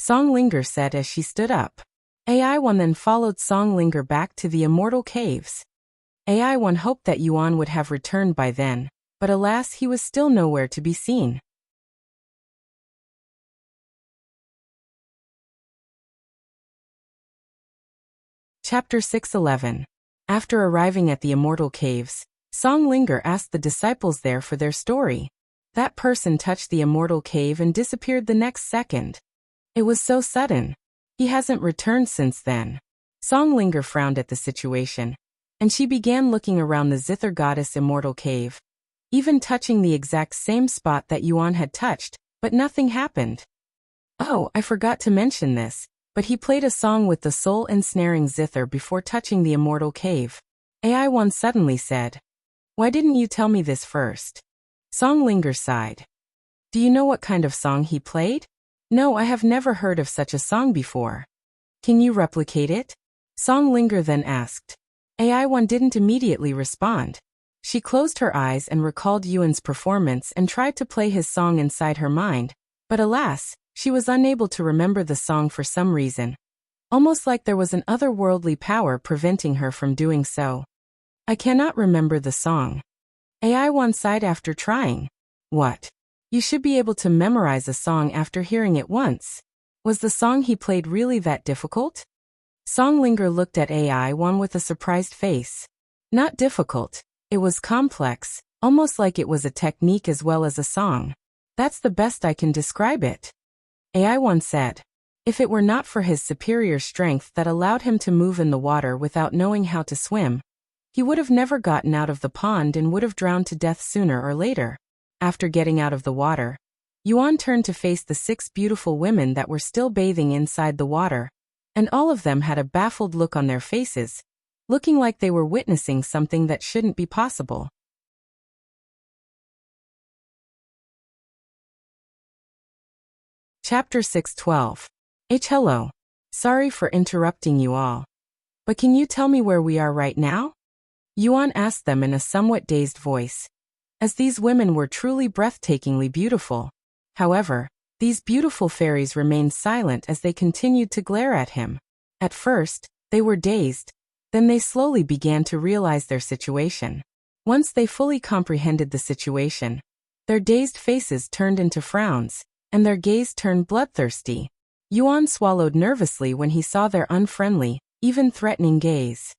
Songlinger said as she stood up. AI-1 then followed Songlinger back to the Immortal Caves. AI-1 hoped that Yuan would have returned by then, but alas, he was still nowhere to be seen. Chapter 6:11. After arriving at the Immortal Caves, Songlinger asked the disciples there for their story. That person touched the Immortal Cave and disappeared the next second. It was so sudden. He hasn't returned since then. Songlinger frowned at the situation, and she began looking around the Zither Goddess Immortal Cave, even touching the exact same spot that Yuan had touched, but nothing happened. Oh, I forgot to mention this, but he played a song with the soul-ensnaring zither before touching the Immortal Cave. AI-1 suddenly said, "Why didn't you tell me this first?" Songlinger sighed. Do you know what kind of song he played? No, I have never heard of such a song before. Can you replicate it? Songlinger then asked. AI-1 didn't immediately respond. She closed her eyes and recalled Yuan's performance and tried to play his song inside her mind, but alas, she was unable to remember the song for some reason. Almost like there was an otherworldly power preventing her from doing so. I cannot remember the song. AI-1 sighed after trying. What? You should be able to memorize a song after hearing it once. Was the song he played really that difficult? Songlinger looked at AI-1 with a surprised face. Not difficult. It was complex, almost like it was a technique as well as a song. That's the best I can describe it. AI-1 said. If it were not for his superior strength that allowed him to move in the water without knowing how to swim, he would have never gotten out of the pond and would have drowned to death sooner or later. After getting out of the water, Yuan turned to face the 6 beautiful women that were still bathing inside the water, and all of them had a baffled look on their faces, looking like they were witnessing something that shouldn't be possible. Chapter 6:12. Hello. Sorry for interrupting you all. But can you tell me where we are right now? Yuan asked them in a somewhat dazed voice, as these women were truly breathtakingly beautiful. However, these beautiful fairies remained silent as they continued to glare at him. At first, they were dazed, then they slowly began to realize their situation. Once they fully comprehended the situation, their dazed faces turned into frowns, and their gaze turned bloodthirsty. Yuan swallowed nervously when he saw their unfriendly, even threatening gaze.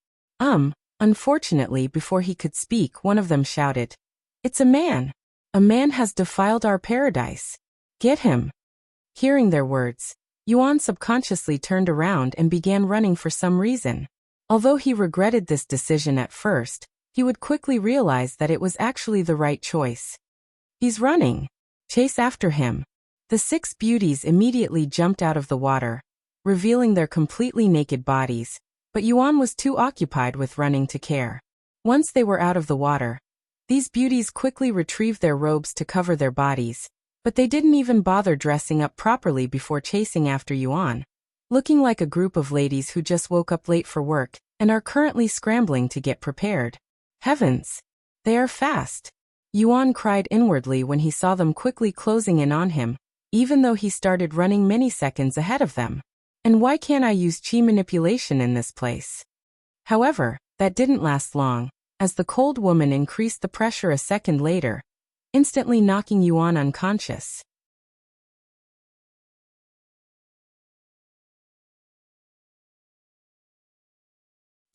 Unfortunately, before he could speak, one of them shouted, "It's a man! A man has defiled our paradise! Get him!" Hearing their words, Yuan subconsciously turned around and began running for some reason. Although he regretted this decision at first, he would quickly realize that it was actually the right choice. He's running! Chase after him! The 6 beauties immediately jumped out of the water, revealing their completely naked bodies, but Yuan was too occupied with running to care. Once they were out of the water, these beauties quickly retrieved their robes to cover their bodies, but they didn't even bother dressing up properly before chasing after Yuan, looking like a group of ladies who just woke up late for work and are currently scrambling to get prepared. Heavens! They are fast! Yuan cried inwardly when he saw them quickly closing in on him, even though he started running many seconds ahead of them. And why can't I use chi manipulation in this place? However, that didn't last long, as the cold woman increased the pressure a second later, instantly knocking Yuan unconscious.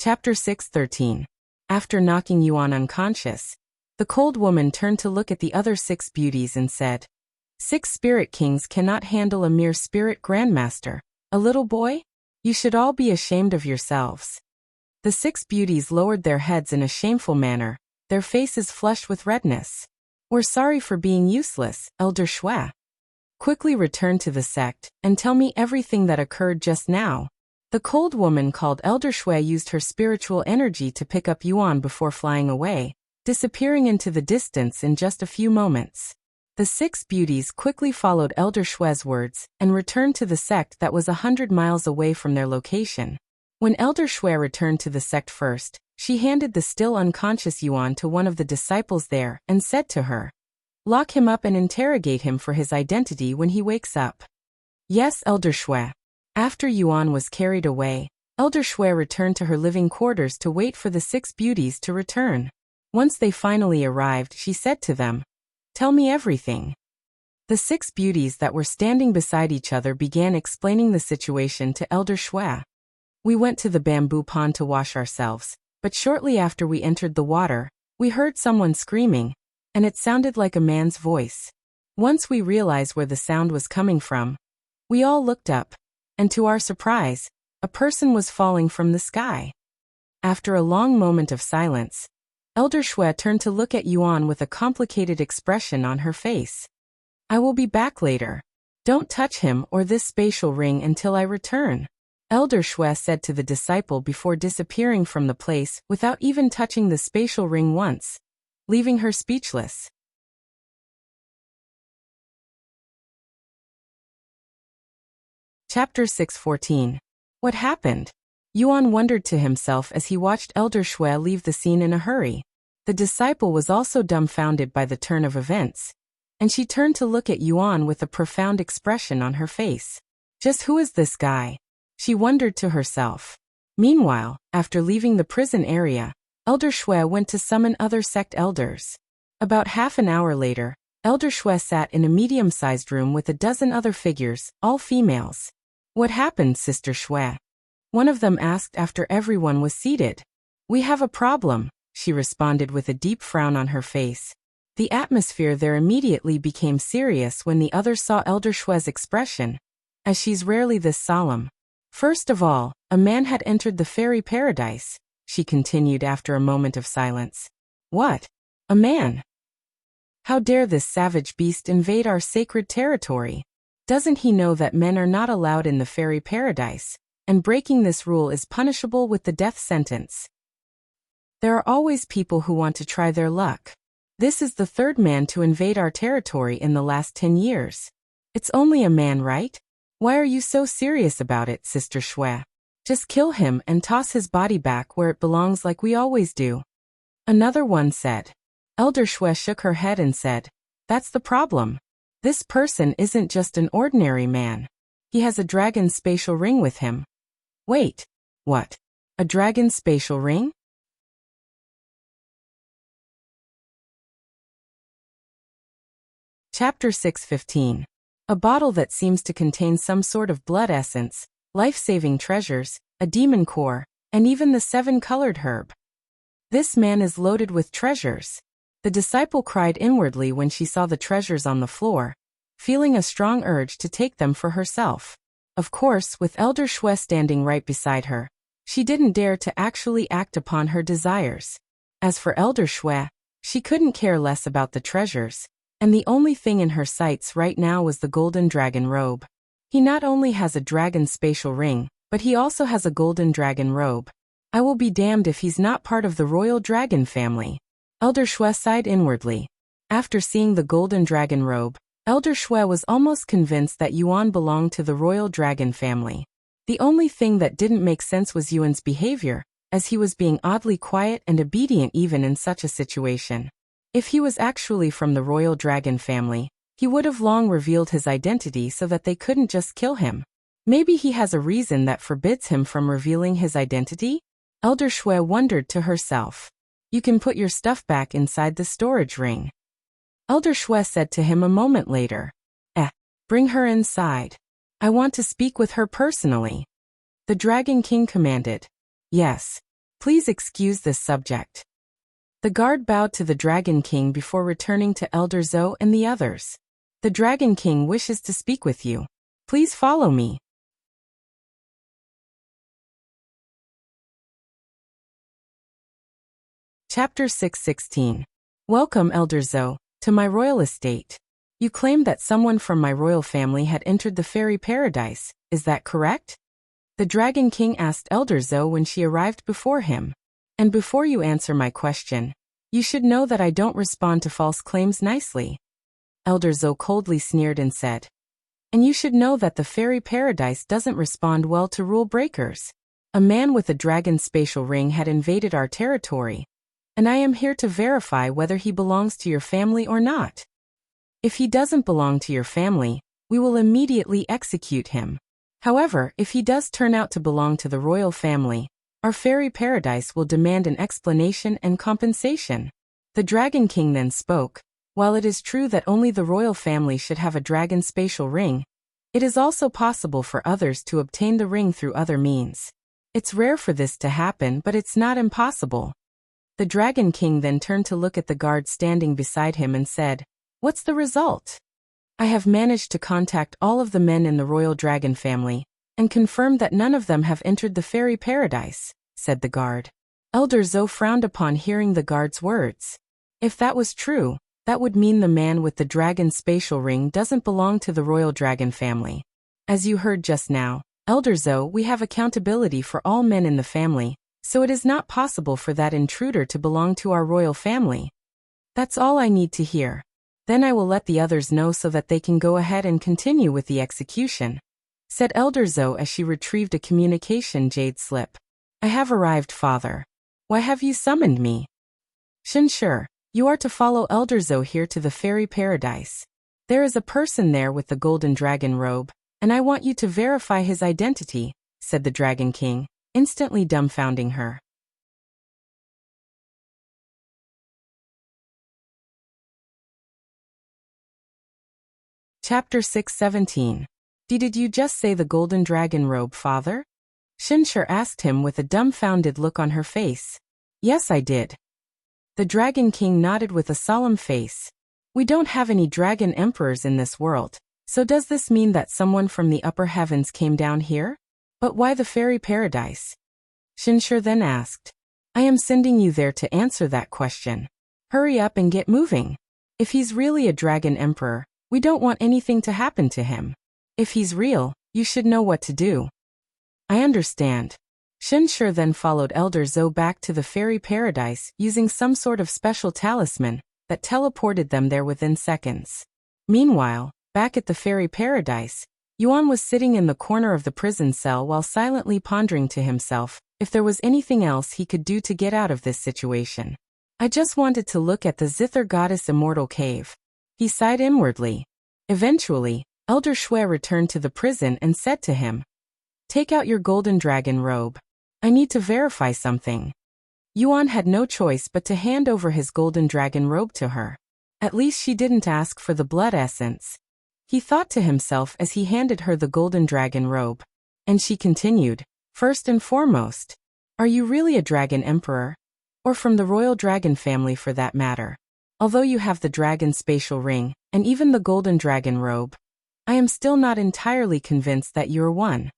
Chapter 6:13. After knocking Yuan unconscious, the cold woman turned to look at the other 6 beauties and said, 6 spirit kings cannot handle a mere spirit grandmaster. A little boy? You should all be ashamed of yourselves. The 6 beauties lowered their heads in a shameful manner, their faces flushed with redness. We're sorry for being useless, Elder Shui. Quickly return to the sect, and tell me everything that occurred just now. The cold woman called Elder Shui used her spiritual energy to pick up Yuan before flying away, disappearing into the distance in just a few moments. The 6 beauties quickly followed Elder Shue's words and returned to the sect that was 100 miles away from their location. When Elder Shue returned to the sect first, she handed the still unconscious Yuan to one of the disciples there and said to her, "Lock him up and interrogate him for his identity when he wakes up." "Yes, Elder Shue." After Yuan was carried away, Elder Shue returned to her living quarters to wait for the 6 beauties to return. Once they finally arrived, she said to them, "Tell me everything." The 6 beauties that were standing beside each other began explaining the situation to Elder Shue. "We went to the bamboo pond to wash ourselves, but shortly after we entered the water, we heard someone screaming, and it sounded like a man's voice. Once we realized where the sound was coming from, we all looked up, and to our surprise, a person was falling from the sky." After a long moment of silence, Elder Shue turned to look at Yuan with a complicated expression on her face. "I will be back later. Don't touch him or this spatial ring until I return," Elder Shue said to the disciple before disappearing from the place without even touching the spatial ring once, leaving her speechless. Chapter 6:14. What happened? Yuan wondered to himself as he watched Elder Shue leave the scene in a hurry. The disciple was also dumbfounded by the turn of events, and she turned to look at Yuan with a profound expression on her face. Just who is this guy? She wondered to herself. Meanwhile, after leaving the prison area, Elder Shue went to summon other sect elders. About half an hour later, Elder Shue sat in a medium-sized room with a dozen other figures, all females. "What happened, Sister Shue?" one of them asked after everyone was seated. "We have a problem," she responded with a deep frown on her face. The atmosphere there immediately became serious when the others saw Elder Shue's expression, as she's rarely this solemn. "First of all, a man had entered the fairy paradise," she continued after a moment of silence. "What? A man? How dare this savage beast invade our sacred territory? Doesn't he know that men are not allowed in the fairy paradise, and breaking this rule is punishable with the death sentence? There are always people who want to try their luck. This is the 3rd man to invade our territory in the last 10 years. It's only a man, right? Why are you so serious about it, Sister Shue? Just kill him and toss his body back where it belongs like we always do," another one said. Elder Shue shook her head and said, "That's the problem. This person isn't just an ordinary man. He has a dragon spatial ring with him." "Wait, what? A dragon spatial ring?" Chapter 6:15. A bottle that seems to contain some sort of blood essence, life-saving treasures, a demon core, and even the 7-colored herb. This man is loaded with treasures. The disciple cried inwardly when she saw the treasures on the floor, feeling a strong urge to take them for herself. Of course, with Elder Shue standing right beside her, she didn't dare to actually act upon her desires. As for Elder Shue, she couldn't care less about the treasures, and the only thing in her sights right now was the golden dragon robe. He not only has a dragon spatial ring, but he also has a golden dragon robe. I will be damned if he's not part of the royal dragon family. Elder Shue sighed inwardly. After seeing the golden dragon robe, Elder Shue was almost convinced that Yuan belonged to the royal dragon family. The only thing that didn't make sense was Yuan's behavior, as he was being oddly quiet and obedient even in such a situation. If he was actually from the royal dragon family, he would have long revealed his identity so that they couldn't just kill him. Maybe he has a reason that forbids him from revealing his identity? Elder Shue wondered to herself. "You can put your stuff back inside the storage ring," Elder Shue said to him a moment later. Bring her inside. I want to speak with her personally," the Dragon King commanded. "Yes. Please excuse this subject." The guard bowed to the Dragon King before returning to Elder Zhou and the others. "The Dragon King wishes to speak with you. Please follow me." Chapter 6:16. Welcome, Elder Zhou, to my royal estate. You claimed that someone from my royal family had entered the fairy paradise, is that correct? The Dragon King asked Elder Zhou when she arrived before him. And before you answer my question, You should know that I don't respond to false claims nicely. Elder Zhou coldly sneered and said. And you should know that the fairy paradise doesn't respond well to rule breakers. A man with a dragon spatial ring had invaded our territory, and I am here to verify whether he belongs to your family or not. If he doesn't belong to your family, we will immediately execute him. However, if he does turn out to belong to the royal family, our fairy paradise will demand an explanation and compensation. The Dragon King then spoke. While it is true that only the royal family should have a dragon spatial ring, it is also possible for others to obtain the ring through other means. It's rare for this to happen, but it's not impossible. The Dragon King then turned to look at the guard standing beside him and said, What's the result? I have managed to contact all of the men in the royal dragon family, and confirmed that none of them have entered the fairy paradise, said the guard. Elder Zhou frowned upon hearing the guard's words. If that was true, that would mean the man with the dragon spatial ring doesn't belong to the royal dragon family. As you heard just now, Elder Zhou, we have accountability for all men in the family, so it is not possible for that intruder to belong to our royal family. That's all I need to hear. Then I will let the others know so that they can go ahead and continue with the execution, said Elder Zhou as she retrieved a communication jade slip. I have arrived, father. Why have you summoned me? Shenshi, you are to follow Elder Zhou here to the fairy paradise. There is a person there with the golden dragon robe, and I want you to verify his identity, said the Dragon King, instantly dumbfounding her. Chapter 617. Did you just say the golden dragon robe, father? Shenshi asked him with a dumbfounded look on her face. Yes, I did. The Dragon King nodded with a solemn face. We don't have any dragon emperors in this world, so does this mean that someone from the upper heavens came down here? But why the fairy paradise? Shenshi then asked. I am sending you there to answer that question. Hurry up and get moving. If he's really a dragon emperor, we don't want anything to happen to him. If he's real, you should know what to do. I understand. Shenshi then followed Elder Zhou back to the fairy paradise using some sort of special talisman that teleported them there within seconds. Meanwhile, back at the fairy paradise, Yuan was sitting in the corner of the prison cell while silently pondering to himself if there was anything else he could do to get out of this situation. I just wanted to look at the Zither Goddess Immortal Cave. He sighed inwardly. Eventually, Elder Shui returned to the prison and said to him, Take out your golden dragon robe. I need to verify something. Yuan had no choice but to hand over his golden dragon robe to her. At least she didn't ask for the blood essence. He thought to himself as he handed her the golden dragon robe. And she continued, First and foremost, are you really a dragon emperor? Or from the royal dragon family for that matter? Although you have the dragon spatial ring, and even the golden dragon robe, I am still not entirely convinced that you're one.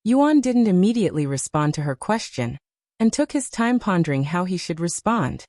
Yuan didn't immediately respond to her question, and took his time pondering how he should respond.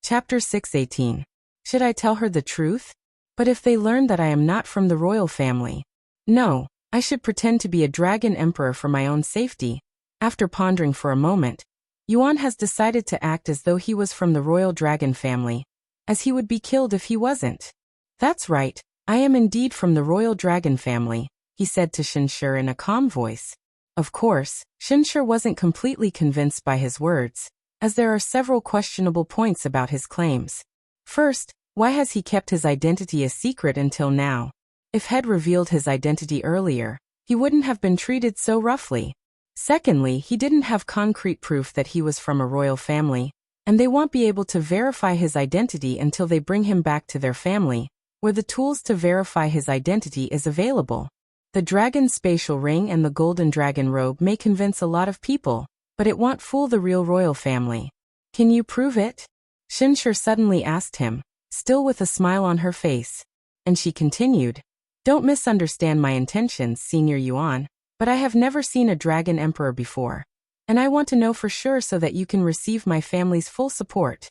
Chapter 618. Should I tell her the truth? But if they learn that I am not from the royal family? No, I should pretend to be a dragon emperor for my own safety. After pondering for a moment, Yuan has decided to act as though he was from the royal dragon family, as he would be killed if he wasn't. That's right, I am indeed from the royal dragon family, he said to Shenshi in a calm voice. Of course, Shenshi wasn't completely convinced by his words, as there are several questionable points about his claims. First, why has he kept his identity a secret until now? If had revealed his identity earlier, he wouldn't have been treated so roughly. Secondly, he didn't have concrete proof that he was from a royal family, and they won't be able to verify his identity until they bring him back to their family, where the tools to verify his identity is available. The dragon spatial ring and the golden dragon robe may convince a lot of people, but it won't fool the real royal family. Can you prove it? Shenshi suddenly asked him, still with a smile on her face. And she continued, Don't misunderstand my intentions, Senior Yuan, but I have never seen a dragon emperor before, and I want to know for sure so that you can receive my family's full support.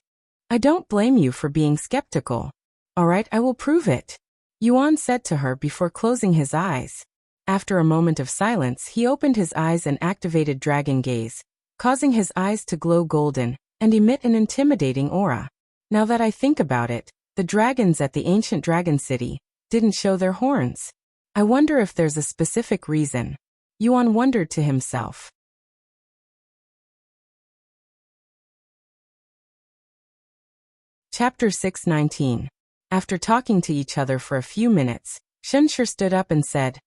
I don't blame you for being skeptical. All right, I will prove it, Yuan said to her before closing his eyes. After a moment of silence, he opened his eyes and activated dragon gaze, causing his eyes to glow golden and emit an intimidating aura. Now that I think about it, the dragons at the ancient dragon city didn't show their horns. I wonder if there's a specific reason. Yuan wondered to himself. Chapter 619. After talking to each other for a few minutes, Shenshi stood up and said,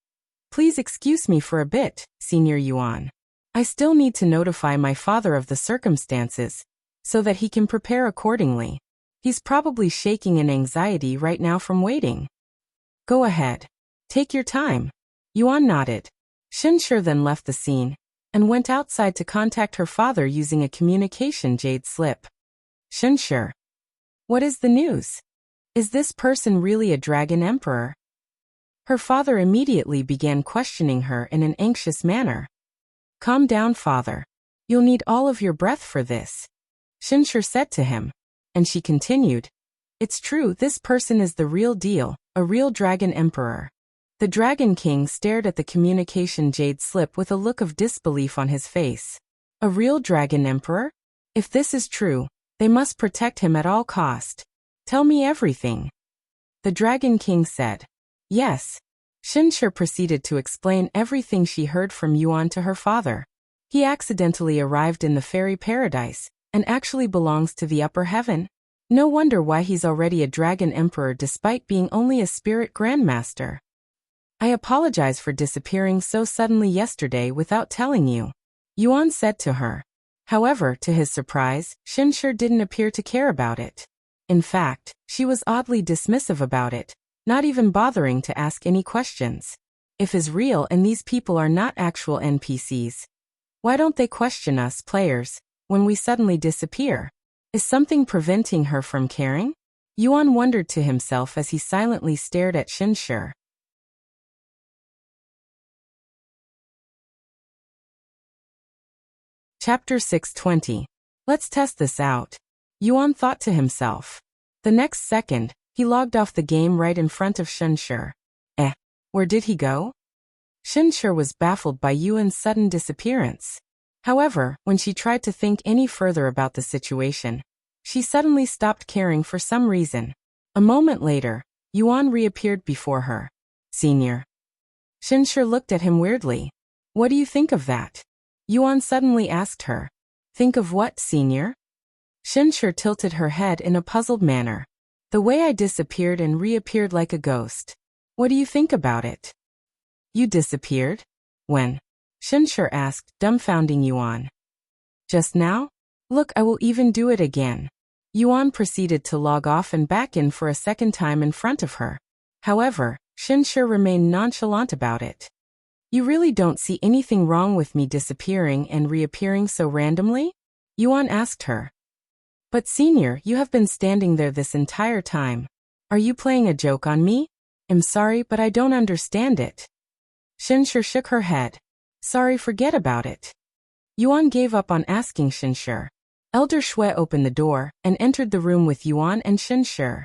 "Please excuse me for a bit, Senior Yuan. I still need to notify my father of the circumstances, so that he can prepare accordingly. He's probably shaking in anxiety right now from waiting." "Go ahead. Take your time." Yuan nodded. Shenshi then left the scene and went outside to contact her father using a communication jade slip. "Shenshi, what is the news? Is this person really a dragon emperor?" Her father immediately began questioning her in an anxious manner. "Calm down, father. You'll need all of your breath for this," Shenshi said to him. And she continued, "It's true, this person is the real deal, a real dragon emperor." The Dragon King stared at the communication jade slip with a look of disbelief on his face. A real dragon emperor? If this is true, they must protect him at all cost. Tell me everything. The Dragon King said. Yes. Shenshi proceeded to explain everything she heard from Yuan to her father. He accidentally arrived in the fairy paradise, and actually belongs to the upper heaven. No wonder why he's already a dragon emperor despite being only a spirit grandmaster. I apologize for disappearing so suddenly yesterday without telling you, Yuan said to her. However, to his surprise, Shenshi didn't appear to care about it. In fact, she was oddly dismissive about it, not even bothering to ask any questions. If is real and these people are not actual NPCs, why don't they question us players when we suddenly disappear? Is something preventing her from caring? Yuan wondered to himself as he silently stared at Shenshi. Chapter 620. Let's test this out. Yuan thought to himself. The next second, he logged off the game right in front of Shenshi. Where did he go? Shenshi was baffled by Yuan's sudden disappearance. However, when she tried to think any further about the situation, she suddenly stopped caring for some reason. A moment later, Yuan reappeared before her. Senior. Shenshi looked at him weirdly. What do you think of that? Yuan suddenly asked her. Think of what, Senior? Shenshi tilted her head in a puzzled manner. The way I disappeared and reappeared like a ghost. What do you think about it? You disappeared? When? Shenshi asked, dumbfounding Yuan. Just now? Look, I will even do it again. Yuan proceeded to log off and back in for a second time in front of her. However, Shenshi remained nonchalant about it. You really don't see anything wrong with me disappearing and reappearing so randomly? Yuan asked her. But Senior, you have been standing there this entire time. Are you playing a joke on me? I'm sorry, but I don't understand it. Shenshi shook her head. Sorry, forget about it. Yuan gave up on asking Shenshi. Elder Shui opened the door and entered the room with Yuan and Shenshi.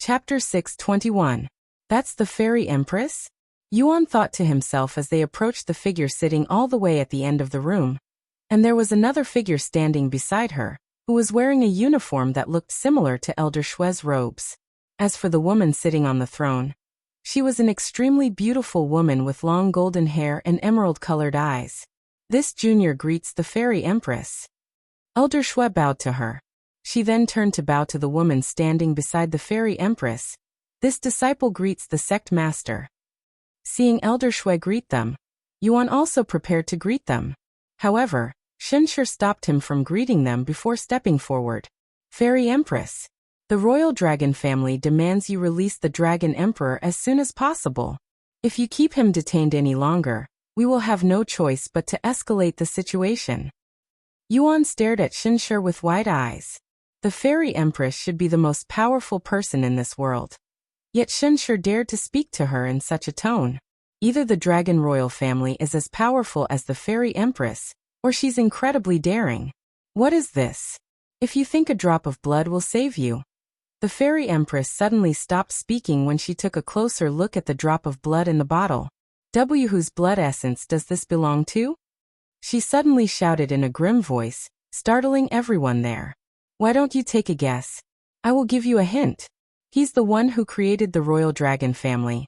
Chapter 621. That's the Fairy Empress? Yuan thought to himself as they approached the figure sitting all the way at the end of the room. And there was another figure standing beside her, who was wearing a uniform that looked similar to Elder Shui's robes. As for the woman sitting on the throne, she was an extremely beautiful woman with long golden hair and emerald-colored eyes. This junior greets the Fairy Empress. Elder Shui bowed to her. She then turned to bow to the woman standing beside the Fairy Empress. This disciple greets the sect master. Seeing Elder Shui greet them, Yuan also prepared to greet them. However, Shenshi stopped him from greeting them before stepping forward. Fairy Empress. The royal dragon family demands you release the Dragon Emperor as soon as possible. If you keep him detained any longer, we will have no choice but to escalate the situation. Yuan stared at Shenshi with wide eyes. The Fairy Empress should be the most powerful person in this world. Yet Shenshi dared to speak to her in such a tone. Either the Dragon Royal family is as powerful as the Fairy Empress, or she's incredibly daring. What is this? If you think a drop of blood will save you. The fairy empress suddenly stopped speaking when she took a closer look at the drop of blood in the bottle. Whose blood essence does this belong to? She suddenly shouted in a grim voice, startling everyone there. Why don't you take a guess? I will give you a hint. He's the one who created the royal dragon family.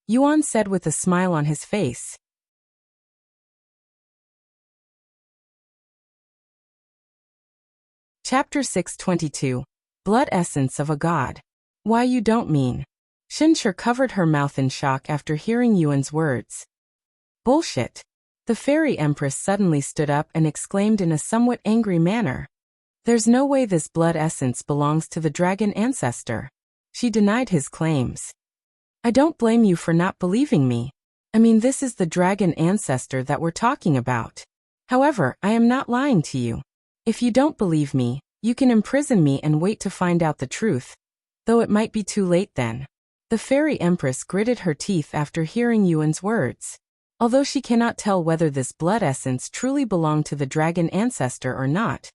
Yuan said with a smile on his face. Chapter 622. Blood Essence of a God. Why you don't mean? Shinshir covered her mouth in shock after hearing Yuan's words. Bullshit. The fairy empress suddenly stood up and exclaimed in a somewhat angry manner. There's no way this blood essence belongs to the dragon ancestor. She denied his claims. I don't blame you for not believing me. I mean, this is the dragon ancestor that we're talking about. However, I am not lying to you. If you don't believe me, you can imprison me and wait to find out the truth, though it might be too late then. The fairy empress gritted her teeth after hearing Yuan's words. Although she cannot tell whether this blood essence truly belonged to the dragon ancestor or not,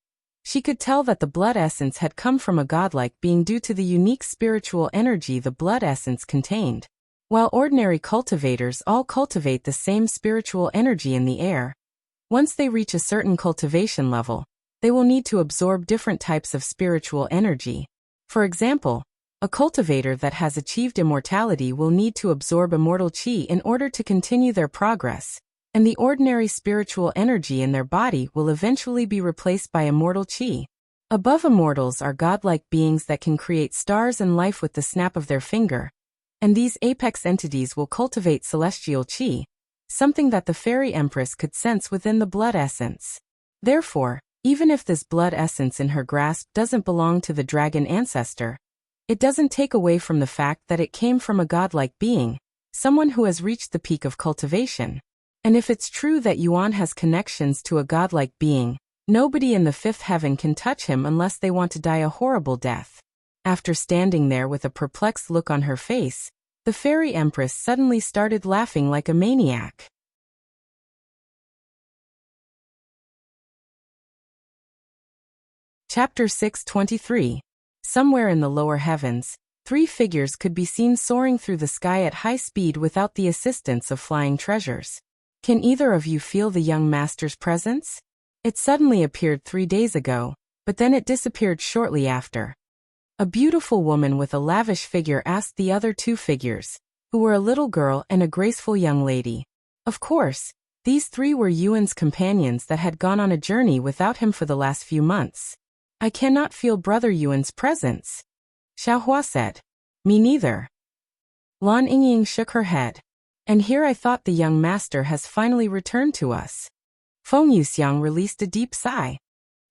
she could tell that the blood essence had come from a godlike being due to the unique spiritual energy the blood essence contained. While ordinary cultivators all cultivate the same spiritual energy in the air, once they reach a certain cultivation level, they will need to absorb different types of spiritual energy. For example, a cultivator that has achieved immortality will need to absorb immortal chi in order to continue their progress, and the ordinary spiritual energy in their body will eventually be replaced by immortal chi. Above immortals are godlike beings that can create stars and life with the snap of their finger, and these apex entities will cultivate celestial chi, something that the fairy empress could sense within the blood essence. Therefore, even if this blood essence in her grasp doesn't belong to the dragon ancestor, it doesn't take away from the fact that it came from a godlike being, someone who has reached the peak of cultivation. And if it's true that Yuan has connections to a godlike being, nobody in the fifth heaven can touch him unless they want to die a horrible death. After standing there with a perplexed look on her face, the fairy empress suddenly started laughing like a maniac. Chapter 623. Somewhere in the lower heavens, 3 figures could be seen soaring through the sky at high speed without the assistance of flying treasures. Can either of you feel the young master's presence? It suddenly appeared 3 days ago, but then it disappeared shortly after. A beautiful woman with a lavish figure asked the other 2 figures, who were a little girl and a graceful young lady. Of course, these 3 were Yuan's companions that had gone on a journey without him for the last few months. I cannot feel Brother Yuan's presence, Xiaohua said. Me neither. Lan Yingying shook her head. And here I thought the young master has finally returned to us. Liuxiang released a deep sigh.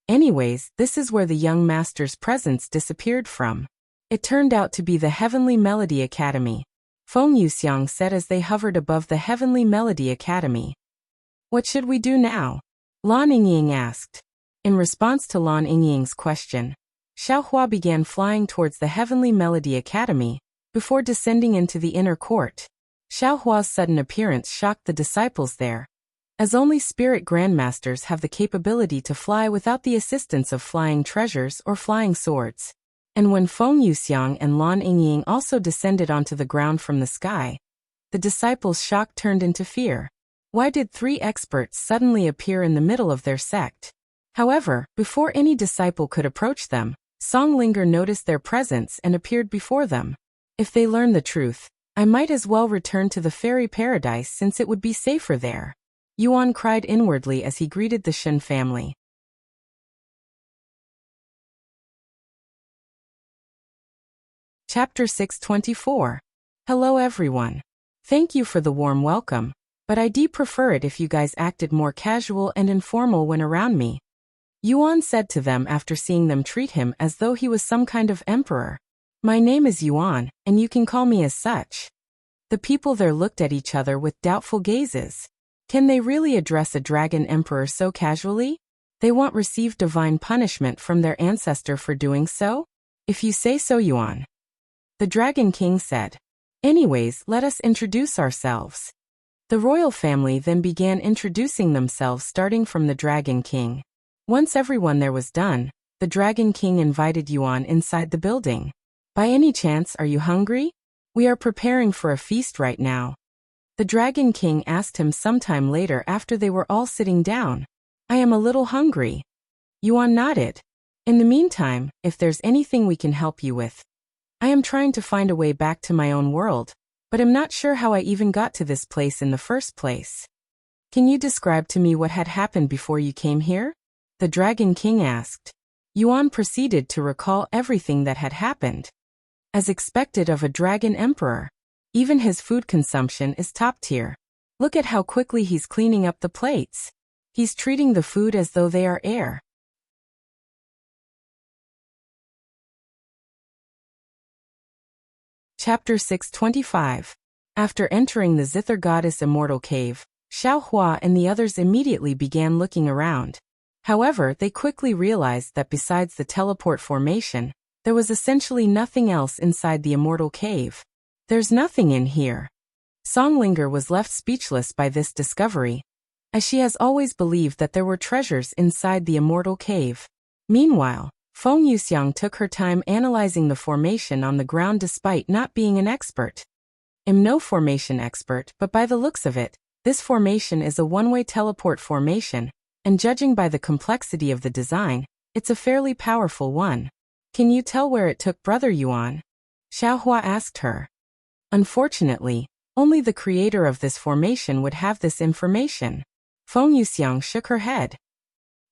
Anyways, this is where the young master's presence disappeared from. It turned out to be the Heavenly Melody Academy. Liuxiang said as they hovered above the Heavenly Melody Academy. What should we do now? Lan Yingying asked. In response to Lan Yingying's question, Xiaohua began flying towards the Heavenly Melody Academy, before descending into the inner court. Xiaohua's sudden appearance shocked the disciples there, as only spirit grandmasters have the capability to fly without the assistance of flying treasures or flying swords. And when Liuxiang and Lan Yingying also descended onto the ground from the sky, the disciples' shock turned into fear. Why did 3 experts suddenly appear in the middle of their sect? However, before any disciple could approach them, Songlinger noticed their presence and appeared before them. If they learn the truth, I might as well return to the fairy paradise since it would be safer there. Yuan cried inwardly as he greeted the Shen family. Chapter 624. Hello everyone. Thank you for the warm welcome, but I'd prefer it if you guys acted more casual and informal when around me. Yuan said to them after seeing them treat him as though he was some kind of emperor. My name is Yuan, and you can call me as such. The people there looked at each other with doubtful gazes. Can they really address a dragon emperor so casually? They won't receive divine punishment from their ancestor for doing so? If you say so, Yuan. The Dragon King said. Anyways, let us introduce ourselves. The royal family then began introducing themselves starting from the Dragon King. Once everyone there was done, the Dragon King invited Yuan inside the building. By any chance, are you hungry? We are preparing for a feast right now. The Dragon King asked him sometime later after they were all sitting down. I am a little hungry. Yuan nodded. In the meantime, if there's anything we can help you with. I am trying to find a way back to my own world, but I'm not sure how I even got to this place in the first place. Can you describe to me what had happened before you came here? The Dragon King asked. Yuan proceeded to recall everything that had happened. As expected of a dragon emperor, even his food consumption is top tier. Look at how quickly he's cleaning up the plates. He's treating the food as though they are air. Chapter 625. After entering the Zither Goddess Immortal Cave, Xiaohua and the others immediately began looking around. However, they quickly realized that besides the teleport formation, there was essentially nothing else inside the Immortal Cave. There's nothing in here. Songlinger was left speechless by this discovery, as she has always believed that there were treasures inside the Immortal Cave. Meanwhile, Liuxiang took her time analyzing the formation on the ground despite not being an expert. I'm no formation expert, but by the looks of it, this formation is a one-way teleport formation, and judging by the complexity of the design, it's a fairly powerful one. Can you tell where it took Brother Yuan? Xiaohua asked her. Unfortunately, only the creator of this formation would have this information. Liuxiang shook her head.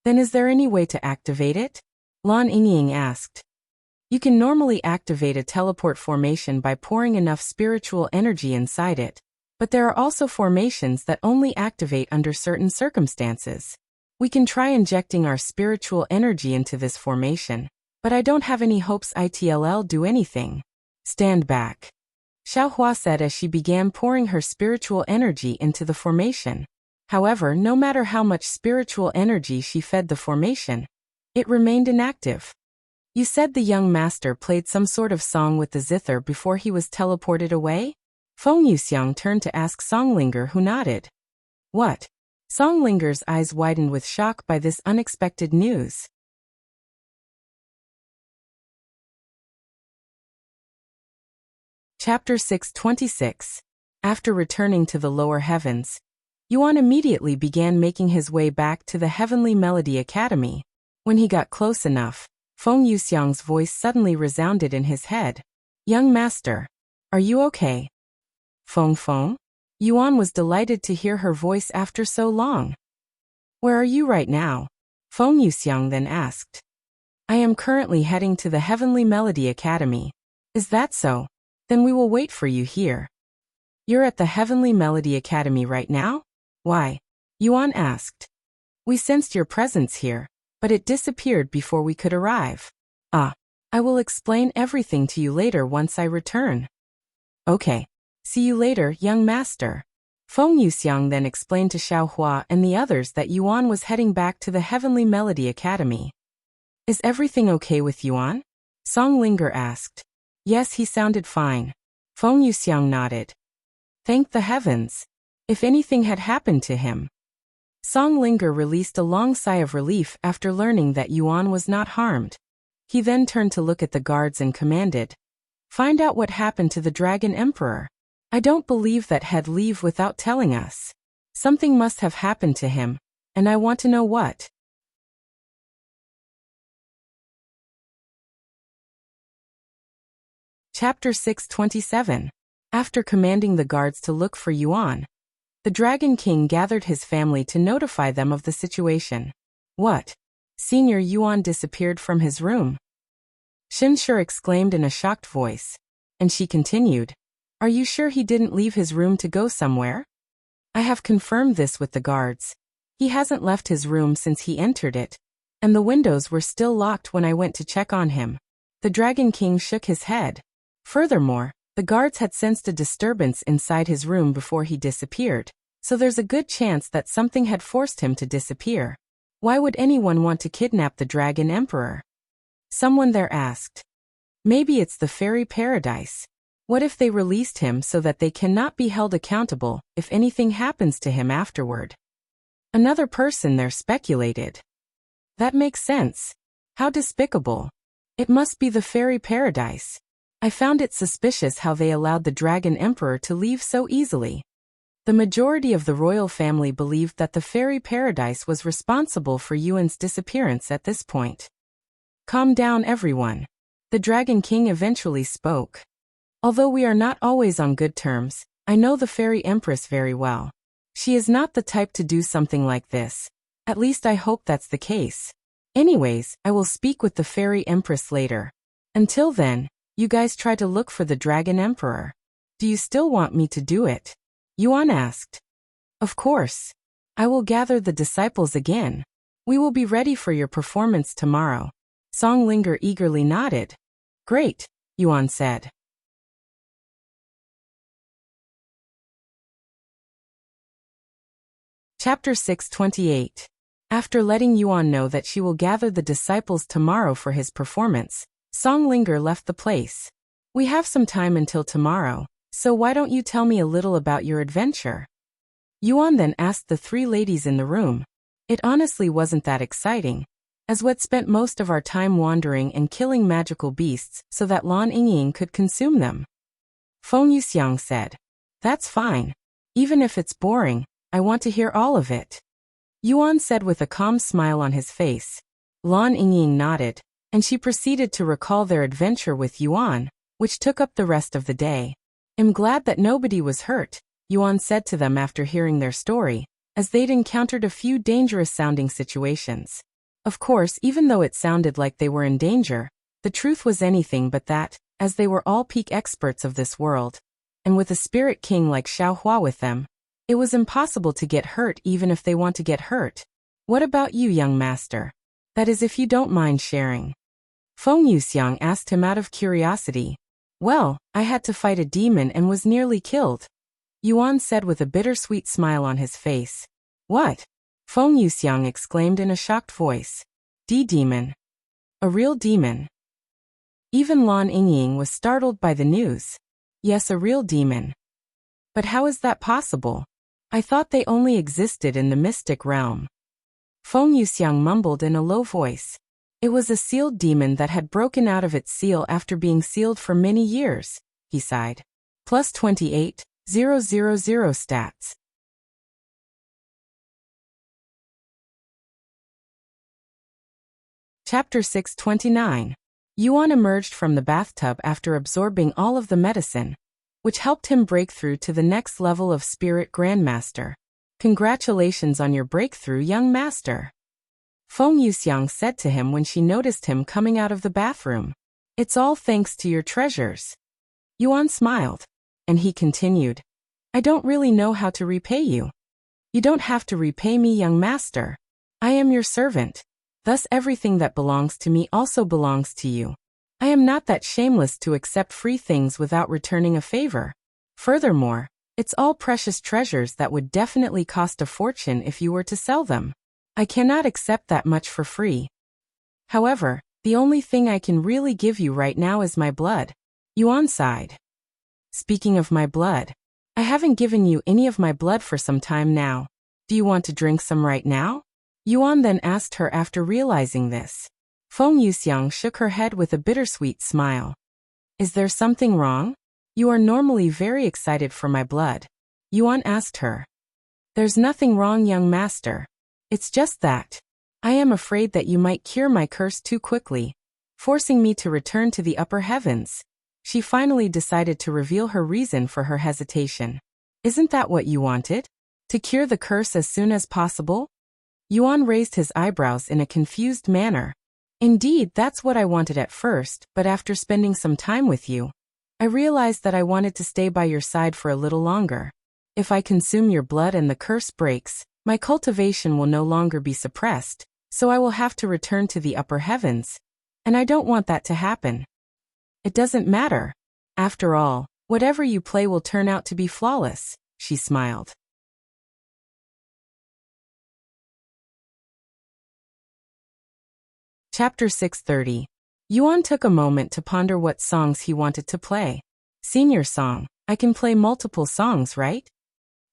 Then is there any way to activate it? Lan Yingying asked. You can normally activate a teleport formation by pouring enough spiritual energy inside it, but there are also formations that only activate under certain circumstances. We can try injecting our spiritual energy into this formation, but I don't have any hopes it'll do anything. Stand back. Xiaohua said as she began pouring her spiritual energy into the formation. However, no matter how much spiritual energy she fed the formation, it remained inactive. You said the young master played some sort of song with the zither before he was teleported away? Liuxiang turned to ask Songlinger, who nodded. What? Songlinger's eyes widened with shock by this unexpected news. Chapter 626. After returning to the lower heavens, Yuan immediately began making his way back to the Heavenly Melody Academy. When he got close enough, Liuxiang's voice suddenly resounded in his head. Young master, are you okay? Feng? Yuan was delighted to hear her voice after so long. Where are you right now? Liuxiang then asked. I am currently heading to the Heavenly Melody Academy. Is that so? Then we will wait for you here. You're at the Heavenly Melody Academy right now? Why? Yuan asked. We sensed your presence here, but it disappeared before we could arrive. I will explain everything to you later once I return. Okay. See you later, young master. Liuxiang then explained to Xiaohua and the others that Yuan was heading back to the Heavenly Melody Academy. Is everything okay with Yuan? Songlinger asked. Yes, he sounded fine. Liuxiang nodded. Thank the heavens. If anything had happened to him. Songlinger released a long sigh of relief after learning that Yuan was not harmed. He then turned to look at the guards and commanded. Find out what happened to the Dragon Emperor. I don't believe that he'd leave without telling us. Something must have happened to him, and I want to know what. Chapter 627. After commanding the guards to look for Yuan, the Dragon King gathered his family to notify them of the situation. What? Senior Yuan disappeared from his room? Shinshur exclaimed in a shocked voice, and she continued. Are you sure he didn't leave his room to go somewhere? I have confirmed this with the guards. He hasn't left his room since he entered it, and the windows were still locked when I went to check on him. The Dragon King shook his head. Furthermore, the guards had sensed a disturbance inside his room before he disappeared, so there's a good chance that something had forced him to disappear. Why would anyone want to kidnap the Dragon Emperor? Someone there asked. Maybe it's the fairy paradise. What if they released him so that they cannot be held accountable if anything happens to him afterward? Another person there speculated. That makes sense. How despicable. It must be the fairy paradise. I found it suspicious how they allowed the Dragon Emperor to leave so easily. The majority of the royal family believed that the fairy paradise was responsible for Yuan's disappearance at this point. Calm down, everyone. The Dragon King eventually spoke. Although we are not always on good terms, I know the Fairy Empress very well. She is not the type to do something like this. At least I hope that's the case. Anyways, I will speak with the Fairy Empress later. Until then, you guys try to look for the Dragon Emperor. Do you still want me to do it? Yuan asked. Of course. I will gather the disciples again. We will be ready for your performance tomorrow. Songlinger eagerly nodded. Great, Yuan said. Chapter 628. After letting Yuan know that she will gather the disciples tomorrow for his performance, Songlinger left the place. We have some time until tomorrow, so why don't you tell me a little about your adventure? Yuan then asked the three ladies in the room. It honestly wasn't that exciting, as we'd spent most of our time wandering and killing magical beasts so that Lan Yingying could consume them. Liuxiang said. That's fine. Even if it's boring, I want to hear all of it. Yuan said with a calm smile on his face. Lan Yingying nodded, and she proceeded to recall their adventure with Yuan, which took up the rest of the day. I'm glad that nobody was hurt, Yuan said to them after hearing their story, as they'd encountered a few dangerous-sounding situations. Of course, even though it sounded like they were in danger, the truth was anything but that, as they were all peak experts of this world. And with a spirit king like Xiaohua with them, it was impossible to get hurt even if they want to get hurt. What about you, young master? That is, if you don't mind sharing. Liuxiang asked him out of curiosity. Well, I had to fight a demon and was nearly killed. Yuan said with a bittersweet smile on his face. What? Liuxiang exclaimed in a shocked voice. Demon. A real demon. Even Lan Yingying was startled by the news. Yes, a real demon. But how is that possible? I thought they only existed in the mystic realm. Liuxiang mumbled in a low voice. It was a sealed demon that had broken out of its seal after being sealed for many years, he sighed. Plus 28, 000 stats. Chapter 629. Yuan emerged from the bathtub after absorbing all of the medicine, which helped him break through to the next level of Spirit Grandmaster. Congratulations on your breakthrough, young master. Liuxiang said to him when she noticed him coming out of the bathroom. It's all thanks to your treasures. Yuan smiled, and he continued. I don't really know how to repay you. You don't have to repay me, young master. I am your servant. Thus everything that belongs to me also belongs to you. I am not that shameless to accept free things without returning a favor. Furthermore, it's all precious treasures that would definitely cost a fortune if you were to sell them. I cannot accept that much for free. However, the only thing I can really give you right now is my blood. Yuan sighed. Speaking of my blood, I haven't given you any of my blood for some time now. Do you want to drink some right now? Yuan then asked her after realizing this. Liuxiang shook her head with a bittersweet smile. Is there something wrong? You are normally very excited for my blood. Yuan asked her. There's nothing wrong, young master. It's just that I am afraid that you might cure my curse too quickly, forcing me to return to the upper heavens. She finally decided to reveal her reason for her hesitation. Isn't that what you wanted? To cure the curse as soon as possible? Yuan raised his eyebrows in a confused manner. Indeed, that's what I wanted at first, but after spending some time with you, I realized that I wanted to stay by your side for a little longer. If I consume your blood and the curse breaks, my cultivation will no longer be suppressed, so I will have to return to the upper heavens. And I don't want that to happen. It doesn't matter. After all, whatever you play will turn out to be flawless, she smiled. Chapter 630. Yuan took a moment to ponder what songs he wanted to play. Senior song. I can play multiple songs, right?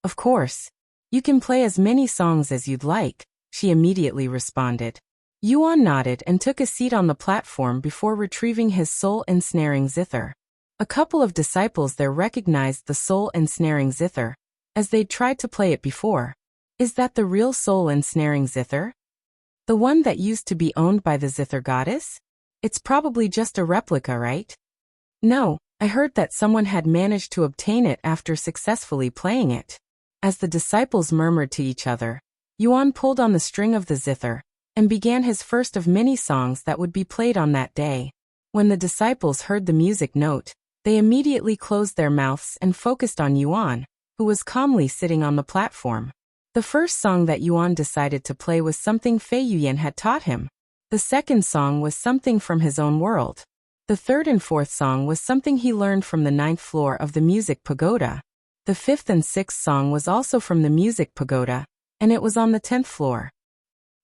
Of course. You can play as many songs as you'd like, she immediately responded. Yuan nodded and took a seat on the platform before retrieving his soul-ensnaring zither. A couple of disciples there recognized the soul-ensnaring zither, as they'd tried to play it before. Is that the real soul-ensnaring zither? The one that used to be owned by the zither goddess? It's probably just a replica, right? No, I heard that someone had managed to obtain it after successfully playing it. As the disciples murmured to each other, Yuan pulled on the string of the zither and began his first of many songs that would be played on that day. When the disciples heard the music note, they immediately closed their mouths and focused on Yuan, who was calmly sitting on the platform. The first song that Yuan decided to play was something Fei Yuyan had taught him. The second song was something from his own world. The third and fourth song was something he learned from the 9th floor of the music pagoda. The fifth and sixth song was also from the music pagoda, and it was on the 10th floor.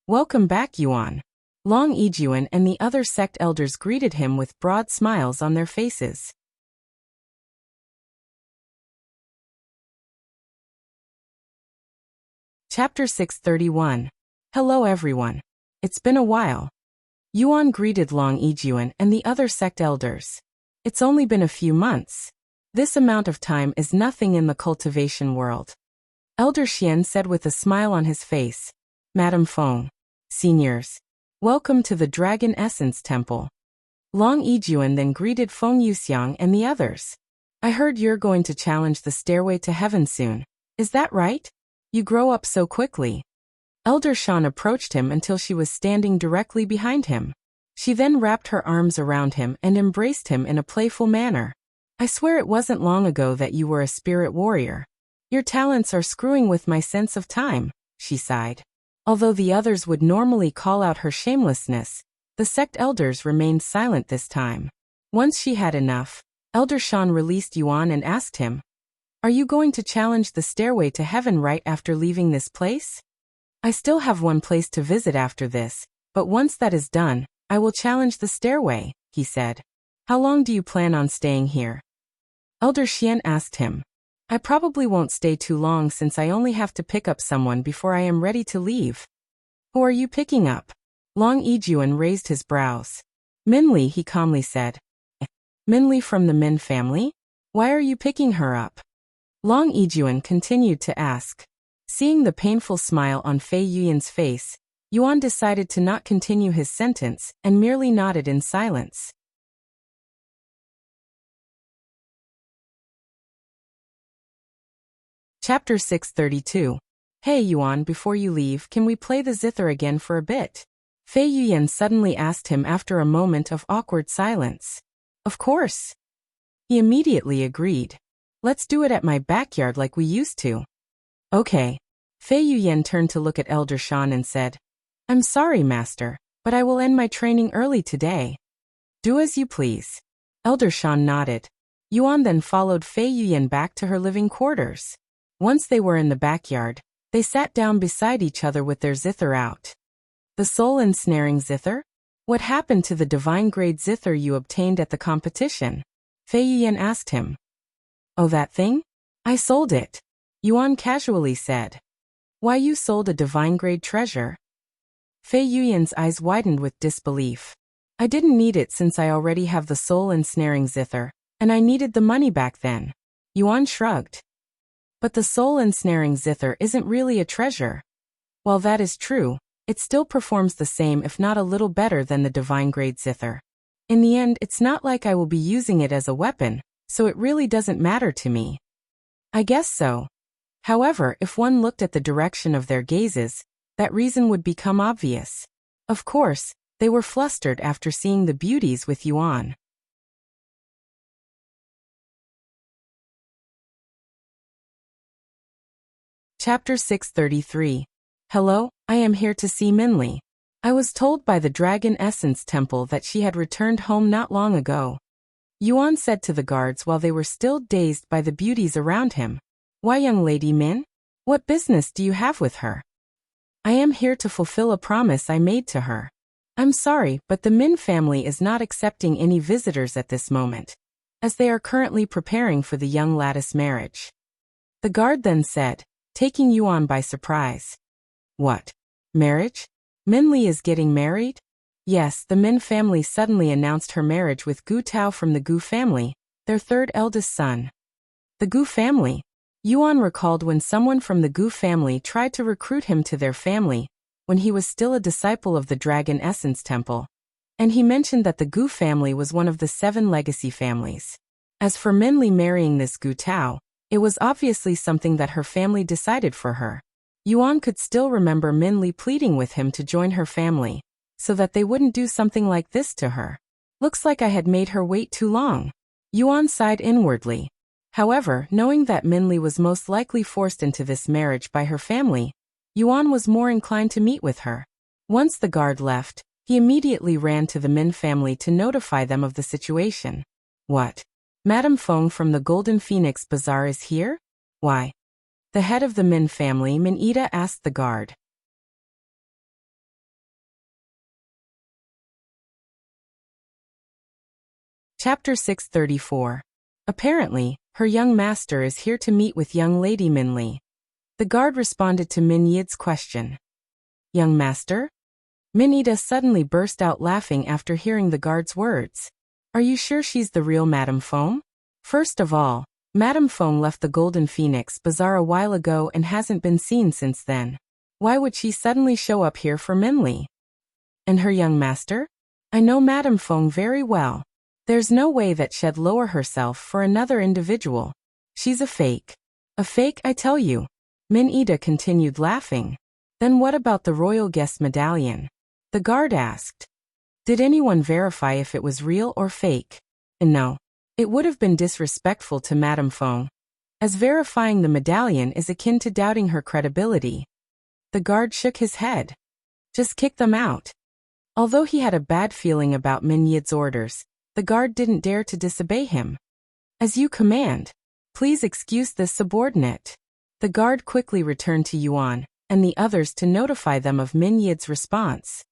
Welcome back, Yuan. Long Yijuan and the other sect elders greeted him with broad smiles on their faces. Chapter 631. Hello everyone. It's been a while. Yuan greeted Long Yijuan and the other sect elders. It's only been a few months. This amount of time is nothing in the cultivation world. Elder Xian said with a smile on his face. Madam Feng. Seniors. Welcome to the Dragon Essence Temple. Long Yijuan then greeted Feng Liuxiang and the others. I heard you're going to challenge the stairway to heaven soon. Is that right? You grow up so quickly. Elder Shan approached him until she was standing directly behind him. She then wrapped her arms around him and embraced him in a playful manner. I swear it wasn't long ago that you were a spirit warrior. Your talents are screwing with my sense of time, she sighed. Although the others would normally call out her shamelessness, the sect elders remained silent this time. Once she had enough, Elder Shan released Yuan and asked him, Are you going to challenge the stairway to heaven right after leaving this place? I still have one place to visit after this, but once that is done, I will challenge the stairway, he said. How long do you plan on staying here? Elder Xian asked him. I probably won't stay too long since I only have to pick up someone before I am ready to leave. Who are you picking up? Long Yijuan raised his brows. Minli, he calmly said. Minli from the Min family? Why are you picking her up? Long Yijuan continued to ask. Seeing the painful smile on Fei Yuyan's face, Yuan decided to not continue his sentence and merely nodded in silence. Chapter 632. Hey Yuan, before you leave, can we play the zither again for a bit? Fei Yuyan suddenly asked him after a moment of awkward silence. Of course. He immediately agreed. Let's do it at my backyard like we used to. Okay. Fei Yuyan turned to look at Elder Shan and said, I'm sorry, Master, but I will end my training early today. Do as you please. Elder Shan nodded. Yuan then followed Fei Yuyan back to her living quarters. Once they were in the backyard, they sat down beside each other with their zither out. The soul-ensnaring zither? What happened to the divine-grade zither you obtained at the competition? Fei Yuyan asked him. Oh, that thing? I sold it. Yuan casually said. Why you sold a divine-grade treasure? Fei Yuyan's eyes widened with disbelief. I didn't need it since I already have the soul-ensnaring zither, and I needed the money back then. Yuan shrugged. But the soul-ensnaring zither isn't really a treasure. While that is true, it still performs the same if not a little better than the divine-grade zither. In the end, it's not like I will be using it as a weapon, so it really doesn't matter to me. I guess so. However, if one looked at the direction of their gazes, that reason would become obvious. Of course, they were flustered after seeing the beauties with Yuan. Chapter 633. Hello, I am here to see Minli. I was told by the Dragon Essence Temple that she had returned home not long ago. Yuan said to the guards while they were still dazed by the beauties around him. Why, young lady Min? What business do you have with her? I am here to fulfill a promise I made to her. I'm sorry, but the Min family is not accepting any visitors at this moment, as they are currently preparing for the young lattice marriage. The guard then said, taking Yuan by surprise. What? Marriage? Minli is getting married? Yes, the Min family suddenly announced her marriage with Gu Tao from the Gu family, their third eldest son. The Gu family. Yuan recalled when someone from the Gu family tried to recruit him to their family, when he was still a disciple of the Dragon Essence Temple. And he mentioned that the Gu family was one of the 7 legacy families. As for Minli marrying this Gu Tao, it was obviously something that her family decided for her. Yuan could still remember Minli pleading with him to join her family, so that they wouldn't do something like this to her. Looks like I had made her wait too long. Yuan sighed inwardly. However, knowing that Minli was most likely forced into this marriage by her family, Yuan was more inclined to meet with her. Once the guard left, he immediately ran to the Min family to notify them of the situation. What? Madame Feng from the Golden Phoenix Bazaar is here? Why? The head of the Min family, Min Ida, asked the guard. Chapter 634. Apparently, her young master is here to meet with young lady Minli. The guard responded to Min Yid's question. Young master? Min Ida suddenly burst out laughing after hearing the guard's words. Are you sure she's the real Madame Feng? First of all, Madame Feng left the Golden Phoenix Bazaar a while ago and hasn't been seen since then. Why would she suddenly show up here for Minli? And her young master? I know Madame Feng very well. There's no way that she'd lower herself for another individual. She's a fake. A fake, I tell you. Min Ida continued laughing. Then what about the royal guest medallion? The guard asked. Did anyone verify if it was real or fake? And no. It would have been disrespectful to Madame Feng, as verifying the medallion is akin to doubting her credibility. The guard shook his head. Just kick them out. Although he had a bad feeling about Min Yid's orders, the guard didn't dare to disobey him. As you command. Please excuse this subordinate. The guard quickly returned to Yuan and the others to notify them of Min Yid's response.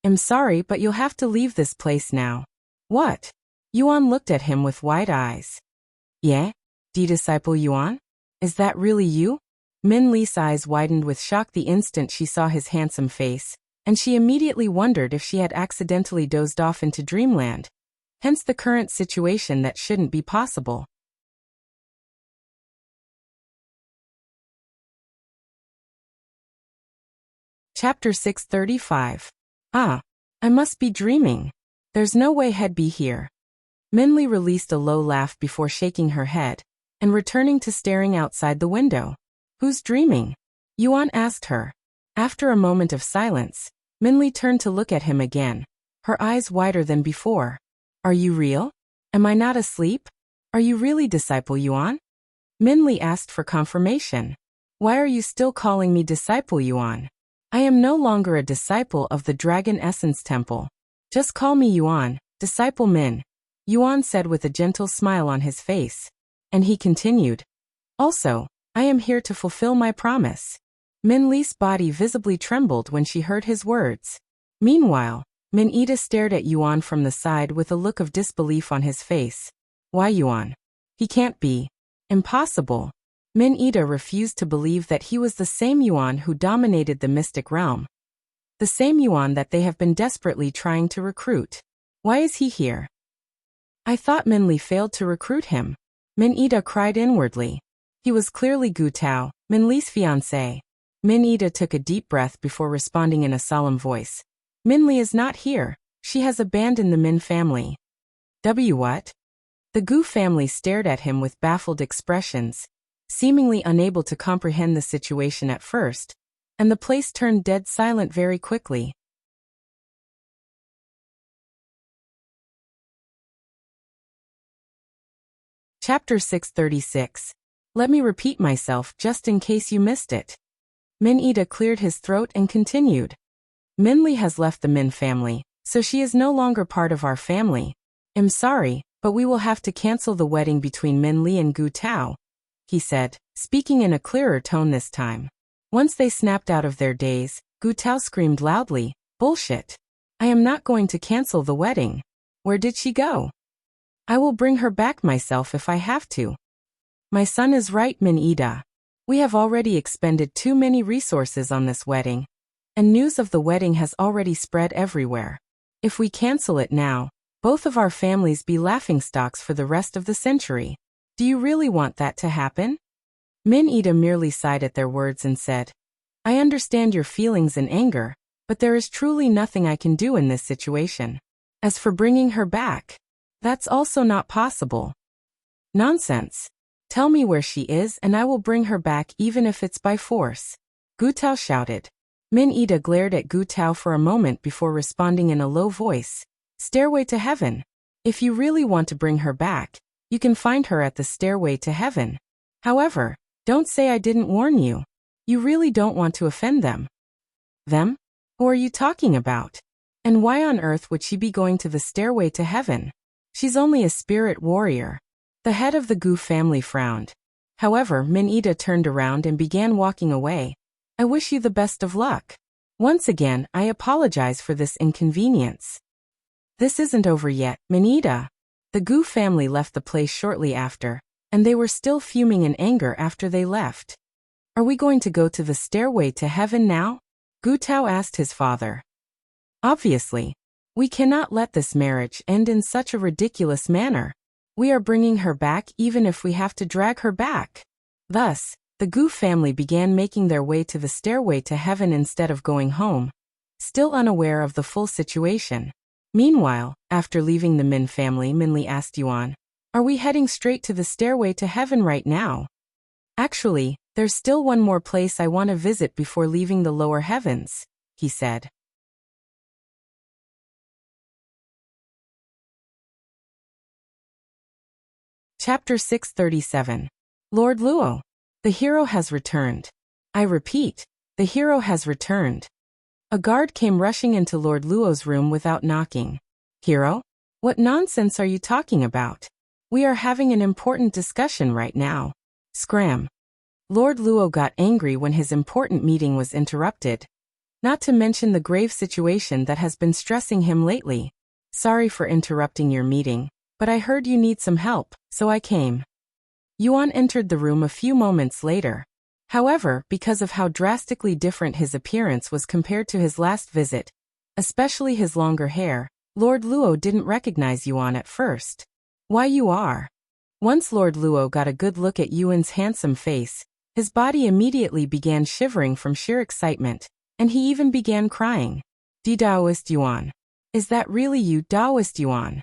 I'm sorry, but you'll have to leave this place now. What? Yuan looked at him with wide eyes. Yeah? Disciple Yuan? Is that really you? Min Li's eyes widened with shock the instant she saw his handsome face, and she immediately wondered if she had accidentally dozed off into dreamland. Hence the current situation that shouldn't be possible. Chapter 635. Ah, I must be dreaming. There's no way he'd be here. Minli released a low laugh before shaking her head and returning to staring outside the window. Who's dreaming? Yuan asked her. After a moment of silence, Minli turned to look at him again, her eyes wider than before. Are you real? Am I not asleep? Are you really disciple Yuan? Minli asked for confirmation. Why are you still calling me disciple Yuan? I am no longer a disciple of the Dragon Essence Temple. Just call me Yuan, disciple Min, Yuan said with a gentle smile on his face. And he continued. Also, I am here to fulfill my promise. Min Li's body visibly trembled when she heard his words. Meanwhile, Min Ida stared at Yuan from the side with a look of disbelief on his face. Why Yuan? He can't be. Impossible. Min Ida refused to believe that he was the same Yuan who dominated the mystic realm. The same Yuan that they have been desperately trying to recruit. Why is he here? I thought Min Li failed to recruit him. Min Ida cried inwardly. He was clearly Gu Tao, Min Li's fiancé. Min Ida took a deep breath before responding in a solemn voice. Min Li is not here. She has abandoned the Min family. What? The Gu family stared at him with baffled expressions, seemingly unable to comprehend the situation at first, and the place turned dead silent very quickly. Chapter 636. Let me repeat myself just in case you missed it. Min Ida cleared his throat and continued. Min Li has left the Min family, so she is no longer part of our family. I'm sorry, but we will have to cancel the wedding between Min Li and Gu Tao, he said, speaking in a clearer tone this time. Once they snapped out of their daze, Gu Tao screamed loudly, Bullshit. I am not going to cancel the wedding. Where did she go? I will bring her back myself if I have to. My son is right, Min Ida. We have already expended too many resources on this wedding, and news of the wedding has already spread everywhere. If we cancel it now, Both of our families be laughingstocks for the rest of the century. Do you really want that to happen? Min-Ida merely sighed at their words and said, I understand your feelings and anger, but there is truly nothing I can do in this situation. As for bringing her back, that's also not possible. Nonsense. Tell me where she is and I will bring her back even if it's by force. Gu Tao shouted. Min-Ida glared at Gu Tao for a moment before responding in a low voice. Stairway to Heaven. If you really want to bring her back, you can find her at the Stairway to Heaven. However, don't say I didn't warn you. You really don't want to offend them. Them? Who are you talking about? And why on earth would she be going to the Stairway to Heaven? She's only a spirit warrior. The head of the Gu family frowned. However, Min-Ida turned around and began walking away. I wish you the best of luck. Once again, I apologize for this inconvenience. This isn't over yet, Min-Ida. The Gu family left the place shortly after, and they were still fuming in anger after they left. Are we going to go to the Stairway to Heaven now? Gu Tao asked his father. Obviously. We cannot let this marriage end in such a ridiculous manner. We are bringing her back even if we have to drag her back. Thus, the Gu family began making their way to the Stairway to Heaven instead of going home, still unaware of the full situation. Meanwhile, after leaving the Min family, Minli asked Yuan, are we heading straight to the Stairway to Heaven right now? Actually, there's still one more place I want to visit before leaving the lower heavens, he said. Chapter 637. Lord Luo. The hero has returned. I repeat, the hero has returned. A guard came rushing into Lord Luo's room without knocking. Hero? What nonsense are you talking about? We are having an important discussion right now. Scram. Lord Luo got angry when his important meeting was interrupted. Not to mention the grave situation that has been stressing him lately. Sorry for interrupting your meeting, but I heard you need some help, so I came. Yuan entered the room a few moments later. However, because of how drastically different his appearance was compared to his last visit, especially his longer hair, Lord Luo didn't recognize Yuan at first. Why you are? Once Lord Luo got a good look at Yuan's handsome face, his body immediately began shivering from sheer excitement, and he even began crying. Daoist Yuan. Is that really you, Daoist Yuan?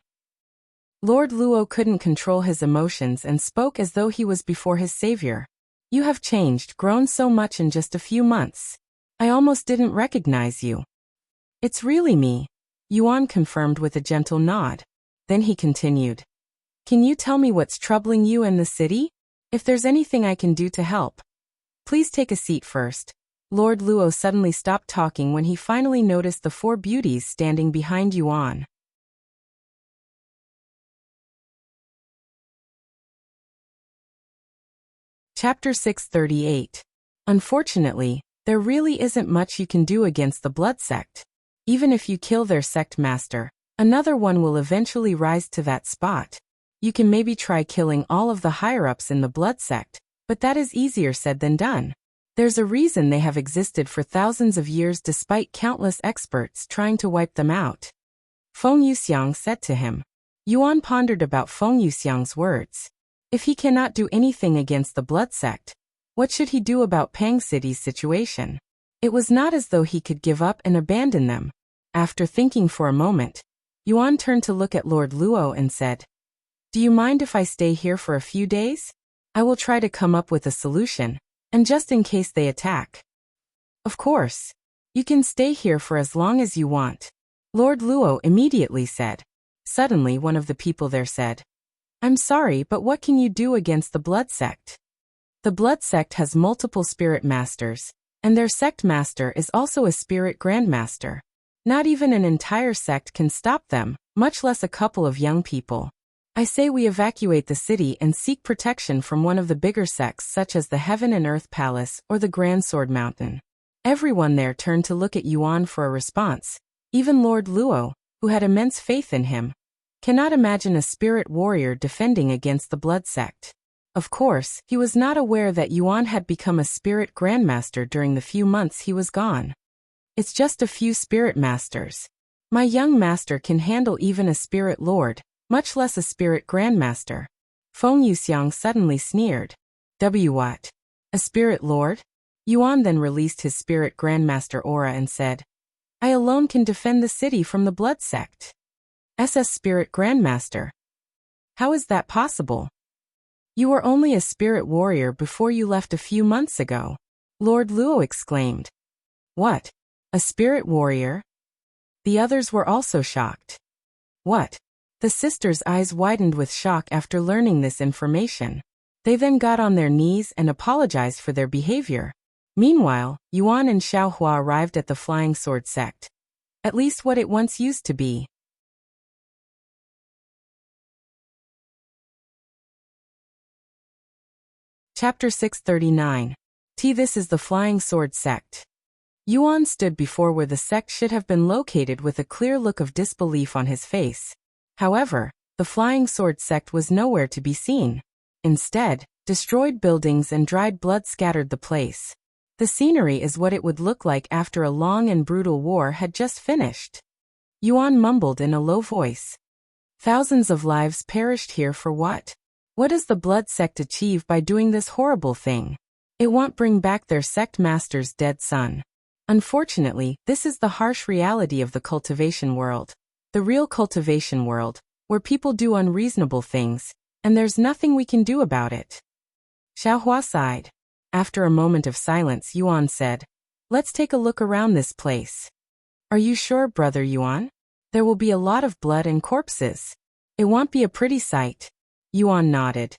Lord Luo couldn't control his emotions and spoke as though he was before his savior. You have changed, grown so much in just a few months. I almost didn't recognize you. It's really me, Yuan confirmed with a gentle nod. Then he continued. Can you tell me what's troubling you in the city? If there's anything I can do to help. Please take a seat first. Lord Luo suddenly stopped talking when he finally noticed the four beauties standing behind Yuan. Chapter 638. Unfortunately, there really isn't much you can do against the blood sect. Even if you kill their sect master, another one will eventually rise to that spot. You can maybe try killing all of the higher-ups in the blood sect, but that is easier said than done. There's a reason they have existed for thousands of years despite countless experts trying to wipe them out. Feng Liuxiang said to him. Yuan pondered about Feng Liuxiang's words. If he cannot do anything against the blood sect, what should he do about Pang City's situation? It was not as though he could give up and abandon them. After thinking for a moment, Yuan turned to look at Lord Luo and said, Do you mind if I stay here for a few days? I will try to come up with a solution, and just in case they attack. Of course. You can stay here for as long as you want. Lord Luo immediately said. Suddenly one of the people there said, I'm sorry, but what can you do against the blood sect? The blood sect has multiple spirit masters, and their sect master is also a spirit grandmaster. Not even an entire sect can stop them, much less a couple of young people. I say we evacuate the city and seek protection from one of the bigger sects such as the Heaven and Earth Palace or the Grand Sword Mountain. Everyone there turned to look at Yuan for a response. Even Lord Luo, who had immense faith in him, cannot imagine a spirit warrior defending against the blood sect. Of course, he was not aware that Yuan had become a spirit grandmaster during the few months he was gone. It's just a few spirit masters. My young master can handle even a spirit lord, much less a spirit grandmaster. Liuxiang suddenly sneered. What? A spirit lord? Yuan then released his spirit grandmaster aura and said, I alone can defend the city from the blood sect. SS spirit grandmaster. How is that possible? You were only a spirit warrior before you left a few months ago. Lord Luo exclaimed. What? A spirit warrior? The others were also shocked. What? The sisters' eyes widened with shock after learning this information. They then got on their knees and apologized for their behavior. Meanwhile, Yuan and Xiaohua arrived at the Flying Sword sect. At least what it once used to be. Chapter 639. This is the Flying Sword sect. Yuan stood before where the sect should have been located with a clear look of disbelief on his face. However, the Flying Sword sect was nowhere to be seen. Instead, destroyed buildings and dried blood scattered the place. The scenery is what it would look like after a long and brutal war had just finished. Yuan mumbled in a low voice. Thousands of lives perished here for what? What does the blood sect achieve by doing this horrible thing? It won't bring back their sect master's dead son. Unfortunately, this is the harsh reality of the cultivation world. The real cultivation world, where people do unreasonable things, and there's nothing we can do about it. Xiaohua sighed. After a moment of silence, Yuan said, Let's take a look around this place. Are you sure, Brother Yuan? There will be a lot of blood and corpses. It won't be a pretty sight. Yuan nodded.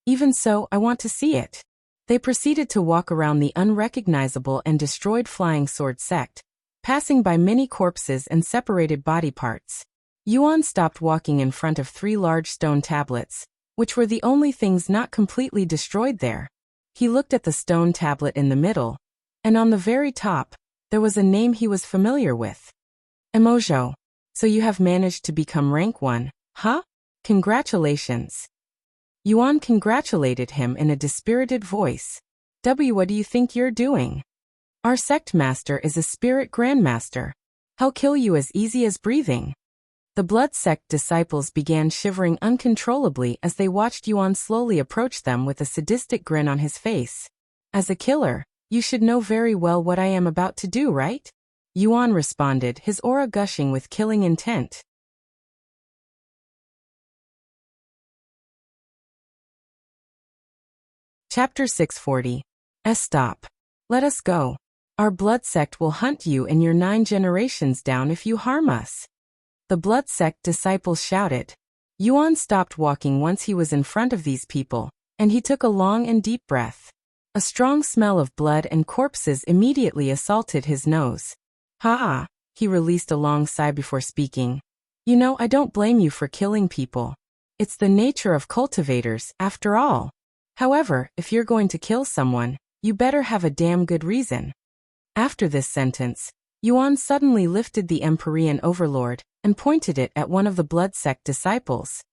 Even so, I want to see it. They proceeded to walk around the unrecognizable and destroyed Flying Sword sect, passing by many corpses and separated body parts. Yuan stopped walking in front of 3 large stone tablets, which were the only things not completely destroyed there. He looked at the stone tablet in the middle, and on the very top, there was a name he was familiar with. Emojo. So you have managed to become rank 1, huh? Congratulations. Yuan congratulated him in a dispirited voice. What do you think you're doing? Our sect master is a spirit grandmaster. He'll kill you as easy as breathing. The blood sect disciples began shivering uncontrollably as they watched Yuan slowly approach them with a sadistic grin on his face. As a killer, you should know very well what I am about to do, right? Yuan responded, his aura gushing with killing intent. Chapter 640. Stop. Let us go. Our blood sect will hunt you and your 9 generations down if you harm us. The blood sect disciples shouted. Yuan stopped walking once he was in front of these people, and he took a long and deep breath. A strong smell of blood and corpses immediately assaulted his nose. Ha! He released a long sigh before speaking. You know, I don't blame you for killing people. It's the nature of cultivators, after all. However, if you're going to kill someone, you better have a damn good reason. After this sentence, Yuan suddenly lifted the Empyrean Overlord and pointed it at one of the blood sect disciples.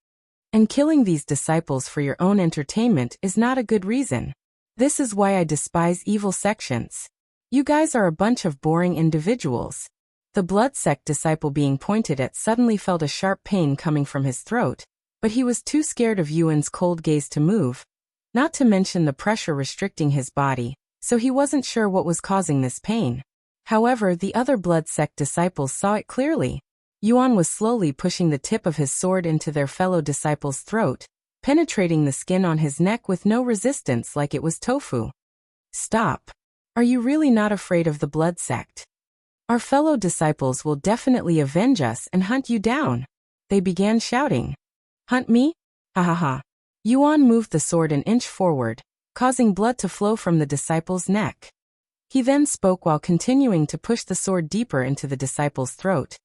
And killing these disciples for your own entertainment is not a good reason. This is why I despise evil sections. You guys are a bunch of boring individuals. The blood sect disciple being pointed at suddenly felt a sharp pain coming from his throat, but he was too scared of Yuan's cold gaze to move, not to mention the pressure restricting his body, so he wasn't sure what was causing this pain. However, the other blood sect disciples saw it clearly. Yuan was slowly pushing the tip of his sword into their fellow disciple's throat, penetrating the skin on his neck with no resistance like it was tofu. Stop. Are you really not afraid of the blood sect? Our fellow disciples will definitely avenge us and hunt you down. They began shouting. Hunt me? Ha ha ha. Yuan moved the sword an inch forward, causing blood to flow from the disciple's neck. He then spoke while continuing to push the sword deeper into the disciple's throat.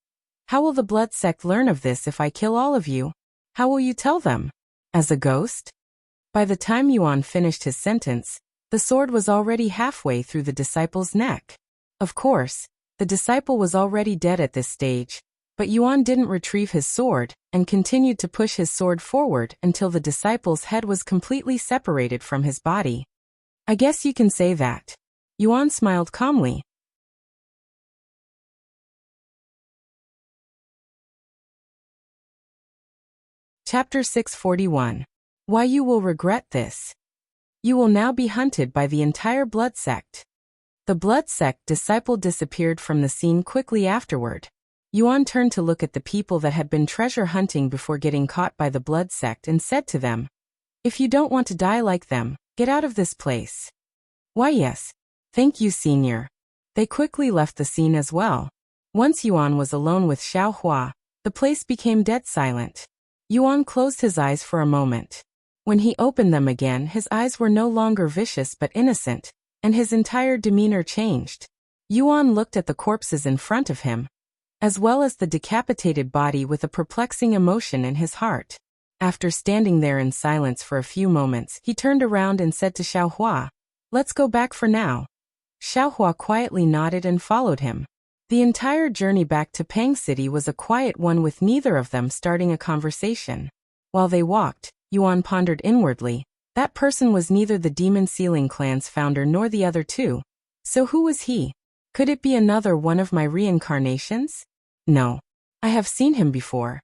How will the blood sect learn of this if I kill all of you? How will you tell them? As a ghost? By the time Yuan finished his sentence, the sword was already halfway through the disciple's neck. Of course, the disciple was already dead at this stage, but Yuan didn't retrieve his sword and continued to push his sword forward until the disciple's head was completely separated from his body. I guess you can say that. Yuan smiled calmly. Chapter 641. Why you will regret this. You will now be hunted by the entire blood sect. The blood sect disciple disappeared from the scene quickly afterward. Yuan turned to look at the people that had been treasure hunting before getting caught by the blood sect and said to them, "If you don't want to die like them, get out of this place." "Why yes. Thank you, senior." They quickly left the scene as well. Once Yuan was alone with Xiao Hua, the place became dead silent. Yuan closed his eyes for a moment. When he opened them again, his eyes were no longer vicious but innocent, and his entire demeanor changed. Yuan looked at the corpses in front of him, as well as the decapitated body, with a perplexing emotion in his heart. After standing there in silence for a few moments, he turned around and said to Xiao Hua, "Let's go back for now." Xiao Hua quietly nodded and followed him. The entire journey back to Pang City was a quiet one, with neither of them starting a conversation. While they walked, Yuan pondered inwardly. That person was neither the Demon Sealing Clan's founder nor the other two. So who was he? Could it be another one of my reincarnations? No. I have seen him before.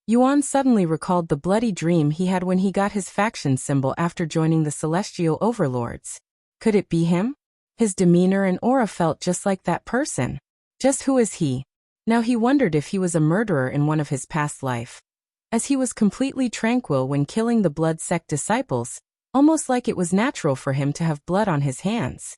Yuan suddenly recalled the bloody dream he had when he got his faction symbol after joining the Celestial Overlords. Could it be him? His demeanor and aura felt just like that person. Just who is he? Now he wondered if he was a murderer in one of his past life, as he was completely tranquil when killing the blood sect disciples, almost like it was natural for him to have blood on his hands.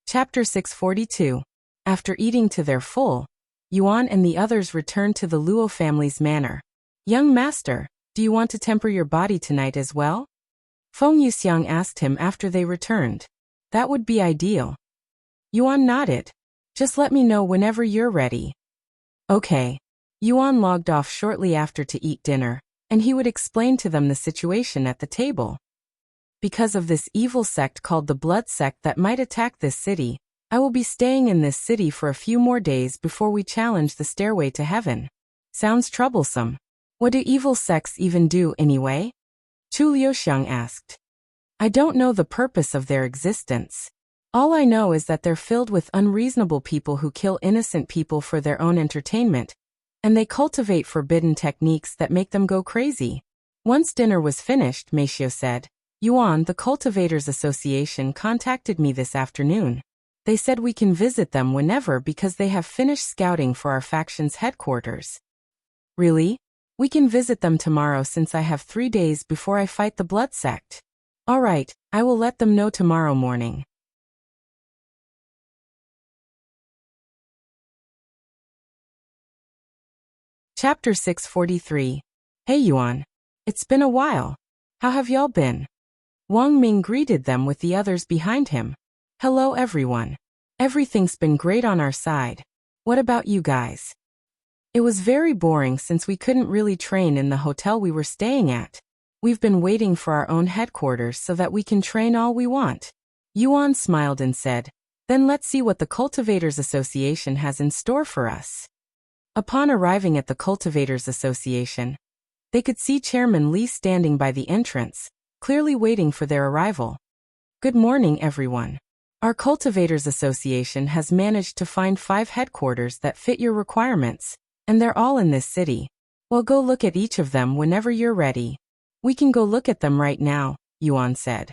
Chapter 642. After eating to their full, Yuan and the others returned to the Luo family's manor. "Young master, do you want to temper your body tonight as well?" Liuxiang asked him after they returned. "That would be ideal." Yuan nodded. "Just let me know whenever you're ready." Okay. Yuan logged off shortly after to eat dinner, and he would explain to them the situation at the table. "Because of this evil sect called the Blood Sect that might attack this city, I will be staying in this city for a few more days before we challenge the stairway to heaven." Sounds troublesome. What do evil sects even do anyway? Liuxiang asked. "I don't know the purpose of their existence. All I know is that they're filled with unreasonable people who kill innocent people for their own entertainment, and they cultivate forbidden techniques that make them go crazy." Once dinner was finished, Meishio said, "Yuan, the Cultivators Association contacted me this afternoon. They said we can visit them whenever because they have finished scouting for our faction's headquarters." "Really? We can visit them tomorrow since I have 3 days before I fight the Blood Sect." "All right, I will let them know tomorrow morning." Chapter 643. Hey Yuan. It's been a while. How have y'all been? Wang Ming greeted them with the others behind him. "Hello everyone. Everything's been great on our side. What about you guys?" "It was very boring since we couldn't really train in the hotel we were staying at. We've been waiting for our own headquarters so that we can train all we want." Yuan smiled and said, "Then let's see what the Cultivators Association has in store for us." Upon arriving at the Cultivators Association, they could see Chairman Li standing by the entrance, clearly waiting for their arrival. "Good morning, everyone. Our Cultivators Association has managed to find 5 headquarters that fit your requirements, and they're all in this city. Well, go look at each of them whenever you're ready." "We can go look at them right now," Yuan said.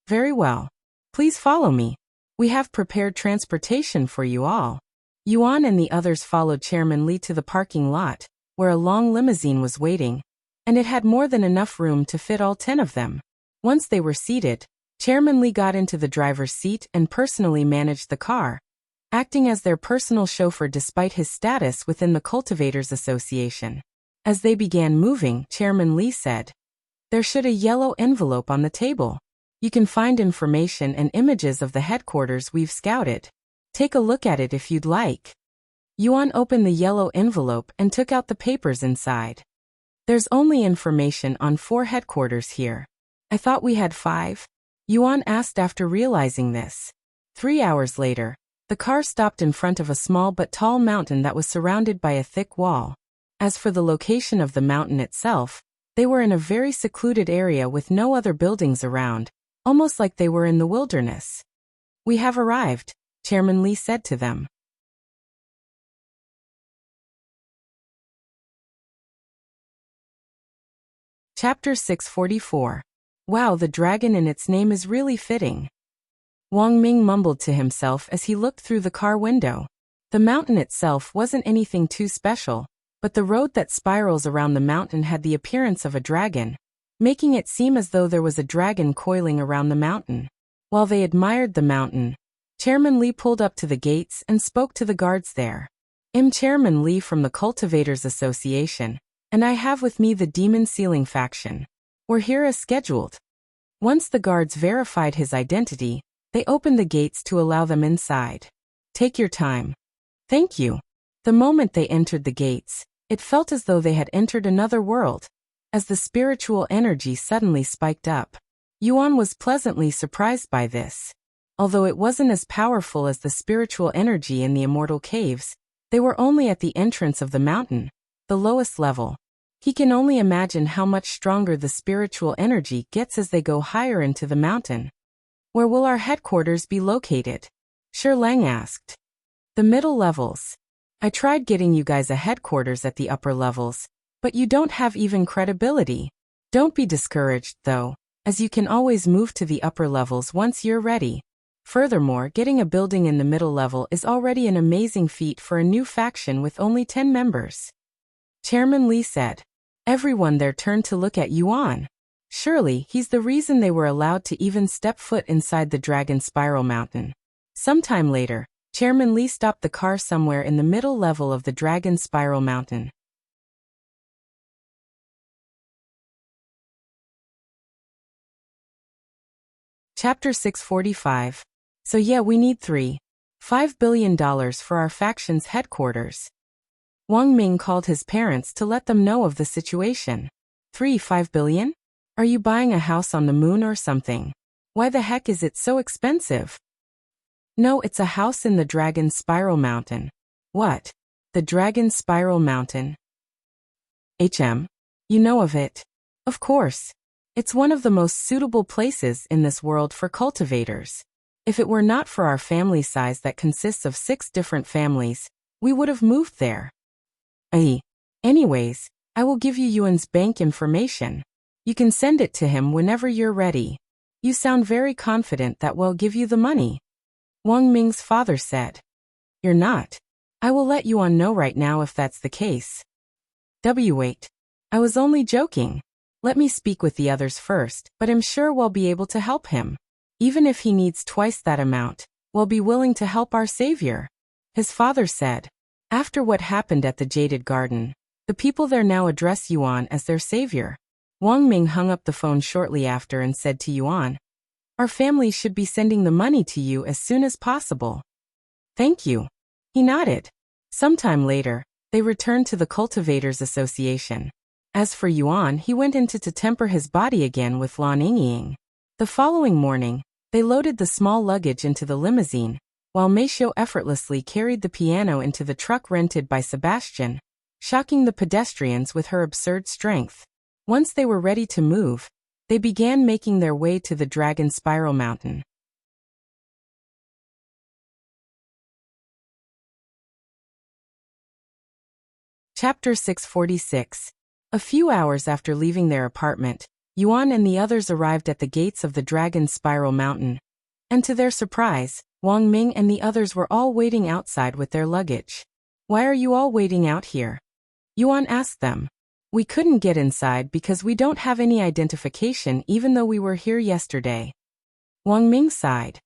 "Very well. Please follow me. We have prepared transportation for you all." Yuan and the others followed Chairman Li to the parking lot, where a long limousine was waiting, and it had more than enough room to fit all 10 of them. Once they were seated, Chairman Li got into the driver's seat and personally managed the car, acting as their personal chauffeur despite his status within the Cultivators Association. As they began moving, Chairman Li said, "There should a yellow envelope on the table. You can find information and images of the headquarters we've scouted. Take a look at it if you'd like." Yuan opened the yellow envelope and took out the papers inside. "There's only information on 4 headquarters here. I thought we had 5. Yuan asked after realizing this. 3 hours later, the car stopped in front of a small but tall mountain that was surrounded by a thick wall. As for the location of the mountain itself, they were in a very secluded area with no other buildings around, almost like they were in the wilderness. "We have arrived," Chairman Li said to them. Chapter 644. Wow, the dragon in its name is really fitting. Wang Ming mumbled to himself as he looked through the car window. The mountain itself wasn't anything too special, but the road that spirals around the mountain had the appearance of a dragon, making it seem as though there was a dragon coiling around the mountain. While they admired the mountain, Chairman Li pulled up to the gates and spoke to the guards there. I'm Chairman Li from the Cultivators Association, and I have with me the Demon Sealing faction. We're here as scheduled. Once the guards verified his identity, they opened the gates to allow them inside. Take your time. Thank you. The moment they entered the gates, it felt as though they had entered another world, as the spiritual energy suddenly spiked up. Yuan was pleasantly surprised by this. Although it wasn't as powerful as the spiritual energy in the immortal caves, they were only at the entrance of the mountain, the lowest level. He can only imagine how much stronger the spiritual energy gets as they go higher into the mountain. Where will our headquarters be located? Shi Lang asked. The middle levels. I tried getting you guys a headquarters at the upper levels, but you don't have even credibility. Don't be discouraged, though, as you can always move to the upper levels once you're ready. Furthermore, getting a building in the middle level is already an amazing feat for a new faction with only 10 members. Chairman Li said. Everyone there turned to look at Yuan. Surely, he's the reason they were allowed to even step foot inside the Dragon Spiral Mountain. Sometime later, Chairman Li stopped the car somewhere in the middle level of the Dragon Spiral Mountain. Chapter 645. So yeah, we need $5 billion for our faction's headquarters. Wang Ming called his parents to let them know of the situation. $5 billion? Are you buying a house on the moon or something? Why the heck is it so expensive? No, it's a house in the Dragon Spiral Mountain. What? The Dragon Spiral Mountain? You know of it? Of course. It's one of the most suitable places in this world for cultivators. If it were not for our family size that consists of 6 different families, we would have moved there. Anyways, I will give you Yuan's bank information. You can send it to him whenever you're ready. You sound very confident that we'll give you the money. Wang Ming's father said. You're not. I will let Yuan know right now if that's the case. Wait. I was only joking. Let me speak with the others first, but I'm sure we'll be able to help him. Even if he needs twice that amount, we'll be willing to help our savior. His father said. After what happened at the Jaded Garden, the people there now address Yuan as their savior. Wang Ming hung up the phone shortly after and said to Yuan, our family should be sending the money to you as soon as possible. Thank you. He nodded. Sometime later, they returned to the Cultivators Association. As for Yuan, he went into to temper his body again with Lan Yingying. The following morning, they loaded the small luggage into the limousine, while Meisho effortlessly carried the piano into the truck rented by Sebastian, shocking the pedestrians with her absurd strength. Once they were ready to move, they began making their way to the Dragon Spiral Mountain. Chapter 646. A few hours after leaving their apartment, Yuan and the others arrived at the gates of the Dragon Spiral Mountain. And to their surprise, Wang Ming and the others were all waiting outside with their luggage. Why are you all waiting out here? Yuan asked them. We couldn't get inside because we don't have any identification even though we were here yesterday. Wang Ming sighed.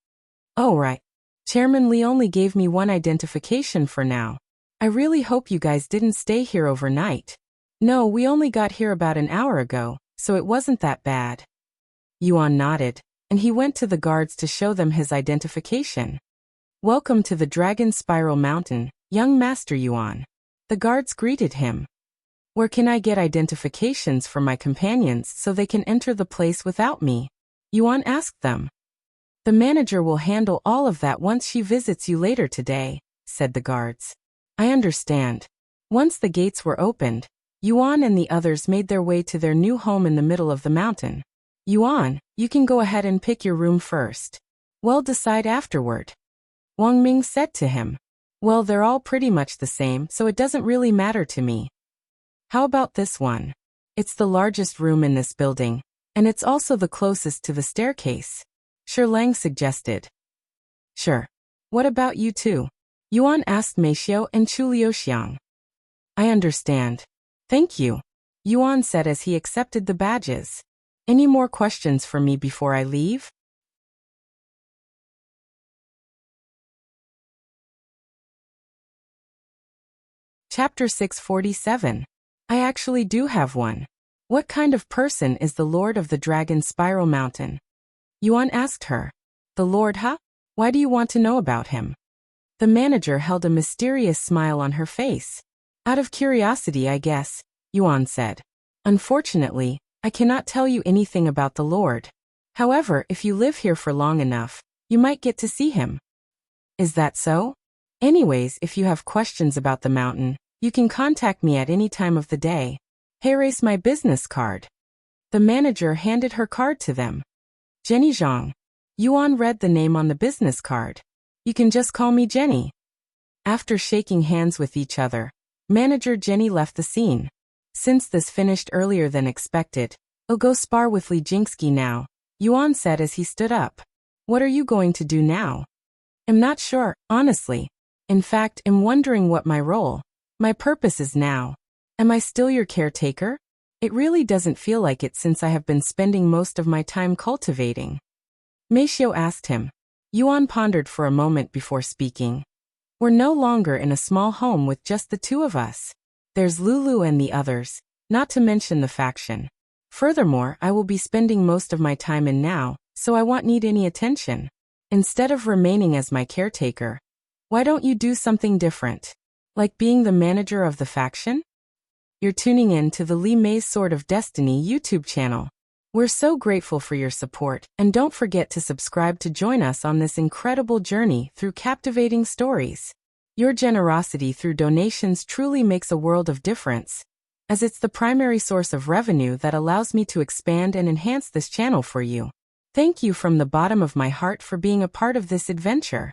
Oh right. Chairman Li only gave me one identification for now. I really hope you guys didn't stay here overnight. No, we only got here about an hour ago, so it wasn't that bad. Yuan nodded, and he went to the guards to show them his identification. Welcome to the Dragon Spiral Mountain, young Master Yuan. The guards greeted him. Where can I get identifications for my companions so they can enter the place without me? Yuan asked them. The manager will handle all of that once she visits you later today, said the guards. I understand. Once the gates were opened, Yuan and the others made their way to their new home in the middle of the mountain. Yuan, you can go ahead and pick your room first. We'll decide afterward. Wang Ming said to him. Well, they're all pretty much the same, so it doesn't really matter to me. How about this one? It's the largest room in this building, and it's also the closest to the staircase. Lang suggested. Sure. What about you two? Yuan asked Meishio and Liuxiang. I understand. Thank you, Yuan said as he accepted the badges. Any more questions for me before I leave? Chapter 647. I actually do have one. What kind of person is the Lord of the Dragon Spiral Mountain? Yuan asked her. The Lord, huh? Why do you want to know about him? The manager held a mysterious smile on her face. Out of curiosity, I guess, Yuan said. Unfortunately, I cannot tell you anything about the Lord. However, if you live here for long enough, you might get to see him. Is that so? Anyways, if you have questions about the mountain, you can contact me at any time of the day. Here's my business card. The manager handed her card to them. Jenny Zhang. Yuan read the name on the business card. You can just call me Jenny. After shaking hands with each other, manager Jenny left the scene. Since this finished earlier than expected, I'll go spar with Liuxiang now, Yuan said as he stood up. What are you going to do now? I'm not sure, honestly. In fact, I'm wondering what my purpose is now. Am I still your caretaker? It really doesn't feel like it since I have been spending most of my time cultivating. Meishio asked him. Yuan pondered for a moment before speaking. We're no longer in a small home with just the two of us. There's Lulu and the others, not to mention the faction. Furthermore, I will be spending most of my time in now, so I won't need any attention. Instead of remaining as my caretaker, why don't you do something different? Like being the manager of the faction? You're tuning in to the Li Mei's Sword of Destiny YouTube channel. We're so grateful for your support, and don't forget to subscribe to join us on this incredible journey through captivating stories. Your generosity through donations truly makes a world of difference, as it's the primary source of revenue that allows me to expand and enhance this channel for you. Thank you from the bottom of my heart for being a part of this adventure.